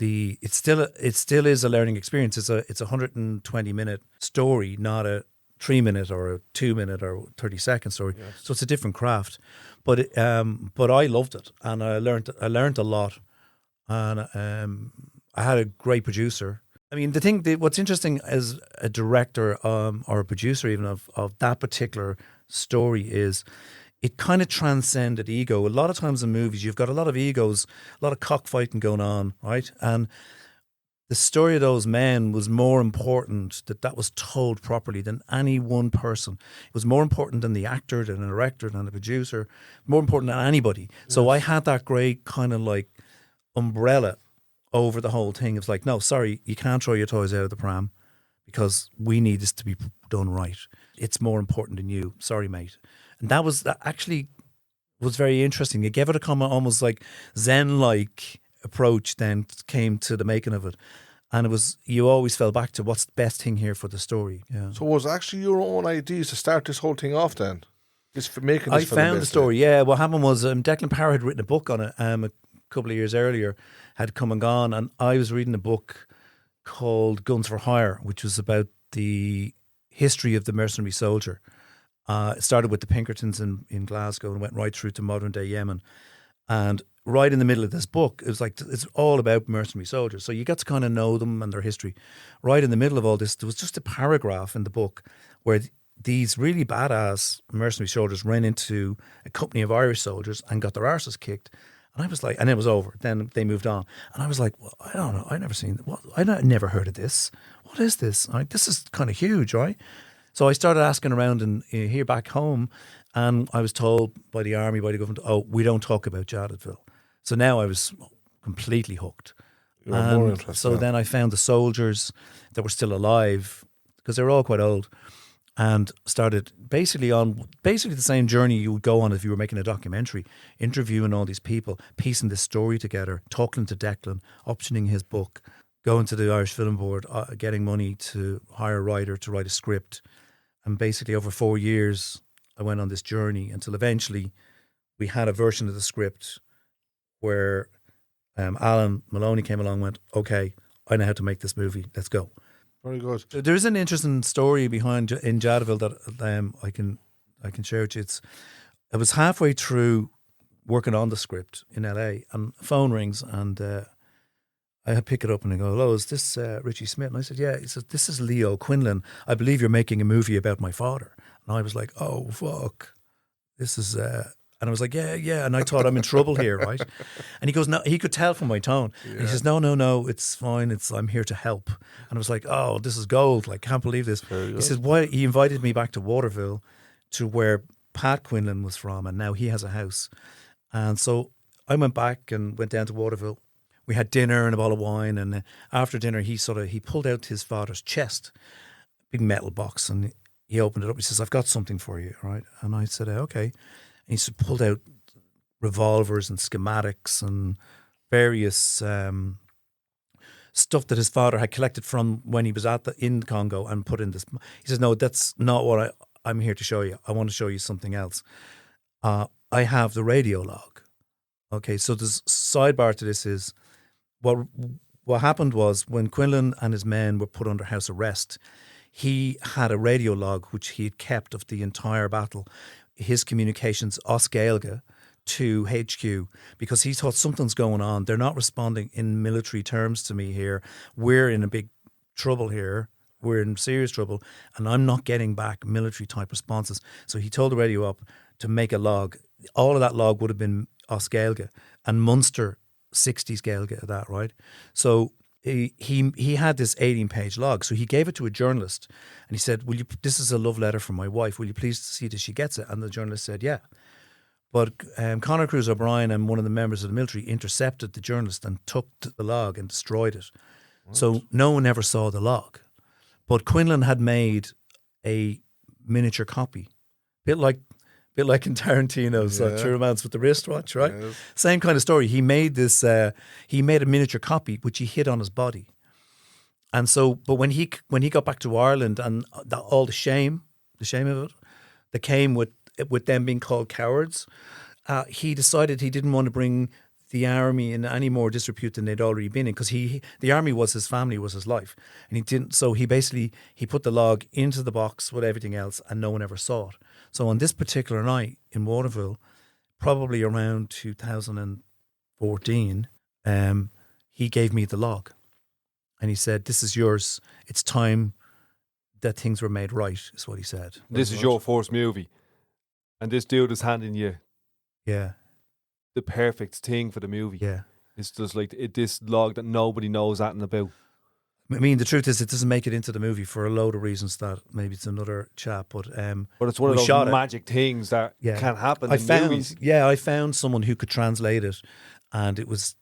[SPEAKER 3] It still is a learning experience. It's a 120-minute story, not a 3-minute or a 2-minute or 30-second story. Yes. So it's a different craft. But I loved it, and I learned a lot, and I had a great producer. I mean, what's interesting as a director or a producer even of that particular story is it kind of transcended ego. A lot of times in movies, you've got a lot of egos, a lot of cockfighting going on, right? And the story of those men was more important that was told properly than any one person. It was more important than the actor, than the director, than the producer, more important than anybody. Yes. So I had that great kind of like umbrella over the whole thing. It was like, no, sorry, you can't throw your toys out of the pram because we need this to be done right. It's more important than you. Sorry, mate. And that actually was very interesting. It gave it a kind of almost like Zen-like approach then came to the making of it. And you always fell back to what's the best thing here for the story. Yeah.
[SPEAKER 1] So was it actually your own ideas to start this whole thing off then? Just for making
[SPEAKER 3] I
[SPEAKER 1] this
[SPEAKER 3] found the story, yeah. What happened was Declan Power had written a book on it a couple of years earlier, had come and gone, and I was reading a book called Guns for Hire, which was about the history of the mercenary soldier. It started with the Pinkertons in Glasgow and went right through to modern day Yemen. And right in the middle of this book, it's all about mercenary soldiers. So you get to kind of know them and their history. Right in the middle of all this, there was just a paragraph in the book where these really badass mercenary soldiers ran into a company of Irish soldiers and got their arses kicked. And I was like, and it was over. Then they moved on. And I was like, well, I don't know. I never seen, I never heard of this. What is this? This is kind of huge, right? So I started asking around and here back home, And I was told by the army, by the government, oh, we don't talk about Jadotville. So now I was completely hooked.
[SPEAKER 1] You were more
[SPEAKER 3] And
[SPEAKER 1] interested.
[SPEAKER 3] so then I found the soldiers that were still alive, because they were all quite old, and started basically the same journey you would go on if you were making a documentary, interviewing all these people, piecing this story together, talking to Declan, optioning his book, going to the Irish Film Board, getting money to hire a writer to write a script. And basically over 4 years, I went on this journey until eventually we had a version of the script where Alan Maloney came along and went, okay, I know how to make this movie. Let's go.
[SPEAKER 1] Very good.
[SPEAKER 3] There is an interesting story behind in Jadotville that I can share with you. I was halfway through working on the script in LA, and phone rings, and I pick it up and I go, hello, is this Richie Smyth? And I said, yeah. He said, this is Leo Quinlan. I believe you're making a movie about my father. And I was like, oh, fuck. This is... And I was like, yeah. And I thought, I'm in trouble here, right? And he goes, no, he could tell from my tone. Yeah. He says, no, it's fine. I'm here to help. And I was like, oh, this is gold. Like, can't believe this. He says, why? He invited me back to Waterville, to where Pat Quinlan was from. And now he has a house. And so I went back and went down to Waterville. We had dinner and a bottle of wine. And after dinner, he pulled out his father's chest, big metal box. And he opened it up. He says, I've got something for you, right? And I said, okay. And he pulled out revolvers and schematics and various stuff that his father had collected from when he was in Congo and put in this. He says, no, that's not what I'm here to show you. I want to show you something else. I have the radio log. Okay, so the sidebar to this is what happened was when Quinlan and his men were put under house arrest, he had a radio log which he had kept of the entire battle. His communications, Os Gaeilge, to HQ, because he thought something's going on. They're not responding in military terms to me here. We're in a big trouble here. We're in serious trouble, and I'm not getting back military type responses. So he told the radio up to make a log. All of that log would have been Os Gaeilge and Munster 60s Gaeilge at that, right? So he had this 18-page log, so he gave it to a journalist, and he said, this is a love letter from my wife, will you please see that she gets it? And the journalist said, yeah. But Conor Cruise O'Brien and one of the members of the military intercepted the journalist and took the log and destroyed it. What? So no one ever saw the log. But Quinlan had made a miniature copy, bit like in Tarantino's True Romance with the wristwatch, right? Yes. Same kind of story. He made this. He made a miniature copy which he hid on his body, and so. But when he got back to Ireland and all the shame of it that came with them being called cowards, he decided he didn't want to bring the army in any more disrepute than they'd already been in, because the army was his family, was his life, and he didn't. So he put the log into the box with everything else, and no one ever saw it. So on this particular night in Waterville, probably around 2014, he gave me the log, and he said, "This is yours. It's time that things were made right," is what he said.
[SPEAKER 2] This is your first movie, and this dude is handing you, the perfect thing for the movie.
[SPEAKER 3] Yeah,
[SPEAKER 2] it's just like this log that nobody knows anything about.
[SPEAKER 3] I mean, the truth is, it doesn't make it into the movie for a load of reasons that maybe it's another chat, but
[SPEAKER 2] it's one of those magic things that can happen in movies.
[SPEAKER 3] Yeah, I found someone who could translate it, and it was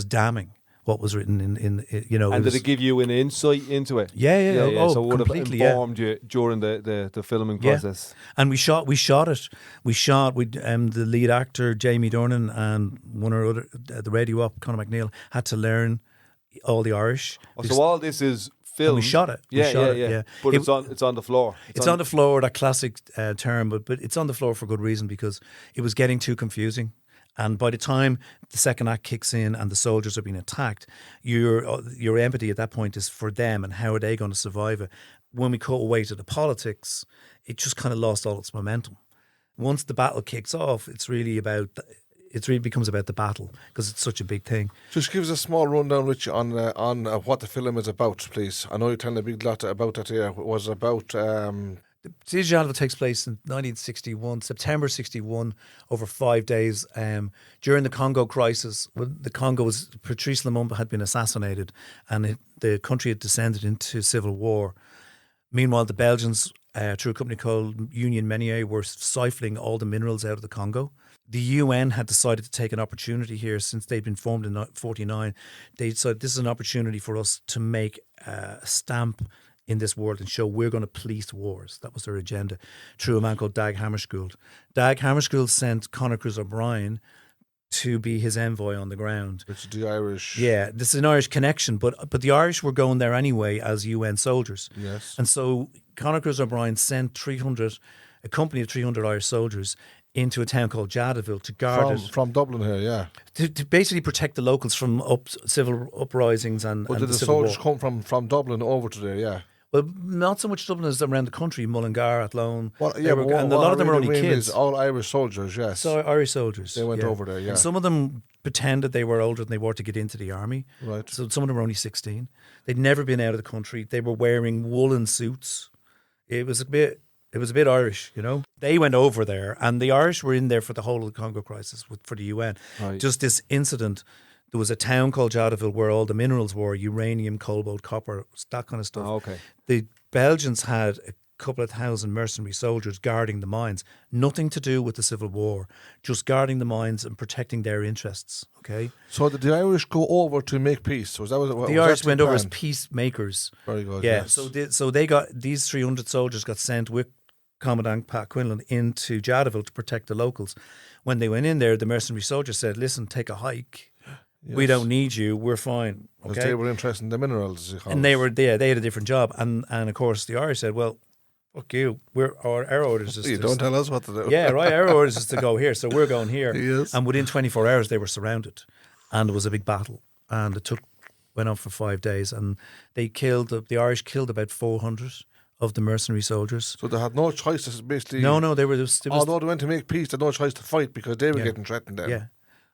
[SPEAKER 3] damning what was written in you know.
[SPEAKER 2] And did it give you an insight into it?
[SPEAKER 3] Yeah. Oh,
[SPEAKER 2] so it would have informed you during the filming process.
[SPEAKER 3] And we shot it. We shot with the lead actor Jamie Dornan and one or other the radio up Conor McNeil had to learn all the Irish.
[SPEAKER 2] So all this is filmed.
[SPEAKER 3] We shot it. Yeah.
[SPEAKER 2] But it's on the floor.
[SPEAKER 3] It's on the floor. That classic term, but it's on the floor for good reason, because it was getting too confusing. And by the time the second act kicks in and the soldiers are being attacked, your empathy at that point is for them and how are they going to survive it. When we cut away to the politics, it just kind of lost all its momentum. Once the battle kicks off, it really becomes about the battle, because it's such a big thing.
[SPEAKER 1] Just give us a small rundown, Richie, on what the film is about, please. I know you're telling a big lot about that here. It was about...
[SPEAKER 3] The Siege of Jadotville takes place in 1961, September 61, over 5 days. During the Congo crisis, Patrice Lumumba had been assassinated, and the country had descended into civil war. Meanwhile, the Belgians through a company called Union Minier, were siphoning all the minerals out of the Congo. The UN had decided to take an opportunity here since they'd been formed in 1949. They decided this is an opportunity for us to make a stamp in this world and show we're going to police wars. That was their agenda, through a man called Dag Hammarskjöld. Dag Hammarskjöld sent Conor Cruise O'Brien to be his envoy on the ground.
[SPEAKER 1] It's the Irish.
[SPEAKER 3] Yeah, this is an Irish connection, but the Irish were going there anyway as UN soldiers.
[SPEAKER 1] Yes.
[SPEAKER 3] And so Conor Cruise O'Brien sent a company of 300 Irish soldiers into a town called Jadotville to guard it.
[SPEAKER 1] From Dublin here, yeah.
[SPEAKER 3] To basically protect the locals from civil uprisings and
[SPEAKER 1] But did the
[SPEAKER 3] Civil
[SPEAKER 1] soldiers
[SPEAKER 3] War.
[SPEAKER 1] come from Dublin over to there, yeah?
[SPEAKER 3] Well, not so much Dublin as around the country, Mullingar, Athlone.
[SPEAKER 1] Well,
[SPEAKER 3] They were- and a lot of them were only kids.
[SPEAKER 1] All Irish soldiers, yes.
[SPEAKER 3] So Irish soldiers.
[SPEAKER 1] They went over there, yeah.
[SPEAKER 3] And some of them pretended they were older than they were to get into the army.
[SPEAKER 1] Right.
[SPEAKER 3] So some of them were only 16. They'd never been out of the country. They were wearing woolen suits. It was a bit Irish, you know. They went over there, and the Irish were in there for the whole of the Congo crisis for the UN.
[SPEAKER 2] Right.
[SPEAKER 3] Just this incident. There was a town called Jadotville where all the minerals were, uranium, cobalt, copper, that kind of stuff.
[SPEAKER 2] Oh, okay.
[SPEAKER 3] The Belgians had a couple of thousand mercenary soldiers guarding the mines. Nothing to do with the Civil War, just guarding the mines and protecting their interests, okay?
[SPEAKER 1] So did the Irish go over to make peace? Was that what
[SPEAKER 3] The
[SPEAKER 1] was
[SPEAKER 3] Irish
[SPEAKER 1] that
[SPEAKER 3] went over as
[SPEAKER 1] plan?
[SPEAKER 3] peacemakers.
[SPEAKER 1] Very good,
[SPEAKER 3] Yeah,
[SPEAKER 1] yes.
[SPEAKER 3] so they got, these 300 soldiers got sent with Commandant Pat Quinlan into Jadotville to protect the locals. When they went in there, the mercenary soldiers said, listen, take a hike. We
[SPEAKER 1] Yes.
[SPEAKER 3] don't need you. We're fine.
[SPEAKER 1] Because
[SPEAKER 3] Okay.
[SPEAKER 1] they were interested in the minerals, as you call
[SPEAKER 3] And
[SPEAKER 1] it.
[SPEAKER 3] they were there. They had a different job. And of course, the Irish said, well, fuck you. Our orders is
[SPEAKER 1] You
[SPEAKER 3] to
[SPEAKER 1] don't tell us what to do.
[SPEAKER 3] yeah, right. Our orders is to go here, so we're going here.
[SPEAKER 1] Yes.
[SPEAKER 3] And within 24 hours, they were surrounded, and there was a big battle, and it went on for 5 days, and they killed the Irish killed about 400 of the mercenary soldiers.
[SPEAKER 1] So they had no choice. This is basically...
[SPEAKER 3] No, they were.
[SPEAKER 1] Although they went to make peace, they had no choice to fight because they were
[SPEAKER 3] Yeah.
[SPEAKER 1] getting threatened then.
[SPEAKER 3] Yeah.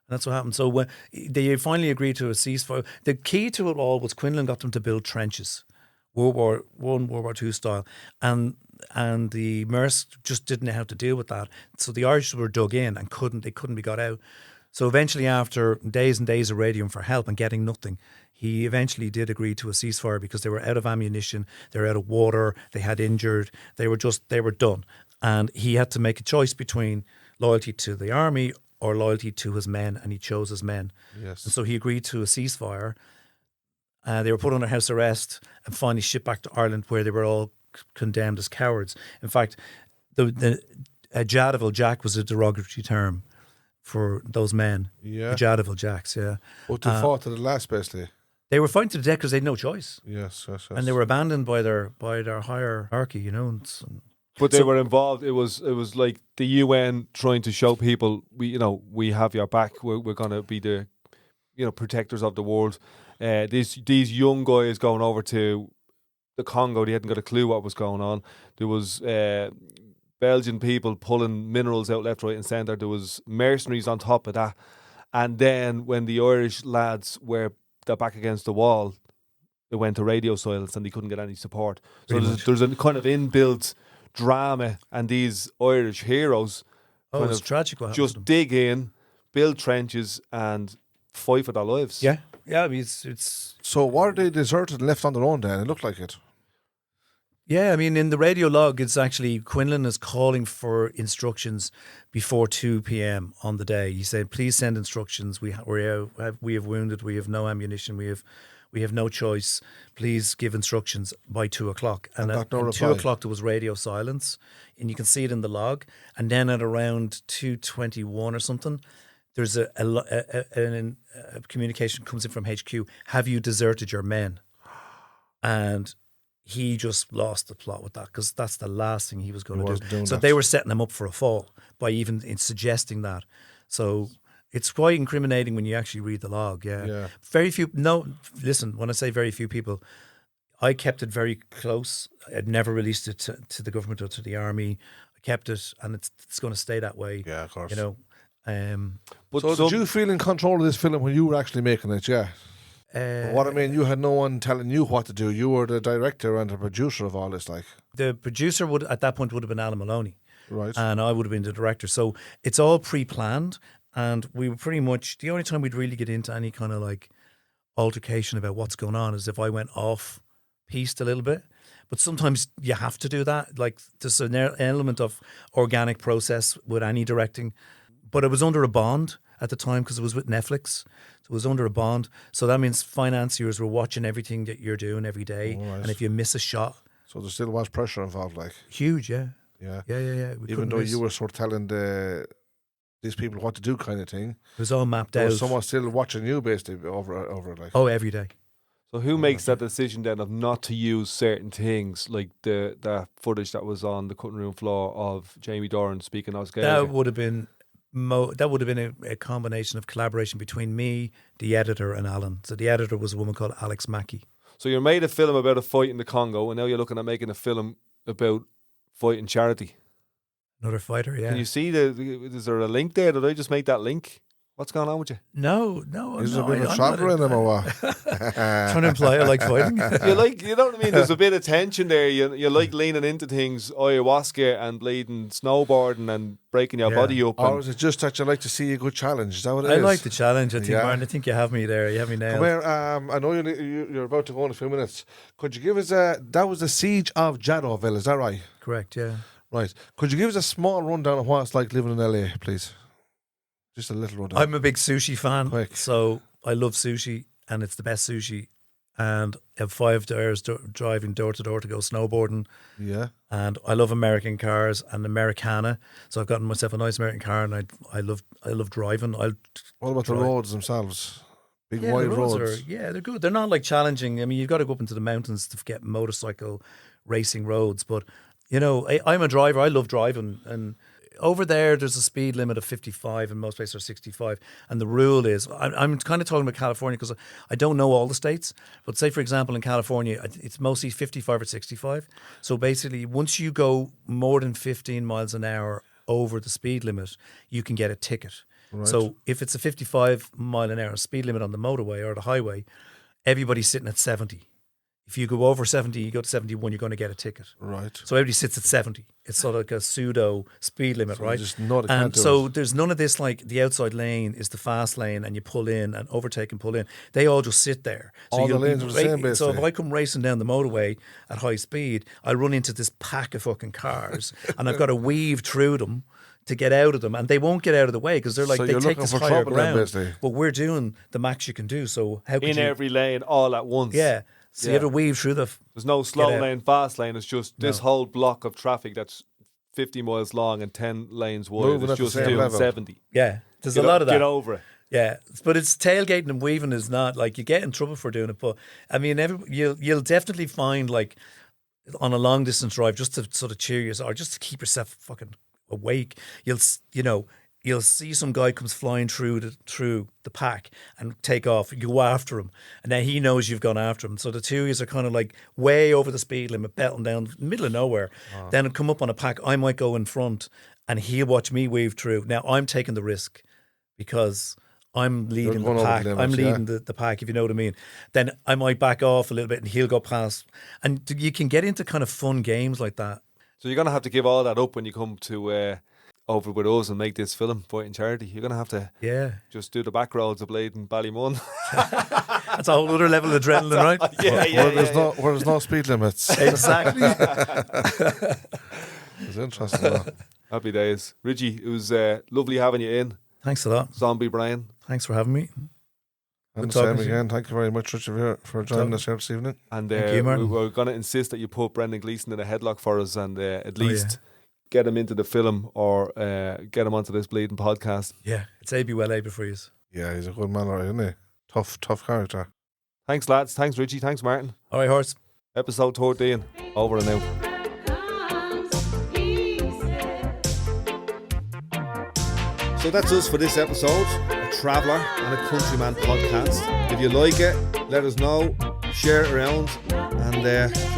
[SPEAKER 3] That's what happened. So when they finally agreed to a ceasefire, the key to it all was Quinlan got them to build trenches, World War I, World War II style, and the Mercs just didn't know how to deal with that. So the Irish were dug in and couldn't be got out. So eventually, after days and days of radioing for help and getting nothing, he eventually did agree to a ceasefire because they were out of ammunition, they were out of water, they had injured, they were done, and he had to make a choice between loyalty to the army or loyalty to his men, and he chose his men.
[SPEAKER 1] Yes.
[SPEAKER 3] And so he agreed to a ceasefire. They were put under house arrest and finally shipped back to Ireland, where they were all condemned as cowards. In fact, the Jadotville Jack was a derogatory term for those men.
[SPEAKER 1] Yeah.
[SPEAKER 3] The Jadotville Jacks, yeah.
[SPEAKER 1] But they fought to the last, basically.
[SPEAKER 3] They were fighting to the death because they had no choice.
[SPEAKER 1] Yes.
[SPEAKER 3] And they were abandoned by their hierarchy, you know.
[SPEAKER 2] But they were involved. It was like the UN trying to show people, we have your back. We're going to be the, protectors of the world. These young guys going over to the Congo, they hadn't got a clue what was going on. There was Belgian people pulling minerals out left, right, and centre. There was mercenaries on top of that. And then when the Irish lads were their back against the wall, they went to radio silence and they couldn't get any support. So there's a kind of inbuilt drama, and these Irish heroes
[SPEAKER 3] It's tragic what happened to
[SPEAKER 2] just
[SPEAKER 3] them.
[SPEAKER 2] dig in, build trenches, and fight for their lives.
[SPEAKER 3] Yeah. I mean, it's
[SPEAKER 1] So were they deserted and left on their own then? It looked like it.
[SPEAKER 3] Yeah, I mean, in the radio log, it's actually Quinlan is calling for instructions before 2 p.m. on the day. He said, "Please send instructions. We have wounded. We have no ammunition. We have no choice. Please give instructions by 2 o'clock." And
[SPEAKER 1] got
[SPEAKER 3] at
[SPEAKER 1] no
[SPEAKER 3] 2
[SPEAKER 1] reply.
[SPEAKER 3] o'clock there was radio silence, and you can see it in the log. And then at around 2:21 or something, there's a communication comes in from HQ. Have you deserted your men? And he just lost the plot with that, because that's the last thing he was going
[SPEAKER 1] He
[SPEAKER 3] to
[SPEAKER 1] wasn't
[SPEAKER 3] do.
[SPEAKER 1] doing
[SPEAKER 3] So
[SPEAKER 1] that.
[SPEAKER 3] they were setting him up for a fall by even in suggesting that. So it's quite incriminating when you actually read the log. Yeah.
[SPEAKER 1] Yeah.
[SPEAKER 3] Very few. No, listen. When I say very few people, I kept it very close. I'd never released it to the government or to the army. I kept it, and it's going to stay that way.
[SPEAKER 1] Yeah, of course.
[SPEAKER 3] You know.
[SPEAKER 2] But
[SPEAKER 1] So did you feel in control of this film when you were actually making it? Yeah. What I mean, you had no one telling you what to do. You were the director and the producer of all this, like.
[SPEAKER 3] The producer would at that point would have been Alan Maloney.
[SPEAKER 1] Right.
[SPEAKER 3] And I would have been the director. So it's all pre-planned, and we were pretty much the only time we'd really get into any kind of like altercation about what's going on is if I went off piste a little bit. But sometimes you have to do that. Like there's an element of organic process with any directing. But it was under a bond at the time because it was with Netflix. So it was under a bond. So that means financiers were watching everything that you're doing every day.
[SPEAKER 1] Oh, right.
[SPEAKER 3] And if you miss a shot,
[SPEAKER 1] So there still was pressure involved, like.
[SPEAKER 3] huge, yeah.
[SPEAKER 1] Yeah.
[SPEAKER 3] Yeah. We
[SPEAKER 1] Even
[SPEAKER 3] couldn't
[SPEAKER 1] though
[SPEAKER 3] miss.
[SPEAKER 1] you were sort of telling these people what to do kind of thing,
[SPEAKER 3] It was all mapped
[SPEAKER 1] there
[SPEAKER 3] out.
[SPEAKER 1] was someone still watching you basically over like.
[SPEAKER 3] Oh, every day.
[SPEAKER 2] So who makes that decision then of not to use certain things, like the footage that was on the cutting room floor of Jamie Doran speaking Os
[SPEAKER 3] That
[SPEAKER 2] Gaeilge?
[SPEAKER 3] would have been a combination of collaboration between me, the editor, and Alan. So the editor was a woman called Alex Mackey.
[SPEAKER 2] So you made a film about a fight in the Congo, and now you're looking at making a film about fighting charity.
[SPEAKER 3] Another fighter, yeah.
[SPEAKER 2] Can you see is there a link there? Did I just make that link? What's going on with you?
[SPEAKER 3] No.
[SPEAKER 1] Is there a
[SPEAKER 3] no,
[SPEAKER 1] bit of
[SPEAKER 3] I'm
[SPEAKER 1] traveller
[SPEAKER 3] not
[SPEAKER 1] in them or what?
[SPEAKER 3] trying to imply I like fighting.
[SPEAKER 2] You know what I mean? There's a bit of tension there. You like leaning into things, ayahuasca and bleeding, snowboarding and breaking your
[SPEAKER 3] Yeah.
[SPEAKER 2] body up.
[SPEAKER 1] Or
[SPEAKER 2] And
[SPEAKER 1] is it just that you like to see a good challenge? Is that what it
[SPEAKER 3] I
[SPEAKER 1] is?
[SPEAKER 3] like the challenge. I think,
[SPEAKER 1] Yeah.
[SPEAKER 3] Martin, I think you have me there. You have me
[SPEAKER 1] Come
[SPEAKER 3] nailed.
[SPEAKER 1] here, I know you're about to go in a few minutes. Could you give us that was the Siege of Jadotville, is that right?
[SPEAKER 3] Correct, yeah.
[SPEAKER 1] Right. Could you give us a small rundown of what it's like living in LA, please? Just a little rundown.
[SPEAKER 3] I'm a big sushi fan,
[SPEAKER 1] Quick.
[SPEAKER 3] so I love sushi, and it's the best sushi. And I have 5 hours driving door to door to go snowboarding.
[SPEAKER 1] Yeah.
[SPEAKER 3] And I love American cars and Americana, so I've gotten myself a nice American car, and I love driving.
[SPEAKER 1] What about the
[SPEAKER 3] Right.
[SPEAKER 1] roads themselves? Big
[SPEAKER 3] Yeah,
[SPEAKER 1] wide
[SPEAKER 3] the roads
[SPEAKER 1] roads.
[SPEAKER 3] they're good. They're not like challenging. I mean, you've got to go up into the mountains to get motorcycle racing roads. But, I'm a driver. I love driving. And over there's a speed limit of 55 and most places are 65. And the rule is, I'm kind of talking about California because I don't know all the states. But say, for example, in California, it's mostly 55 or 65. So basically, once you go more than 15 miles an hour over the speed limit, you can get a ticket.
[SPEAKER 1] Right.
[SPEAKER 3] So if it's a 55 mile an hour speed limit on the motorway or the highway, everybody's sitting at 70. If you go over 70, you go to 71, you're going to get a ticket.
[SPEAKER 1] Right.
[SPEAKER 3] So everybody sits at 70. It's sort of like a pseudo speed limit,
[SPEAKER 1] So
[SPEAKER 3] right?
[SPEAKER 1] just know they can't
[SPEAKER 3] And
[SPEAKER 1] do
[SPEAKER 3] so
[SPEAKER 1] it.
[SPEAKER 3] there's none of this like the outside lane is the fast lane and you pull in and overtake and pull in. They all just sit there. So
[SPEAKER 1] All the
[SPEAKER 3] you'll be
[SPEAKER 1] lanes are the same,
[SPEAKER 3] So if
[SPEAKER 1] basically.
[SPEAKER 3] I come racing down the motorway at high speed, I run into this pack of fucking cars and I've got to weave through them to get out of them, and they won't get out of the way because they're like
[SPEAKER 1] So
[SPEAKER 3] they
[SPEAKER 1] you're
[SPEAKER 3] take
[SPEAKER 1] looking
[SPEAKER 3] this
[SPEAKER 1] for
[SPEAKER 3] higher
[SPEAKER 1] trouble then,
[SPEAKER 3] ground.
[SPEAKER 1] basically.
[SPEAKER 3] But we're doing the max you can do. So how could
[SPEAKER 2] in
[SPEAKER 3] you?
[SPEAKER 2] every lane, all at once.
[SPEAKER 3] Yeah. So you
[SPEAKER 2] Yeah.
[SPEAKER 3] have to weave through the.
[SPEAKER 2] There's no slow
[SPEAKER 3] out.
[SPEAKER 2] lane, fast lane. It's just this
[SPEAKER 3] No.
[SPEAKER 2] whole block of traffic that's 50 miles long and 10 lanes wide.
[SPEAKER 1] Moving
[SPEAKER 2] It's
[SPEAKER 1] at the
[SPEAKER 2] just
[SPEAKER 1] same
[SPEAKER 2] doing
[SPEAKER 1] level.
[SPEAKER 2] 70.
[SPEAKER 3] Yeah, there's a lot of that.
[SPEAKER 2] Get over it.
[SPEAKER 3] Yeah, but it's tailgating and weaving is not like you get in trouble for doing it. But I mean, you'll definitely find like on a long distance drive just to sort of cheer yourself or just to keep yourself fucking awake. You'll see some guy comes flying through the pack and take off. You go after him, and then he knows you've gone after him. So the two of you are kind of like way over the speed limit, belting down the middle of nowhere. Then it'll come up on a pack. I might go in front, and he'll watch me weave through. Now I'm taking the risk because I'm leading
[SPEAKER 1] going
[SPEAKER 3] the
[SPEAKER 1] over
[SPEAKER 3] pack.
[SPEAKER 1] the
[SPEAKER 3] I'm
[SPEAKER 1] limits,
[SPEAKER 3] leading the pack, if you know what I mean. Then I might back off a little bit, and he'll go past. And you can get into kind of fun games like that.
[SPEAKER 2] So you're going to have to give all that up when you come to over with us and make this film, Fighting Charity. You're going to have to
[SPEAKER 3] Yeah,
[SPEAKER 2] just do the back roads of Blade and Ballymun.
[SPEAKER 3] that's a whole other level of adrenaline, right?
[SPEAKER 1] Where there's no speed limits.
[SPEAKER 3] Exactly.
[SPEAKER 1] It's interesting. That.
[SPEAKER 2] Happy days. Richie, it was lovely having you in.
[SPEAKER 3] Thanks a lot.
[SPEAKER 2] Zombie Brian.
[SPEAKER 3] Thanks for having me.
[SPEAKER 1] And
[SPEAKER 3] talking
[SPEAKER 1] same
[SPEAKER 3] to you.
[SPEAKER 1] again. Thank you very much, Richard, for joining us here this evening.
[SPEAKER 2] And
[SPEAKER 3] Thank you, Martin.
[SPEAKER 2] we're going to insist that you put Brendan Gleeson in a headlock for us and at
[SPEAKER 3] Oh,
[SPEAKER 2] least get him into the film or get him onto this Bleeding podcast.
[SPEAKER 3] Yeah, it's A be well able for you.
[SPEAKER 1] Yeah, he's a good man, right, isn't he? Tough character.
[SPEAKER 2] Thanks, lads. Thanks, Richie. Thanks, Martin.
[SPEAKER 3] All right, horse.
[SPEAKER 2] Episode 13. Over and out. So that's us for this episode, a Traveller and a Countryman podcast. If you like it, let us know, share it around, and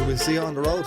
[SPEAKER 2] we'll see you on the road.